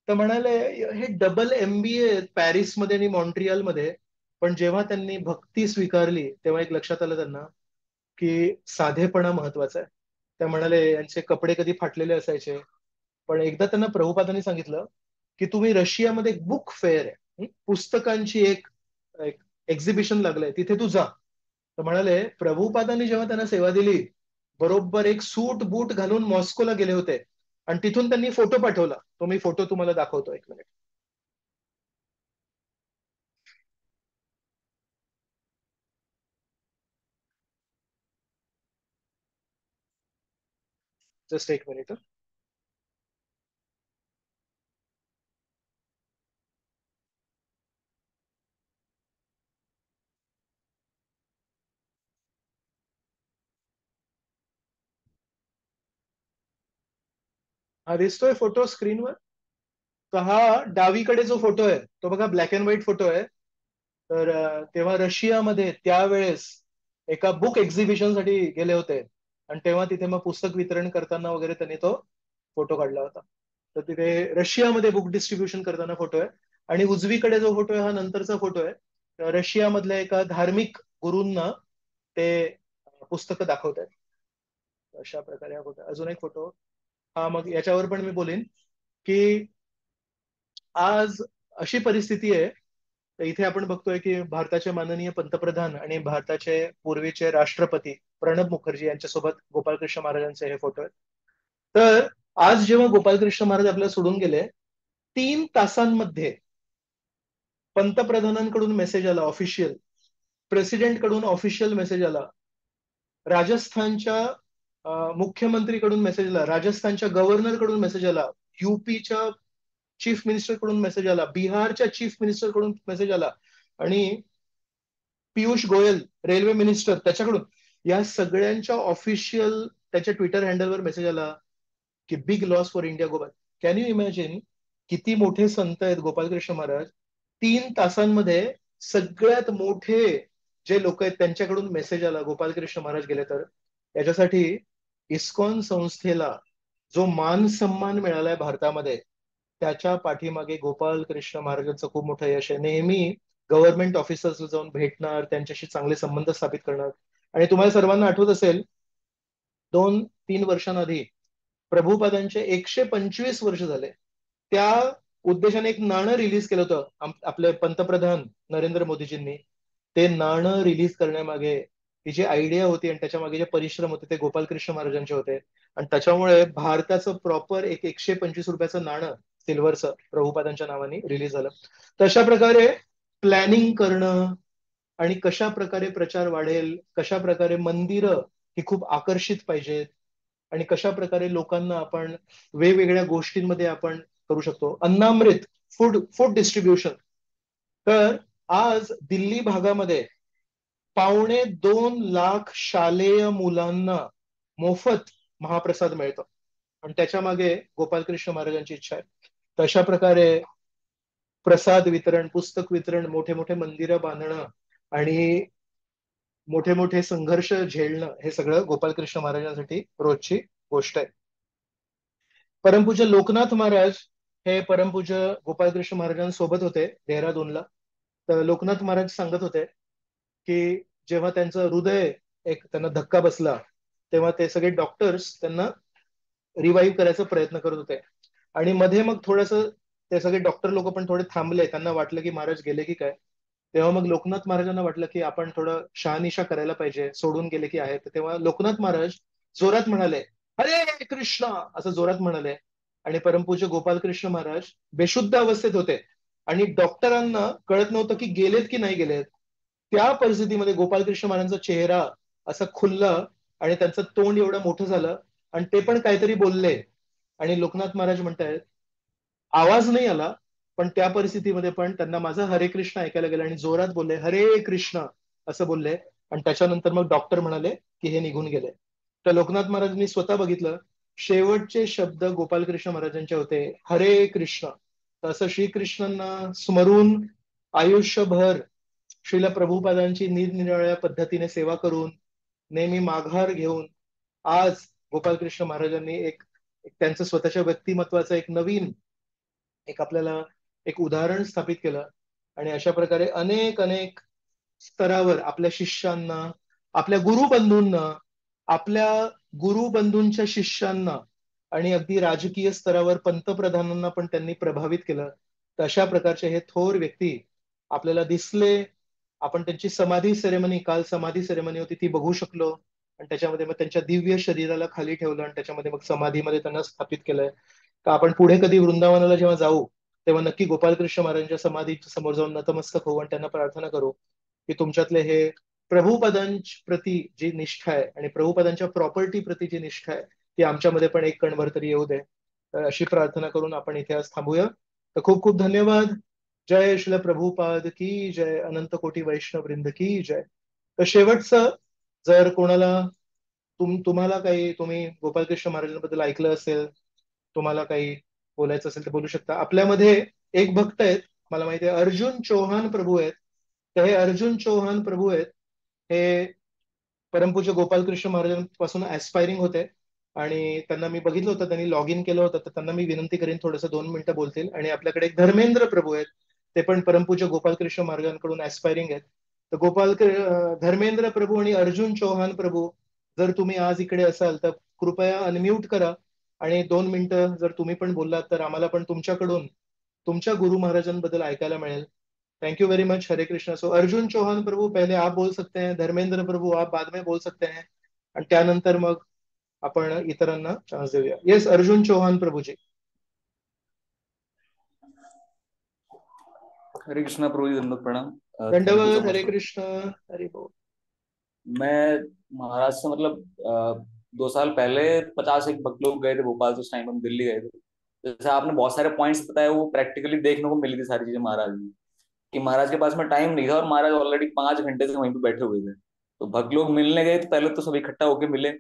S1: तर म्हणाले, हे डबल MBA पॅरिसमध्ये आणि मॉन्ट्रियलमध्ये, पण जेव्हा त्यांनी भक्ती स्वीकारली तेव्हा एक लक्षात आलं त्यांना की साधेपणा महत्वाचा आहे. त्या म्हणाले, यांचे कपडे कधी फाटलेले असायचे, पण एकदा त्यांना प्रभुपादांनी सांगितलं की तुम्ही रशियामध्ये एक बुक फेअर आहे, पुस्तकांची एक एक एक्झिबिशन लागलंय, तिथे तू जा. तर म्हणाले, प्रभुपादांनी जेव्हा त्यांना सेवा दिली, बरोबर एक सूट बूट घालून मॉस्कोला गेले होते आणि तिथून त्यांनी फोटो पाठवला. तो मी फोटो तुम्हाला दाखवतो, एक मिनिट. जस्ट एक मिनिट. हा दिसतोय फोटो स्क्रीनवर? तर हा डावीकडे जो फोटो आहे तो बघा, ब्लॅक अँड व्हाईट फोटो आहे. तर तेव्हा रशियामध्ये त्यावेळेस एका बुक एक्झिबिशन साठी गेले होते आणि तेव्हा तिथे मग पुस्तक वितरण करताना वगैरे त्यांनी तो फोटो काढला होता. तर तिथे रशियामध्ये बुक डिस्ट्रीब्युशन करताना फोटो आहे. आणि उजवीकडे जो फोटो आहे हा नंतरचा फोटो आहे. रशियामधल्या एका धार्मिक गुरूंना ते पुस्तकं दाखवत आहेत. अशा प्रकारे हा फोटो. अजून एक फोटो. हा मग याच्यावर पण मी बोलीन की आज अशी परिस्थिती आहे. तर इथे आपण बघतोय की भारताचे माननीय पंतप्रधान आणि भारताचे पूर्वीचे राष्ट्रपती प्रणब मुखर्जी यांच्यासोबत गोपालकृष्ण महाराजांचे हे फोटो आहेत. तर आज जेव्हा गोपालकृष्ण महाराज आपल्याला सोडून गेले, 3 तासांमध्ये पंतप्रधानांकडून मेसेज आला ऑफिशियल, प्रेसिडेंट कडून ऑफिशियल मेसेज आला, राजस्थानच्या मुख्यमंत्रीकडून मेसेज आला, राजस्थानच्या गव्हर्नर कडून मेसेज आला, युपीच्या चीफ मिनिस्टर कडून मेसेज आला, बिहारच्या चीफ मिनिस्टर कडून मेसेज आला आणि पियुष गोयल रेल्वे मिनिस्टर त्याच्याकडून, या सगळ्यांच्या ऑफिशियल त्याच्या ट्विटर हँडलवर मेसेज आला की big loss for India Gopal. Can you imagine किती मोठे संत आहेत गोपालकृष्ण महाराज. 3 तासांमध्ये सगळ्यात मोठे जे लोक आहेत त्यांच्याकडून मेसेज आला गोपालकृष्ण महाराज गेले. तर याच्यासाठी इस्कॉन संस्थेला जो मान सन्मान मिळालाय भारतामध्ये, त्याच्या पाठीमागे गोपालकृष्ण महाराजांचं खूप मोठं यश आहे. नेहमी गव्हर्नमेंट ऑफिसर्स जाऊन भेटणार, त्यांच्याशी चांगले संबंध स्थापित करणार. आणि तुम्हाला सर्वांना आठवत असेल, 2-3 वर्षांआधी प्रभुपादांचे 125 वर्ष झाले. त्या उद्देशाने एक नाणं रिलीज केलं होतं आपले पंतप्रधान नरेंद्र मोदीजींनी. ते नाणं रिलीज करण्यामागे ती जी आयडिया होती आणि त्याच्या मागे जे परिश्रम होते ते गोपालकृष्ण महाराजांचे होते. आणि त्याच्यामुळे भारताचं प्रॉपर एक 125 रुपयाचं नाणं सिल्वरचं प्रभुपादांच्या नावाने रिलीज झालं. तशा प्रकारे प्लॅनिंग करणं आणि कशा प्रकारे प्रचार वाढेल, कशा प्रकारे मंदिरं ही खूप आकर्षित पाहिजेत आणि कशा प्रकारे लोकांना आपण वेगवेगळ्या गोष्टींमध्ये आपण करू शकतो. अन्नामृत, फूड फूड डिस्ट्रीब्युशन. तर आज दिल्ली भागामध्ये 2.25 लाख शालेय मुलांना मोफत महाप्रसाद मिळतो आणि त्याच्या मागे गोपालकृष्ण महाराजांची इच्छा आहे. तशा प्रकारे प्रसाद वितरण, पुस्तक वितरण, मोठे मोठे मंदिरं बांधणं आणि मोठे मोठे संघर्ष झेलणं, हे सगळं गोपालकृष्ण महाराजांसाठी रोजची गोष्ट आहे. परमपूज्य लोकनाथ महाराज हे परमपूज्य गोपालकृष्ण महाराजांसोबत होते देहरादूनला. तर लोकनाथ महाराज सांगत होते की जेव्हा त्यांचं हृदय एक त्यांना धक्का बसला, तेव्हा ते सगळे डॉक्टर्स त्यांना रिवाईव्ह करायचा प्रयत्न करत होते. आणि मध्ये मग थोडस ते सगळे डॉक्टर लोक पण थोडे थांबले, त्यांना वाटलं की महाराज गेले की काय. तेव्हा मग लोकनाथ महाराजांना वाटलं की आपण थोडं शहानिशा करायला पाहिजे, सोडून गेले की आहे. तर तेव्हा लोकनाथ महाराज जोरात म्हणाले, हरे कृष्णा, असं जोरात म्हणाले. आणि परमपूज्य गोपालकृष्ण महाराज बेशुद्ध अवस्थेत होते आणि डॉक्टरांना कळत नव्हतं की गेलेत की नाही गेलेत. त्या परिस्थितीमध्ये गोपालकृष्ण महाराजांचा चेहरा असा खुलला आणि त्यांचं तोंड एवढं मोठं झालं आणि ते पण काहीतरी बोलले. आणि लोकनाथ महाराज म्हणतायत, आवाज नाही आला, पण त्या परिस्थितीमध्ये पण त्यांना माझा हरे कृष्ण ऐकायला गेलं आणि जोरात बोलले हरे कृष्ण असं बोलले. आणि त्याच्यानंतर मग डॉक्टर म्हणाले की हे निघून गेले. तर लोकनाथ महाराजांनी स्वतः बघितलं, शेवटचे शब्द गोपालकृष्ण महाराजांचे होते हरे कृष्ण. तर असं श्रीकृष्णांना स्मरून आयुष्यभर श्रील प्रभुपादांची निरनिराळ्या पद्धतीने सेवा करून, नेहमी माघार घेऊन, आज गोपालकृष्ण महाराजांनी एक एक त्यांचं स्वतःच्या व्यक्तिमत्वाचं एक नवीन एक आपल्याला एक उदाहरण स्थापित केलं. आणि अशा प्रकारे अनेक अनेक स्तरावर आपल्या शिष्यांना, आपल्या गुरुबंधूंना, आपल्या गुरुबंधूंच्या शिष्यांना आणि अगदी राजकीय स्तरावर पंतप्रधानांना पण त्यांनी प्रभावित केलं. तर अशा प्रकारचे हे थोर व्यक्ती आपल्याला दिसले. आपण त्यांची समाधी सेरेमनी, काल समाधी सेरेमनी होती ती बघू शकलो. आणि त्याच्यामध्ये मग त्यांच्या दिव्य शरीराला खाली ठेवलं आणि त्याच्यामध्ये मग समाधीमध्ये त्यांना स्थापित केलंय. तर आपण पुढे कधी वृंदावनाला जेव्हा जाऊ, तेव्हा नक्की गोपालकृष्ण महाराजांच्या समाधीच्या समोर जाऊन नतमस्तक होऊ आणि त्यांना प्रार्थना करू की तुमच्यातले हे प्रभुपदांप्रती जी निष्ठा आहे आणि प्रभुपदांच्या प्रॉपर्टी प्रती जी निष्ठा आहे ती आमच्यामध्ये पण एक कणभर तरी येऊ दे. तर अशी प्रार्थना करून आपण इथे आज थांबूया. तर खूप खूप धन्यवाद. जय श्री प्रभुपाद की जय, अनंत कोटी वैष्णव वृंद की जय. तर शेवटचं, जर कोणाला तुम्हाला काही, तुम्ही गोपालकृष्ण महाराजांबद्दल ऐकलं असेल, तुम्हाला काही बोलायचं असेल तर बोलू शकता. आपल्यामध्ये एक भक्त आहेत, मला माहिती आहे अर्जुन चौहान प्रभू आहेत. तर हे अर्जुन चौहान प्रभू आहेत, हे परमपूज्य गोपालकृष्ण महाराजांपासून ऍस्पायरिंग होते आणि त्यांना मी बघितलं होतं, त्यांनी लॉग इन केलं होतं, तर त्यांना मी विनंती करेन थोडंसं 2 मिनिटं बोलतील. आणि आपल्याकडे एक धर्मेंद्र प्रभू आहेत, ते पण परमपूज्य गोपालकृष्ण महाराजांकडून ऍस्पायरिंग आहेत. तर धर्मेंद्र प्रभू आणि अर्जुन चौहान प्रभू, जर तुम्ही आज इकडे असाल तर कृपया अनम्यूट करा आणि 2 मिनिटं जर तुम्ही पण बोललात तर आम्हाला पण तुमच्याकडून तुमच्या गुरु महाराजांबद्दल ऐकायला मिळेल. Thank you very much. हरे कृष्णा. सो अर्जुन चौहान प्रभु, पहले आप बोल सकते हैं. धर्मेंद्र प्रभु, आप बाद में बोल सकते हैं. आणि त्यानंतर मग आपण इतरांना चान्स देऊया. येस, अर्जुन चौहान प्रभुजी.
S2: हरे कृष्णा प्रभु जी, दंडवत प्रणाम. थैंक यू सो
S1: दंडवत.
S2: मच.
S1: हरे कृष्णा. हरे बोल.
S2: मैं महाराज से मतलब 2 साल पहले 51 भक्त लोग गए थे भोपाल से, उस टाइम हम दिल्ली गए थे. जैसे आपने बहुत सारे पॉइंट्स बताए, वो प्रैक्टिकली देखने को मिली थी सारी चीजें महाराज में, कि महाराज के पास में टाइम नहीं था और महाराज ऑलरेडी 5 घंटे से वहीं पे बैठे हुए थे. तो भक्त लोग मिलने गए तो पहले तो सब इकट्ठा होकर मिले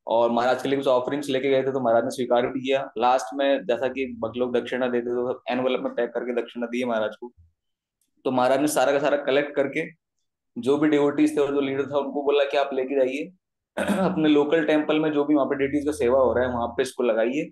S2: और महाराज के लिए कुछ ऑफरिंग्स लेके गए थे, तो महाराज ने स्वीकार भी किया. लास्ट में जैसा कि भक्त लोग दक्षिणा देते तो एनवलप में पैक करके दक्षिणा दी महाराज को. तो महाराज ने सारा का सारा कलेक्ट करके जो भी डिवोटीज थे और जो लीडर था उनको बोला कि आप लेके जाइए अपने लोकल टेम्पल में, जो भी वहाँ पे डेटीज का सेवा हो रहा है वहां पे इसको लगाइए.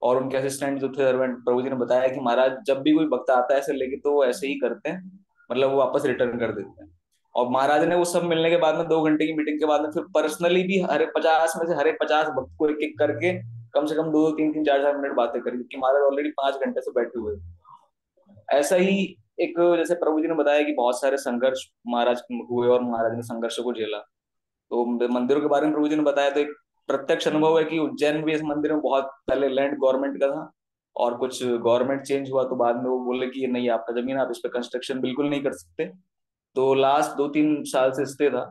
S2: और उनके असिस्टेंट जो थे सर्वेंट, प्रभु जी ने बताया कि महाराज जब भी कोई भक्त आता है ऐसे लेके तो वो ऐसे ही करते हैं, मतलब वो वापस रिटर्न कर देते हैं. और महाराज ने वो सब मिलने के बाद में 2 घंटे की मीटिंग के बाद में फिर पर्सनली भी हर 50 में से हर 50 भक्त को एक एक करके कम से कम 2 2 3 3 4 4 मिनट बातें करी, क्योंकि महाराज ऑलरेडी 5 घंटे से बैठे हुए थे. ऐसा ही एक, जैसे प्रभु जी ने बताया कि बहुत सारे संघर्ष महाराज हुए और महाराज ने संघर्ष को झेला. तो मंदिरों के बारे में प्रभु जी ने बताया, तो एक प्रत्यक्ष अनुभव है कि उज्जैन भी इस मंदिर में बहुत पहले लैंड गवर्नमेंट का था और कुछ गवर्नमेंट चेंज हुआ तो बाद में वो बोले कि ये नहीं, आपका जमीन, आप इस पे कंस्ट्रक्शन बिल्कुल नहीं कर सकते. तो लास्ट 2 3 साल से स्टे था.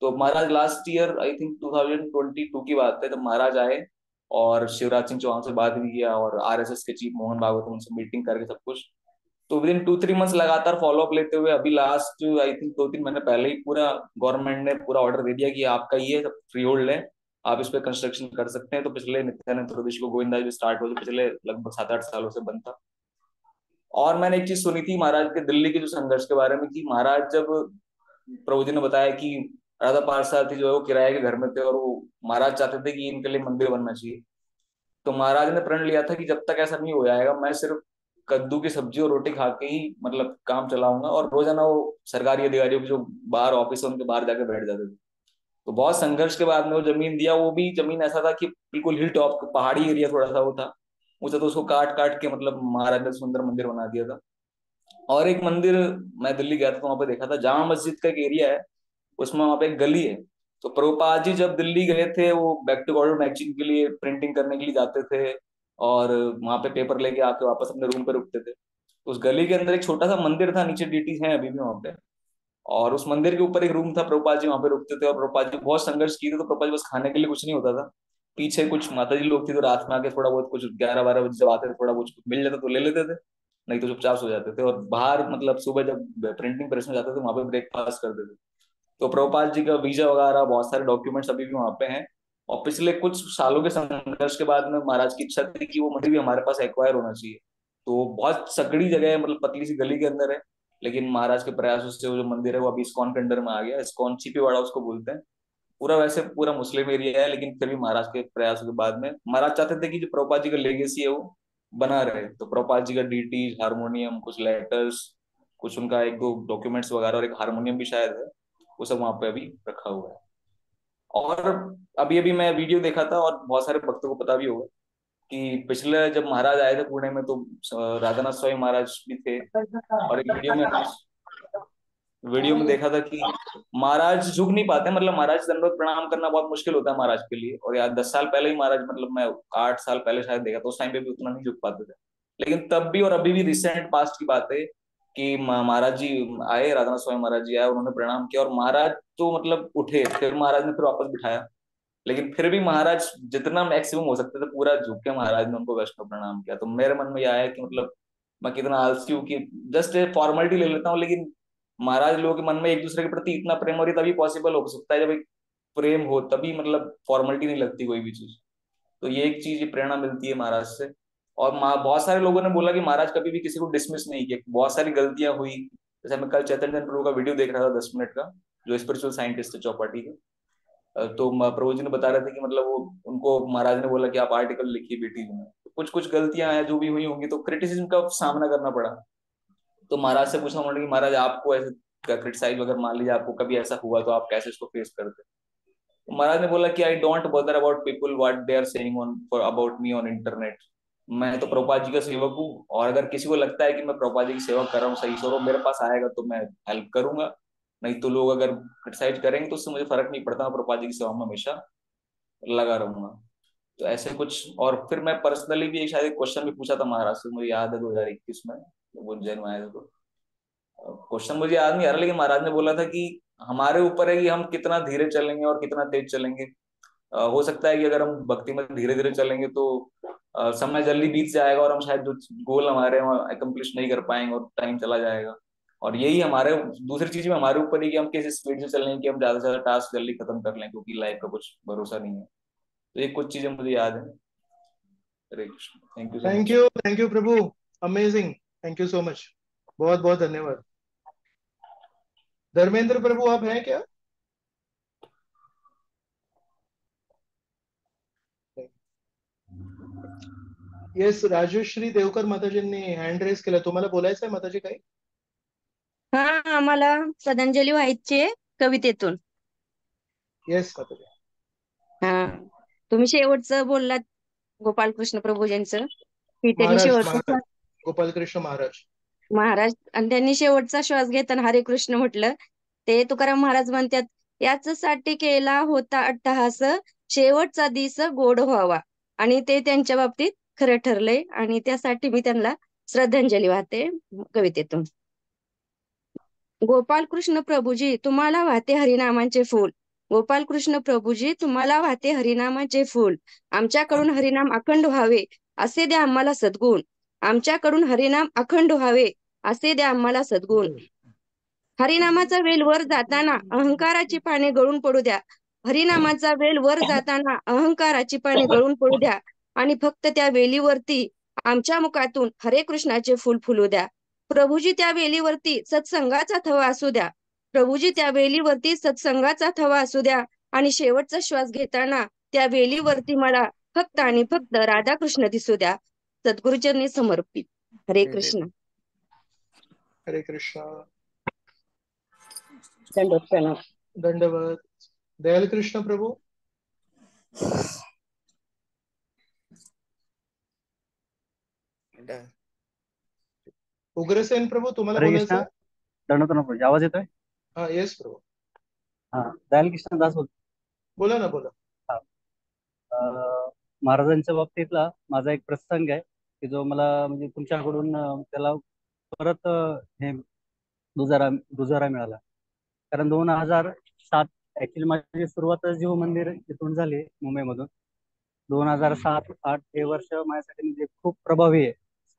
S2: तो Maharaj last year I think 2022 की बात है, तब महाराज आए और शिवराज सिंह चौहान से बात भी किया और आरएसएस के चीफ मोहन भागवत उनसे मीटिंग करके सब कुछ. तो विद इन 2 3 मंथ्स लगातार फॉलोअप लेते हुए अभी लास्ट आई थिंक 2 3 महीने पहले ही पूरा गवर्नमेंट ने पूरा ऑर्डर दे दिया कि आपका ये सब फ्री होल्ड है, आप इस पे कंस्ट्रक्शन कर सकते हैं. तो पिछले नित्यानंद त्रयोदशी को गोविंदा जी स्टार्ट हुआ, तो पिछले लगभग 7 8 सालों से बंद था. और मैंने एक चीज सुनी थी महाराज के दिल्ली के जो संघर्ष के बारे में, कि महाराज जब प्रभु जी ने बताया कि राधा पार्षद थी जो है वो किराए के घर में थे और वो महाराज चाहते थे कि इनके लिए मंदिर बनना चाहिए. तो महाराज ने प्रण लिया था कि जब तक ऐसा नहीं हो जाएगा मैं सिर्फ कद्दू की सब्जी और रोटी खा के ही मतलब काम चलाऊंगा. और रोजाना वो सरकारी अधिकारियों के जो बाहर ऑफिस है उनके बाहर जाके बैठ जाते थे. तो बहुत संघर्ष के बाद में वो जमीन दिया. वो भी जमीन ऐसा था कि बिल्कुल हिल टॉप पहाड़ी एरिया थोड़ा सा वो था ऊंचा, तो उसको काट काट के मतलब महाराज ने सुंदर मंदिर बना दिया था. और एक मंदिर, मैं दिल्ली गया था तो वहां पे देखा था, जामा मस्जिद का एक एरिया है, उसमें वहां पे एक गली है. तो प्रभुपाद जी जब दिल्ली गए थे वो बैक टू गॉड मैगजीन के लिए प्रिंटिंग करने के लिए जाते थे और वहां पे पेपर लेके आके वापस अपने रूम पे रुकते थे. तो उस गली के अंदर एक छोटा सा मंदिर था, नीचे डीटी हैं अभी भी वहां पे. और उस मंदिर के ऊपर एक रूम था, प्रभुपाद जी वहां पे रुकते थे. और प्रभुपाद जी बहुत संघर्ष किए थे, तो प्रभुपाद जी बस खाने के लिए कुछ नहीं होता था. पीछे कुछ माता जी लोग थे तो रात में आके थोड़ा बहुत कुछ 11 12 बजे जब आते थे थोड़ा बहुत कुछ मिल जाता तो ले लेते थे, नहीं तो चुपचाप सो जाते थे. और बाहर मतलब सुबह जब प्रिंटिंग प्रेस में जाते थे वहां पे ब्रेकफास्ट करते थे. तो प्रभुपाद जी का वीजा वगैरह बहुत सारे डॉक्यूमेंट्स अभी भी वहां पे हैं. और पिछले कुछ सालों के संघर्ष के बाद में महाराज की इच्छा थी कि वो मंदिर भी हमारे पास एक्वायर होना चाहिए. तो बहुत सकड़ी जगह है, मतलब पतली सी गली के अंदर है, लेकिन महाराज के प्रयासों से वो जो मंदिर है वो अभी इस्कॉन के अंडर में आ गया. इस्कॉन चिपीवाड़ा उसको बोलते हैं. पूरा वैसे पूरा मुस्लिम एरिया है, लेकिन फिर भी महाराज के प्रयासों के बाद में महाराज चाहते थे कि जो प्रभुपाद जी का लेगेसी है वो बना रहे. तो प्रभुपाद जी का डीटी, हारमोनियम, कुछ लेटर्स, कुछ उनका एक दो डॉक्यूमेंट्स वगैरह और एक हारमोनियम भी शायद है, वो सब वहां पे अभी रखा हुआ है. और अभी अभी मैं वीडियो देखा था और बहुत सारे भक्तों को पता भी होगा कि पिछले जब महाराज आए थे पुणे में तो राधानाथ स्वामी महाराज भी थे. और एक वीडियो में देखा था कि महाराज झुक नहीं पाते, मतलब महाराज दंडवत प्रणाम करना बहुत मुश्किल होता है महाराज के लिए. और यार 10 साल पहले ही महाराज, मतलब मैं 8 साल पहले शायद देखा तो उस टाइम पे भी उतना नहीं झुक पाते थे. लेकिन तब भी और अभी भी रिसेंट पास्ट की बात है कि महाराज जी आए, राधानाथ स्वामी महाराज जी आए, उन्होंने प्रणाम किया और महाराज तो मतलब उठे, फिर महाराज ने फिर वापस बिठाया. लेकिन फिर भी महाराज जितना मैक्सिमम हो सकते थे पूरा झुक के महाराज ने उनको वैष्णव प्रणाम किया. तो मेरे मन में यह आया कि मतलब मैं कितना आलसी हूँ कि जस्ट फॉर्मेलिटी ले लेता हूँ, लेकिन महाराज लोगों के मन में एक दूसरे के प्रति इतना प्रेम, और ये तभी पॉसिबल हो सकता है जब एक प्रेम हो, तभी मतलब फॉर्मेलिटी नहीं लगती कोई भी चीज. तो ये एक चीज, ये प्रेरणा मिलती है महाराज से. और बहुत सारे लोगों ने बोला कि महाराज कभी भी किसी को डिसमिस नहीं किया, बहुत सारी गलतियां हुई. जैसे मैं कल चैतन्य प्रभु का वीडियो देख रहा था 10 मिनट का, जो स्पिरिचुअल साइंटिस्ट है चौपाटी के. तो प्रभु जी ने बता रहे थे कि मतलब वो उनको महाराज ने बोला कि आप आर्टिकल लिखिए बेटी में, तो कुछ कुछ गलतियां हैं जो भी हुई होंगी, तो क्रिटिसिज्म का सामना करना पड़ा। तो महाराज से पूछा उन्होंने कि महाराज आपको ऐसे क्रिटिसाइज अगर मान लीजिए आपको कभी ऐसा हुआ तो आप कैसे इसको फेस करते? तो महाराज ने बोला कि I don't bother about people what they are saying on for about me on internet. मैं तो प्रभुपाद जी का सेवक हूँ, और अगर किसी को लगता है कि मैं प्रभुपाद जी की सेवा कर रहा हूँ सही से, और वो मेरे पास आएगा तो मैं हेल्प करूंगा, नहीं तो लोग अगर क्रिटिसाइज करेंगे तो उससे मुझे फर्क नहीं पड़ता, मैं प्रभुपाद जी की सेवा में हमेशा लगा रहूंगा। तो ऐसे कुछ, और फिर मैं पर्सनली भी एक शायद एक क्वेश्चन भी पूछा था महाराज से, मुझे याद है 2021 में, वो उज्जैन में आए थे, तो क्वेश्चन मुझे याद नहीं आ रहा, लेकिन महाराज ने बोला था कि हमारे ऊपर है कि हम कितना धीरे चलेंगे और कितना तेज चलेंगे। हो सकता है कि अगर हम भक्ति में धीरे धीरे चलेंगे तो समय जल्दी बीत जाएगा और हम शायद जो गोल हमारे अकम्प्लिश नहीं कर पाएंगे और टाइम चला जाएगा। और यही हमारे, दूसरी चीज में हमारे ऊपर ही कि हम किस स्पीड से चलेंगे कि हम ज्यादा से ज्यादा टास्क जल्दी खत्म कर लें, क्योंकि लाइफ का कुछ भरोसा नहीं है। तो ये कुछ चीजें मुझे याद है। Hare Krishna, thank you so much.
S1: Thank you प्रभु, amazing, thank you so much, बहुत बहुत धन्यवाद। धर्मेंद्र प्रभु आप हैं क्या? येस, राजश्री देवकर माताजींनी हँड रेस केला, तुम्हाला बोलायचं आहे माताजी काही?
S3: हा, आम्हाला श्रद्धांजली व्हायची कवितेतून.
S1: येस माताजी.
S3: हा, तुम्ही शेवटचं बोललात गोपालकृष्ण प्रभूजींचं की त्यांनी
S1: महाराज
S3: शेवटचा
S1: महाराज गोपालकृष्ण महाराज.
S3: महाराज, आणि त्यांनी शेवटचा श्वास घेताना हरे कृष्ण म्हटलं. ते तुकाराम महाराज म्हणतात, याचसाठी केला होता अट्टहास, शेवटचा दिस गोड व्हावा. आणि ते त्यांच्या बाबतीत खरं ठरलंय, आणि त्यासाठी मी त्यांना श्रद्धांजली वाहते कवितेतून. गोपालकृष्ण प्रभूजी तुम्हाला वाहते हरिनामांचे फूल. गोपालकृष्ण प्रभूजी तुम्हाला वाहते हरिनामाचे फूल. आमच्याकडून हरिनाम अखंड व्हावे असे द्या आम्हाला सद्गुण. आमच्याकडून हरिनाम अखंड व्हावे असे द्या आम्हाला सद्गुण. हरिनामाचा वेल वर जाताना अहंकाराची पाने गळून पडू द्या. हरिनामाचा वेल वर जाताना अहंकाराची पाने गळून पडू द्या, आणि फक्त त्या वेलीवरती आमच्या मुखातून हरे कृष्णाचे फुल फुलू द्या. प्रभूजी त्या वेलीवरती सत्संगाचा थवा असू द्या. प्रभूजी त्या वेलीवरती सत्संगाचा थवा असू द्या, आणि शेवटचा श्वास घेताना त्या वेलीवरती मला फक्त आणि फक्त राधाकृष्ण दिसू द्या. सद्गुरुचरणी समर्पित. हरे कृष्ण.
S1: हरे कृष्ण.
S3: दंडवत प्रणाम.
S1: दंडवत. दयाल कृष्ण प्रभु. उग्रसेन प्रभू तुम्हाला
S4: हरे
S1: बोलायचं
S4: कृष्णा.
S1: आहे?
S4: दंडवत प्रभू, आवाज येतोय?
S1: हा येस प्रभू.
S4: हा, दयाल कृष्ण दास बोलतो.
S1: बोला ना, बोला.
S4: हा. महाराजांच्या बाबतीतला माझा एक प्रसंग आहे की जो मला म्हणजे तुमच्याकडून त्याला परत हे दुजारा मिळाला. कारण 2007 ऍक्च्युली माझी सुरुवात जीव मंदिर इथून झाली मुंबईमधून. 2007-8 हे वर्ष माझ्यासाठी म्हणजे खूप प्रभावी आहे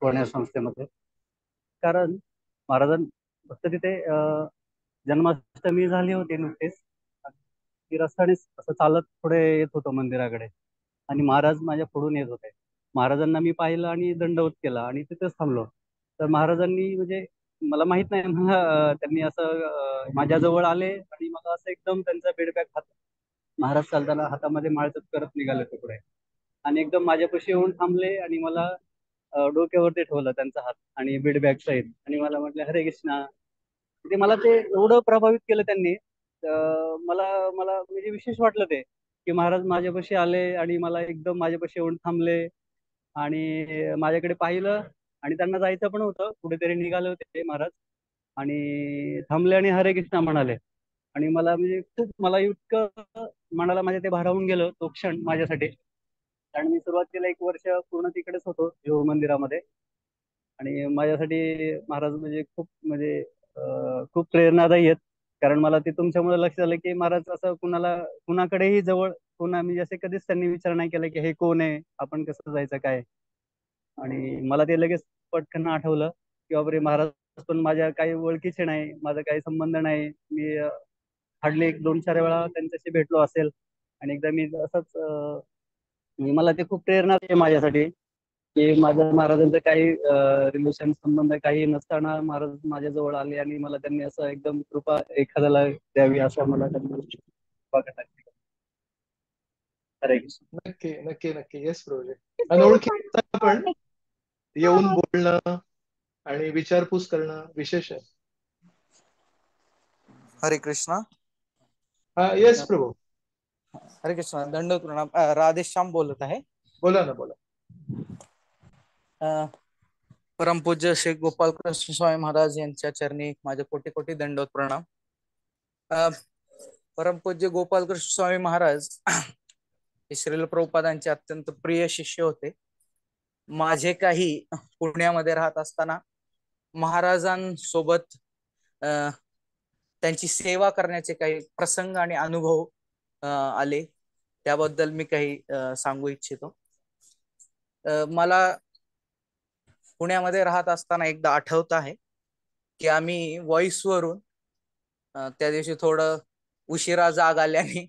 S4: पुणे संस्थेमध्ये. कारण महाराजां फक्त तिथे जन्माष्टमी झाली होती नुकतीच, ती रस्त्यानेच असं चालत पुढे येत होतो मंदिराकडे, आणि महाराज माझ्या पुढून येत होते. महाराजांना मी पाहिलं आणि दंडवत केला आणि तिथेच थांबलो. तर महाराजांनी म्हणजे मला माहित नाही, मला त्यांनी असं माझ्याजवळ आले आणि मला असं एकदम त्यांचा बेडबॅग हात, महाराज चालताना हातामध्ये माळचत करत निघाले तिकडे, आणि एकदम माझ्यापाशी येऊन थांबले आणि मला डोक्यावरती ठेवलं त्यांचा हात आणि बेडबॅग सहित, आणि मला म्हटलं हरे कृष्णा. मला ते एवढं प्रभावित केलं त्यांनी. मला मला म्हणजे विशेष वाटलं ते, की महाराज माझ्यापाशी आले आणि मला एकदम माझ्यापाशी येऊन थांबले आणि माझ्याकडे पाहिलं, आणि त्यांना जायचं पण होतं, कुठेतरी निघाले होते ते महाराज, आणि थांबले आणि हरे कृष्णा म्हणाले. आणि मला म्हणजे खूप, मला इतकं मनाला माझ्या ते भारावून गेलं तो क्षण माझ्यासाठी. कारण मी सुरुवातीला 1 वर्ष पूर्ण तिकडेच होतो योग मंदिरामध्ये, आणि माझ्यासाठी महाराज म्हणजे खूप म्हणजे खूप प्रेरणादायी आहेत. कारण मला ते तुमच्यामुळे लक्षात आलं की महाराज असं कुणाकडेही जवळ, म्हणजे असे कधीच त्यांनी विचार नाही केला की हे कोण आहे, आपण कसं जायचं काय. आणि मला ते लगेच पटकन आठवलं की बापरे, महाराज पण माझ्या काही ओळखीचे नाही, माझा काही संबंध नाही, मी हार्डली 1-2-4 वेळा त्यांच्याशी भेटलो असेल. आणि एकदा मी असंच मला ते खूप प्रेरणा आहे माझ्यासाठी, की माझ्या महाराजांचं काही रिलेशन संबंध काही नसताना महाराज माझ्याजवळ आले आणि मला त्यांनी असं एकदम कृपा एखाद्याला द्यावी असं मला त्यांनी कृपा करतात. हरे कृष्ण.
S1: नक्की नक्की नक्की. येस प्रभूजी. अनोळखी असताना पण येऊन बोलणं आणि विचारपूस करणं विशेष आहे.
S5: हरे कृष्णा.
S1: हा येस प्रभू.
S5: हरे कृष्णा. दंडवत प्रणाम. राधेश्याम बोलत आहे.
S1: बोला ना बोला.
S5: परमपूज्य श्री गोपाल कृष्ण स्वामी महाराज यांच्या चरणी माझे कोटी कोटी दंडवत प्रणाम. परमपूज्य गोपाल कृष्ण स्वामी महाराज हे श्रील प्रभुपादांचे अत्यंत प्रिय शिष्य होते. माझे काही पुण्यामध्ये राहत असताना महाराजांसोबत त्यांची सेवा करण्याचे काही प्रसंग आणि अनुभव आले, त्याबद्दल मी काही सांगू इच्छितो. मला पुण्यामध्ये राहत असताना एकदा आठवत आहे की आम्ही व्हॉइसवरून त्या दिवशी थोडं उशिरा जाग आल्याने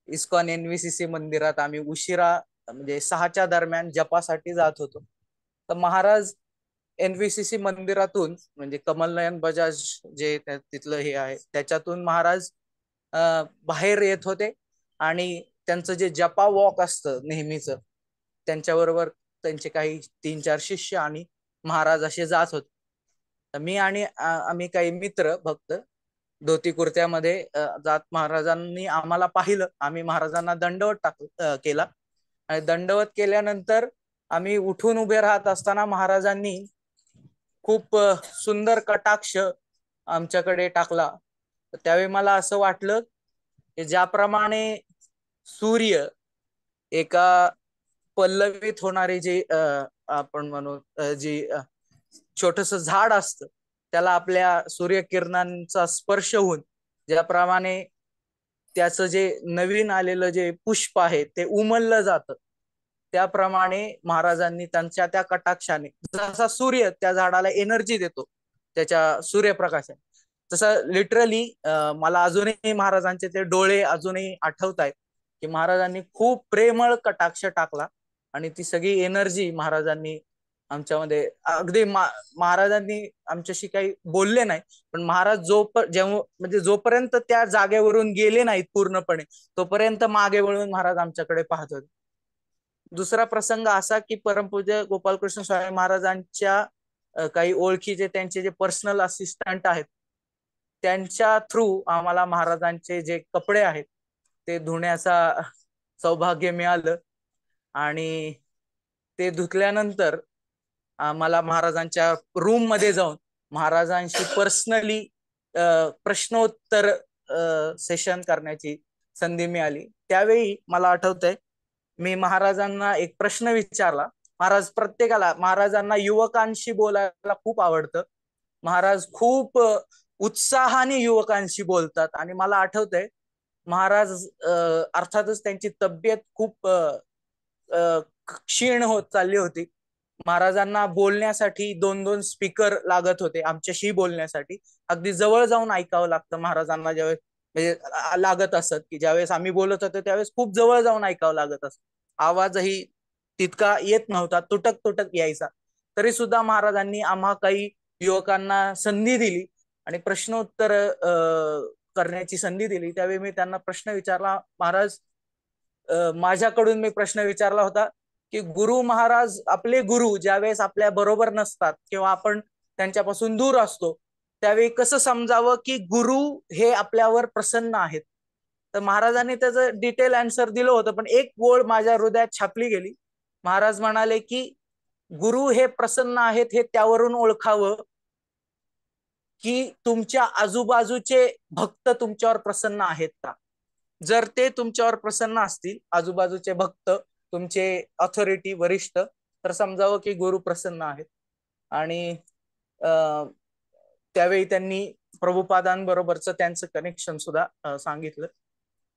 S5: इस्कॉन NVCC मंदिरात आम्ही उशिरा म्हणजे 6च्या दरम्यान जपासाठी जात होतो. तर महाराज NVCC मंदिरातून म्हणजे कमलनयन बजाज जे तिथलं हे आहे त्याच्यातून महाराज बाहेर येत होते आणि त्यांचं जे जपा वॉक असतं नेहमीच त्यांच्याबरोबर त्यांचे काही 3-4 शिष्य आणि महाराज असे जात होते. मी आणि आम्ही काही मित्र भक्त धोती कुर्त्यामध्ये जात महाराजांनी आम्हाला पाहिलं. आम्ही महाराजांना दंडवत केला आणि दंडवत केल्यानंतर आम्ही उठून उभे राहत असताना महाराजांनी खूप सुंदर कटाक्ष आमच्याकडे टाकला. त्यावेळी मला असं वाटलं की ज्याप्रमाणे सूर्य एका पल्लवित होणारे जे आपण म्हणू जी छोटस झाड असतं त्याला आपल्या सूर्यकिरणांचा स्पर्श होऊन ज्याप्रमाणे त्याचं जे नवीन आलेलं जे पुष्प आहे ते उमललं जातं, त्याप्रमाणे महाराजांनी त्यांच्या त्या कटाक्षाने जसा सूर्य त्या झाडाला एनर्जी देतो त्याच्या सूर्यप्रकाशाने, तसं लिटरली मला अजूनही महाराजांचे ते डोळे अजूनही आठवत आहेत की महाराजांनी खूप प्रेमळ कटाक्ष टाकला आणि ती सगळी एनर्जी महाराजांनी आमच्यामध्ये अगदी महाराजांनी आमच्याशी काही बोलले नाही, पण महाराज जेव्हा म्हणजे जोपर्यंत त्या जागेवरून गेले नाहीत पूर्णपणे तोपर्यंत मागे वळून महाराज आमच्याकडे पाहत होते. दुसरा प्रसंग असा की परमपूज्य गोपालकृष्ण स्वामी महाराजांच्या काही ओळखीचे त्यांचे जे पर्सनल असिस्टंट आहेत त्यांच्या थ्रू आम्हाला महाराजांचे जे कपडे आहेत ते धुण्याचा सौभाग्य मिळालं आणि ते धुतल्यानंतर आम्हाला महाराजांच्या रूम मध्ये जाऊन महाराजांशी पर्सनली प्रश्नोत्तर सेशन करण्याची संधी मिळाली. त्यावेळी मला आठवतंय मी महाराजांना एक प्रश्न विचारला. महाराजांना युवकांशी बोलायला खूप आवडतं. महाराज खूप उत्साहाने युवकांशी बोलतात आणि मला आठवतंय महाराज अर्थातच त्यांची तब्येत खूप क्षीण होत चालली होती. महाराजांना बोलण्यासाठी 2-2 स्पीकर लागत होते आमच्याशी बोलण्यासाठी. अगदी जवळ जाऊन ऐकावं लागतं महाराजांना ज्यावेळेस म्हणजे लागत असत की ज्यावेळेस आम्ही बोलत होतो त्यावेळेस खूप जवळ जाऊन ऐकावं लागत असत. आवाजही तितका येत नव्हता, तुटक तुटक यायचा. तरी सुद्धा महाराजांनी आम्हा काही युवकांना संधी दिली आणि प्रश्नोत्तर करण्याची संधी दिली. त्यावेळी मी त्यांना प्रश्न विचारला. महाराज माझ्याकडून मी प्रश्न विचारला होता की गुरु महाराज आपले गुरु ज्यावेळेस आपल्या बरोबर नसतात किंवा आपण त्यांच्यापासून दूर असतो त्यावेळी कसं समजावं की गुरु हे आपल्यावर प्रसन्न आहेत. तर महाराजांनी त्याचं डिटेल आन्सर दिलं होतं, पण एक गोळ माझ्या हृदयात छापली गेली. महाराज म्हणाले की गुरु हे प्रसन्न आहेत हे त्यावरून ओळखावं की तुमच्या आजूबाजूचे भक्त तुमच्यावर प्रसन्न आहेत का. जर ते तुमच्यावर प्रसन्न असतील आजूबाजूचे भक्त तुमचे ऑथॉरिटी वरिष्ठ तर समजावं की गुरु प्रसन्न आहेत. आणि त्यावेळी त्यांनी प्रभुपादांबरोबरचं त्यांचं कनेक्शन सुद्धा सांगितलं.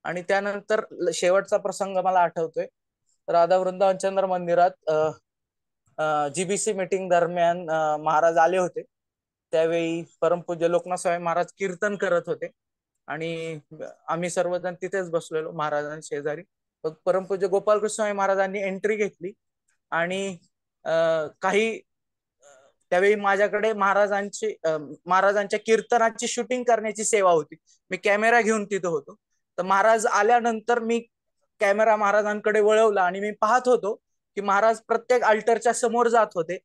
S5: आणि त्यानंतर शेवटचा प्रसंग मला आठवतोय. राधा वृंदावन चंद्र मंदिरात GBC मीटिंग दरम्यान महाराज आले होते. त्यावेळी परमपूज्य लोकनाथ स्वामी महाराज कीर्तन करत होते आणि आम्ही सर्वजण तिथेच बसलेलो महाराजांच्या शेजारी. परमपूज्य गोपालकृष्ण स्वामी महाराजांनी एंट्री घेतली आणि काही त्यावेळी माझ्याकडे महाराजांच्या कीर्तनाची शूटिंग करण्याची सेवा होती. मी कॅमेरा घेऊन तिथं होतो. तर महाराज आल्यानंतर मी कॅमेरा महाराजांकडे वळवला आणि मी पाहत होतो की महाराज प्रत्येक अल्टरच्या समोर जात होते.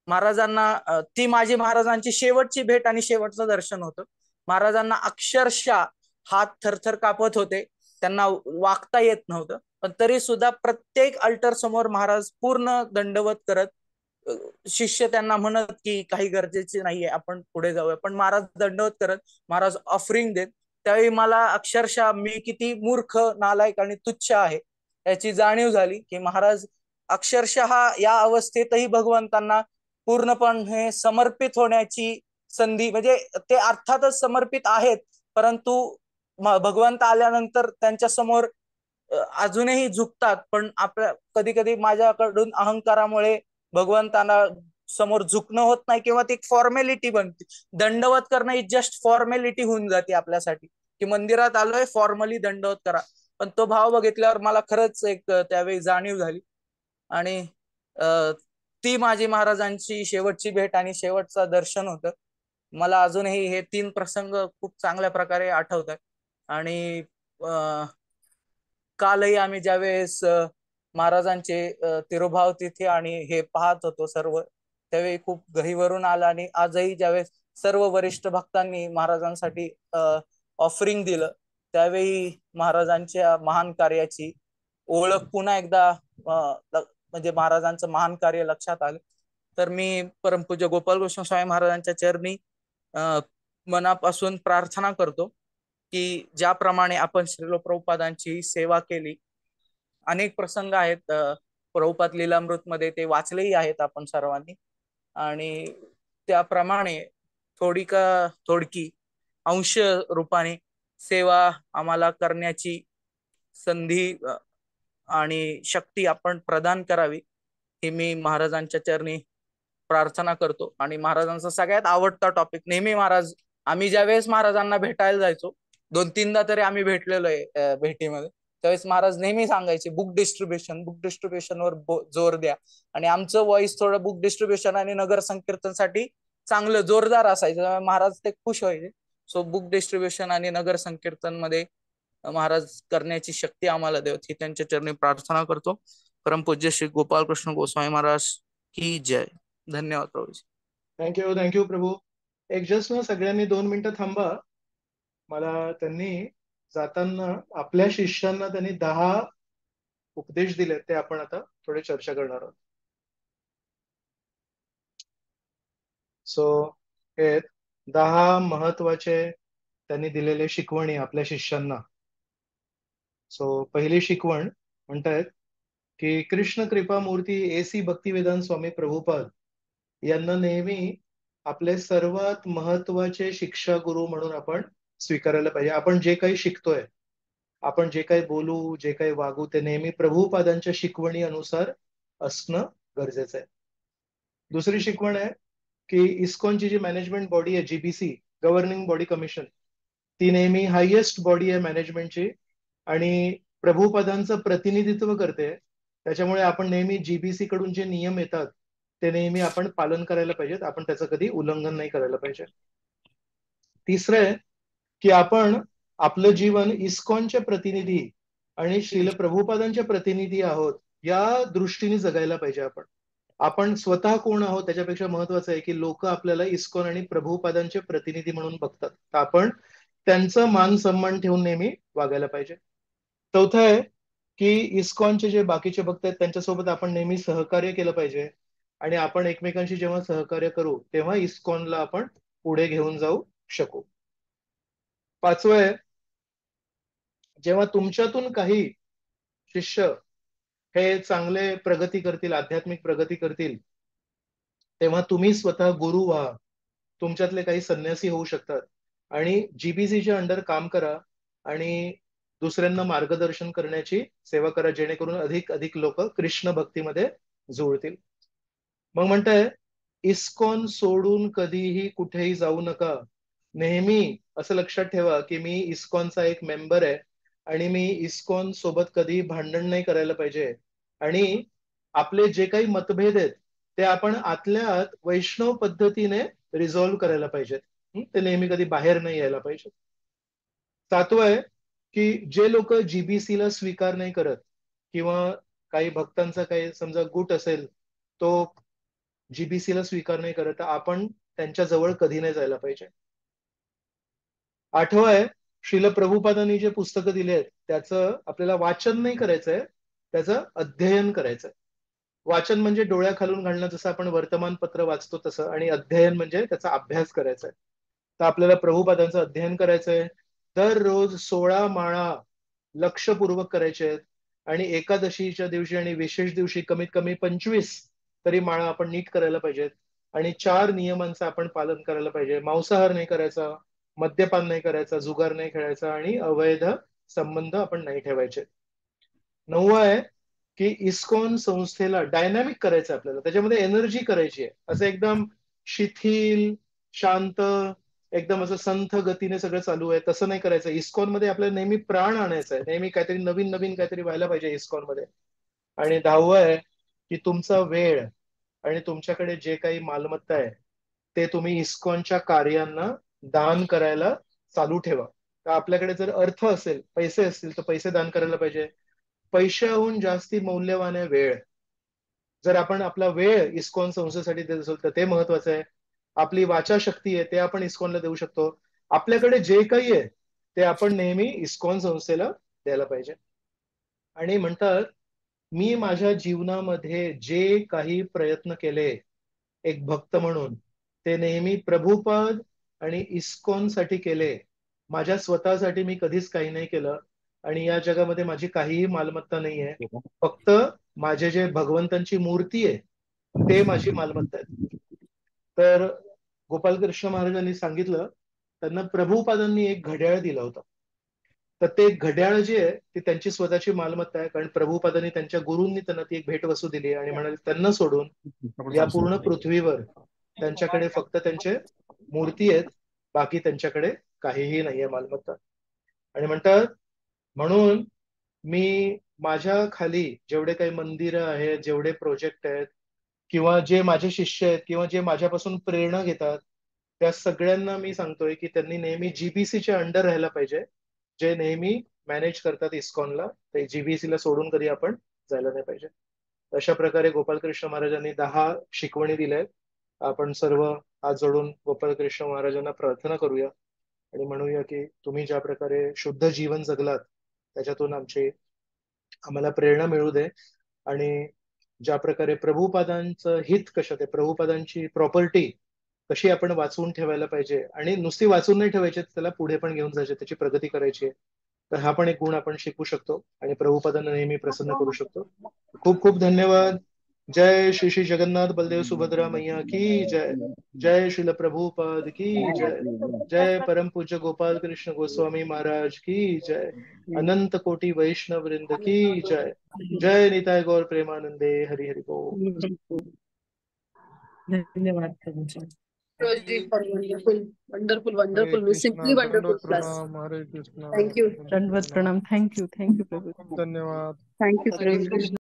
S5: महाराजांना ती माझी महाराजांची शेवटची भेट आणि शेवटचं दर्शन होतं. महाराजांना अक्षरशः हात थरथर कापत होते, त्यांना वागता येत नव्हतं, पण तरी सुद्धा प्रत्येक अल्टर समोर महाराज पूर्ण दंडवत करत, शिष्य त्यांना म्हणत की काही गरजेचे नाहीये, आपण पुढे जाऊया, पण महाराज दंडवत करत, महाराज ऑफरिंग देत. त्यावेळी मला अक्षरशः मी किती मूर्ख, नालायक आणि तुच्छ आहे याची जाणीव झाली की महाराज अक्षरशः या अवस्थेतही भगवंतांना पूर्णपणे समर्पित होण्याची संधी, म्हणजे ते अर्थातच समर्पित आहेत, परंतु भगवंत आल्यानंतर त्यांच्या समोर अजूनही झुकतात. पण आपल्या कधी कधी माझ्याकडून अहंकारामुळे भगवंतांना समोर झुकणं होत नाही, किंवा ती फॉर्मॅलिटी बनते. दंडवत करणं ही जस्ट फॉर्मॅलिटी होऊन जाते आपल्यासाठी, की मंदिरात आलोय फॉर्मली दंडवत करा. पण तो भाव बघितल्यावर मला खरंच एक त्यावेळी जाणीव झाली. आणि ती माझी महाराजांची शेवटची भेट आणि शेवटचं दर्शन होतं. मला अजूनही हे 3 प्रसंग खूप चांगल्या प्रकारे आठवतात. आणि कालही आम्ही ज्यावेळेस महाराजांचे तिरुभाव तिथे आणि हे पाहत होतो सर्व, त्यावेळी खूप गहिवरून आला. आणि आजही ज्यावेळेस सर्व वरिष्ठ भक्तांनी महाराजांसाठी ऑफरिंग दिलं, त्यावेळी महाराजांच्या महान कार्याची ओळख पुन्हा एकदा म्हणजे महाराजांचं महान कार्य लक्षात आलं. तर मी परमपूज्य गोपालकृष्ण स्वामी महाराजांच्या चरणी मनापासून प्रार्थना करतो की ज्याप्रमाणे आपण श्रील प्रभुपादांची सेवा केली, अनेक प्रसंग आहेत प्रभुपाद लीलामृत मध्ये, ते वाचलेही आहेत आपण सर्वांनी, आणि त्याप्रमाणे थोडकी अंश रूपाने सेवा आम्हाला करण्याची संधी आणि शक्ती आपण प्रदान करावी, ही मी महाराजांच्या चरणी प्रार्थना करतो. आणि महाराजांचा सगळ्यात आवडता टॉपिक नेहमी, महाराज आम्ही ज्यावेळेस महाराजांना भेटायला जायचो, 2-3दा तरी आम्ही भेटलेलो आहे भेटीमध्ये, त्यावेळेस महाराज नेहमी सांगायचे बुक डिस्ट्रीब्युशन वर जोर द्या. आणि आमचं व्हॉइस थोडं बुक डिस्ट्रीब्युशन आणि नगर संकीर्तनसाठी चांगलं जोरदार असायचं, महाराज ते खुश व्हायचे. सो बुक डिस्ट्रीब्युशन आणि नगर संकीर्तन मध्ये महाराज करण्याची शक्ती आम्हाला देवत, ही त्यांच्या चरणी प्रार्थना करतो. परमपूज्य श्री गोपालकृष्ण गोस्वामी महाराज की जय. धन्यवाद प्रभूजी.
S1: थँक्यू प्रभू. एक जस्ट ना सगळ्यांनी 2 मिनिटं थांबा. मला त्यांनी जाताना आपल्या शिष्यांना त्यांनी 10 उपदेश दिले, ते आपण आता थोडे चर्चा करणार आहोत. सो हे 10 महत्वाचे त्यांनी दिलेले शिकवणी आपल्या शिष्यांना. सो पहिली शिकवण म्हणतायत की कृष्ण कृपा मूर्ती AC भक्तिवेदांत स्वामी प्रभुपाद यांना नेहमी आपले सर्वात महत्वाचे शिक्षा गुरु म्हणून आपण स्वीकारायला पाहिजे. आपण जे काही शिकतोय, आपण जे काही बोलू, जे काही वागू, ते नेहमी प्रभुपादांच्या शिकवणी अनुसार असणं गरजेचं आहे. दुसरी शिकवण आहे की इस्कॉनची जी मॅनेजमेंट बॉडी आहे, GBC गव्हर्निंग बॉडी कमिशन, ती नेहमी हायेस्ट बॉडी आहे मॅनेजमेंटची आणि प्रभुपादांचं प्रतिनिधित्व करते. त्याच्यामुळे आपण नेहमी GBC कडून जे नियम येतात ते नेहमी आपण पालन करायला पाहिजेत, आपण त्याचं कधी उल्लंघन नाही करायला पाहिजे. तिसरं आहे की आपण आपलं जीवन इस्कॉनचे प्रतिनिधी आणि श्रील प्रभुपादांचे प्रतिनिधी आहोत या दृष्टीने जगायला पाहिजे. आपण स्वतः कोण आहोत त्याच्यापेक्षा महत्वाचं आहे की लोक आपल्याला इस्कॉन आणि प्रभुपादांचे प्रतिनिधी म्हणून बघतात, तर आपण त्यांचं मान सन्मान ठेवून नेहमी वागायला पाहिजे. चौथं आहे की इस्कॉनचे जे बाकीचे भक्त आहेत त्यांच्यासोबत आपण नेहमी सहकार्य केलं पाहिजे आणि आपण एकमेकांशी जेव्हा सहकार्य करू तेव्हा इस्कॉनला आपण पुढे घेऊन जाऊ शकू. पाचवं आहे, जेव्हा तुमच्यातून काही शिष्य हे चांगले प्रगती करतील, आध्यात्मिक प्रगती करतील, तेव्हा तुम्ही स्वतः गुरु व्हा. तुमच्यातले काही संन्यासी होऊ शकतात आणि GBCच्या अंडर काम करा आणि दुसऱ्यांना मार्गदर्शन करण्याची सेवा करा, जेणेकरून अधिक अधिक लोक कृष्ण भक्तीमध्ये जुळतील. मग म्हणताय इस्कॉन सोडून कधीही कुठेही जाऊ नका. नेहमी असं लक्षात ठेवा की मी इस्कॉनचा एक मेंबर आहे आणि मी इस्कॉन सोबत कधी भांडण नाही करायला पाहिजे आणि आपले जे काही मतभेद आहेत ते आपण आतल्या आत वैष्णव पद्धतीने रिझॉल्व्ह करायला पाहिजेत. ते नेहमी कधी बाहेर नाही यायला पाहिजे. सातवं आहे की जे लोक जीबीसीला स्वीकार नाही करत, किंवा काही भक्तांचा काही समजा गुट असेल तो जीबीसीला स्वीकार नाही करत, तर आपण त्यांच्या जवळ कधी नाही जायला पाहिजे. आठवं श्रील प्रभुपादांनी जे पुस्तकं दिले आहेत त्याचं आपल्याला वाचन नाही करायचंय, त्याचं अध्ययन करायचंय. वाचन म्हणजे डोळ्याखालून घालणं, जसं आपण वर्तमानपत्र वाचतो तसं, आणि अध्ययन म्हणजे त्याचा अभ्यास करायचा आहे. तर आपल्याला प्रभुपादांचं अध्ययन करायचंय. दररोज 16 माळा लक्षपूर्वक करायचे आहेत, आणि एकादशीच्या दिवशी आणि विशेष दिवशी कमीत कमी 25 तरी माळा आपण नीट करायला पाहिजेत. आणि 4 नियमांचं आपण पालन करायला पाहिजे. मांसाहार नाही करायचा, मद्यपान नाही करायचा, जुगार नाही खेळायचा, आणि अवैध संबंध आपण नाही ठेवायचे. 9 की इस्कॉन संस्थेला डायनॅमिक करायचं आपल्याला, त्याच्यामध्ये एनर्जी करायची आहे. असं एकदम शिथिल शांत एकदम असं संथ गतीने सगळं चालू आहे तसं नाही करायचं. इस्कॉन मध्ये आपल्याला नेहमी प्राण आणायचं आहे, नेहमी काहीतरी नवीन नवीन काहीतरी व्हायला पाहिजे इस्कॉन मध्ये. आणि 10 की तुमचा वेळ आणि तुमच्याकडे जे काही मालमत्ता आहे ते तुम्ही इस्कॉनच्या कार्यांना दान करायला चालू ठेवा. तर आपल्याकडे जर अर्थ असेल, पैसे असतील, तर पैसे दान करायला पाहिजे. पैशाहून जास्ती मौल्यवान आहे वेळ. जर आपण आपला वेळ इस्कॉन संस्थेसाठी देत असेल तर ते महत्वाचं आहे. आपली वाचा शक्ती आहे ते आपण इस्कॉनला देऊ शकतो. आपल्याकडे जे काही आहे ते आपण नेहमी इस्कॉन संस्थेला द्यायला पाहिजे. आणि म्हणतात, मी माझ्या जीवनामध्ये जे काही प्रयत्न केले एक भक्त म्हणून, ते नेहमी प्रभुपाद आणि इस्कॉन साठी केले. माझ्या स्वतःसाठी मी कधीच काही नाही केलं. आणि या जगामध्ये माझी काहीही मालमत्ता नाही आहे. फक्त माझे जे भगवंतांची मूर्ती आहे ते माझी मालमत्ता आहे. तर गोपालकृष्ण महाराजांनी सांगितलं, त्यांना प्रभुपादांनी एक घड्याळ दिलं होतं. तर ते घड्याळ जे आहे ती त्यांची स्वतःची मालमत्ता आहे, कारण प्रभुपादांनी त्यांच्या गुरूंनी त्यांना ती एक भेटवस्तू दिली. आणि म्हणाले, त्यांना सोडून या पूर्ण पृथ्वीवर त्यांच्याकडे फक्त त्यांचे मूर्ती आहेत, बाकी त्यांच्याकडे काहीही नाहीये मालमत्ता. आणि म्हणतात, म्हणून मी माझ्या खाली जेवढे काही मंदिरं आहेत, जेवढे प्रोजेक्ट आहेत, किंवा जे माझे शिष्य आहेत, किंवा जे माझ्यापासून प्रेरणा घेतात, त्या सगळ्यांना मी सांगतोय की त्यांनी नेहमी जीबीसीच्या अंडर राहायला पाहिजे. जे नेहमी मॅनेज करतात इस्कॉनला, ते जीबीसीला सोडून कधी आपण जायला नाही पाहिजे. अशा प्रकारे गोपालकृष्ण महाराजांनी 10 शिकवणी दिल्या आहेत. आपण सर्व हात जोडून गोपालकृष्ण महाराजांना प्रार्थना करूया आणि म्हणूया की तुम्ही ज्या प्रकारे शुद्ध जीवन जगलात त्याच्यातून आम्हाला प्रेरणा मिळू दे. आणि ज्या प्रकारे प्रभुपादांचं हित कशा, ते प्रभुपादांची प्रॉपर्टी कशी आपण वाचवून ठेवायला पाहिजे, आणि नुसती वाचून नाही ठेवायची, त्याला पुढे पण घेऊन जायचे, त्याची प्रगती करायची आहे. तर हा पण एक गुण आपण शिकू शकतो आणि प्रभुपादांना नेहमी प्रसन्न करू शकतो. खूप खूप धन्यवाद. जय श्री श्री जगन्नाथ बलदेव सुभद्रा मैया की जय. जय श्रील प्रभुपाद की जय. जय परम पूज्य गोपाल कृष्ण गोस्वामी महाराज की जय. अनंत कोटि वैष्णव वृंद की जय. जय निताय गौर प्रेमानंदे. हरि हरि बोल.
S6: धन्यवाद प्रभुजी. Roji for wonderful,
S7: हरे
S6: wonderful,
S7: कृष्णा,
S6: simply wonderful
S7: दंडवत
S6: class.
S7: प्रणाम. हरे कृष्णा,
S6: Thank you.
S7: दंडवत
S8: दंडवत प्रणाम. थँक्यू प्रभू.
S7: धन्यवाद.
S6: Thank you,
S3: हरे
S6: Prabhuji.
S3: कृष्ण.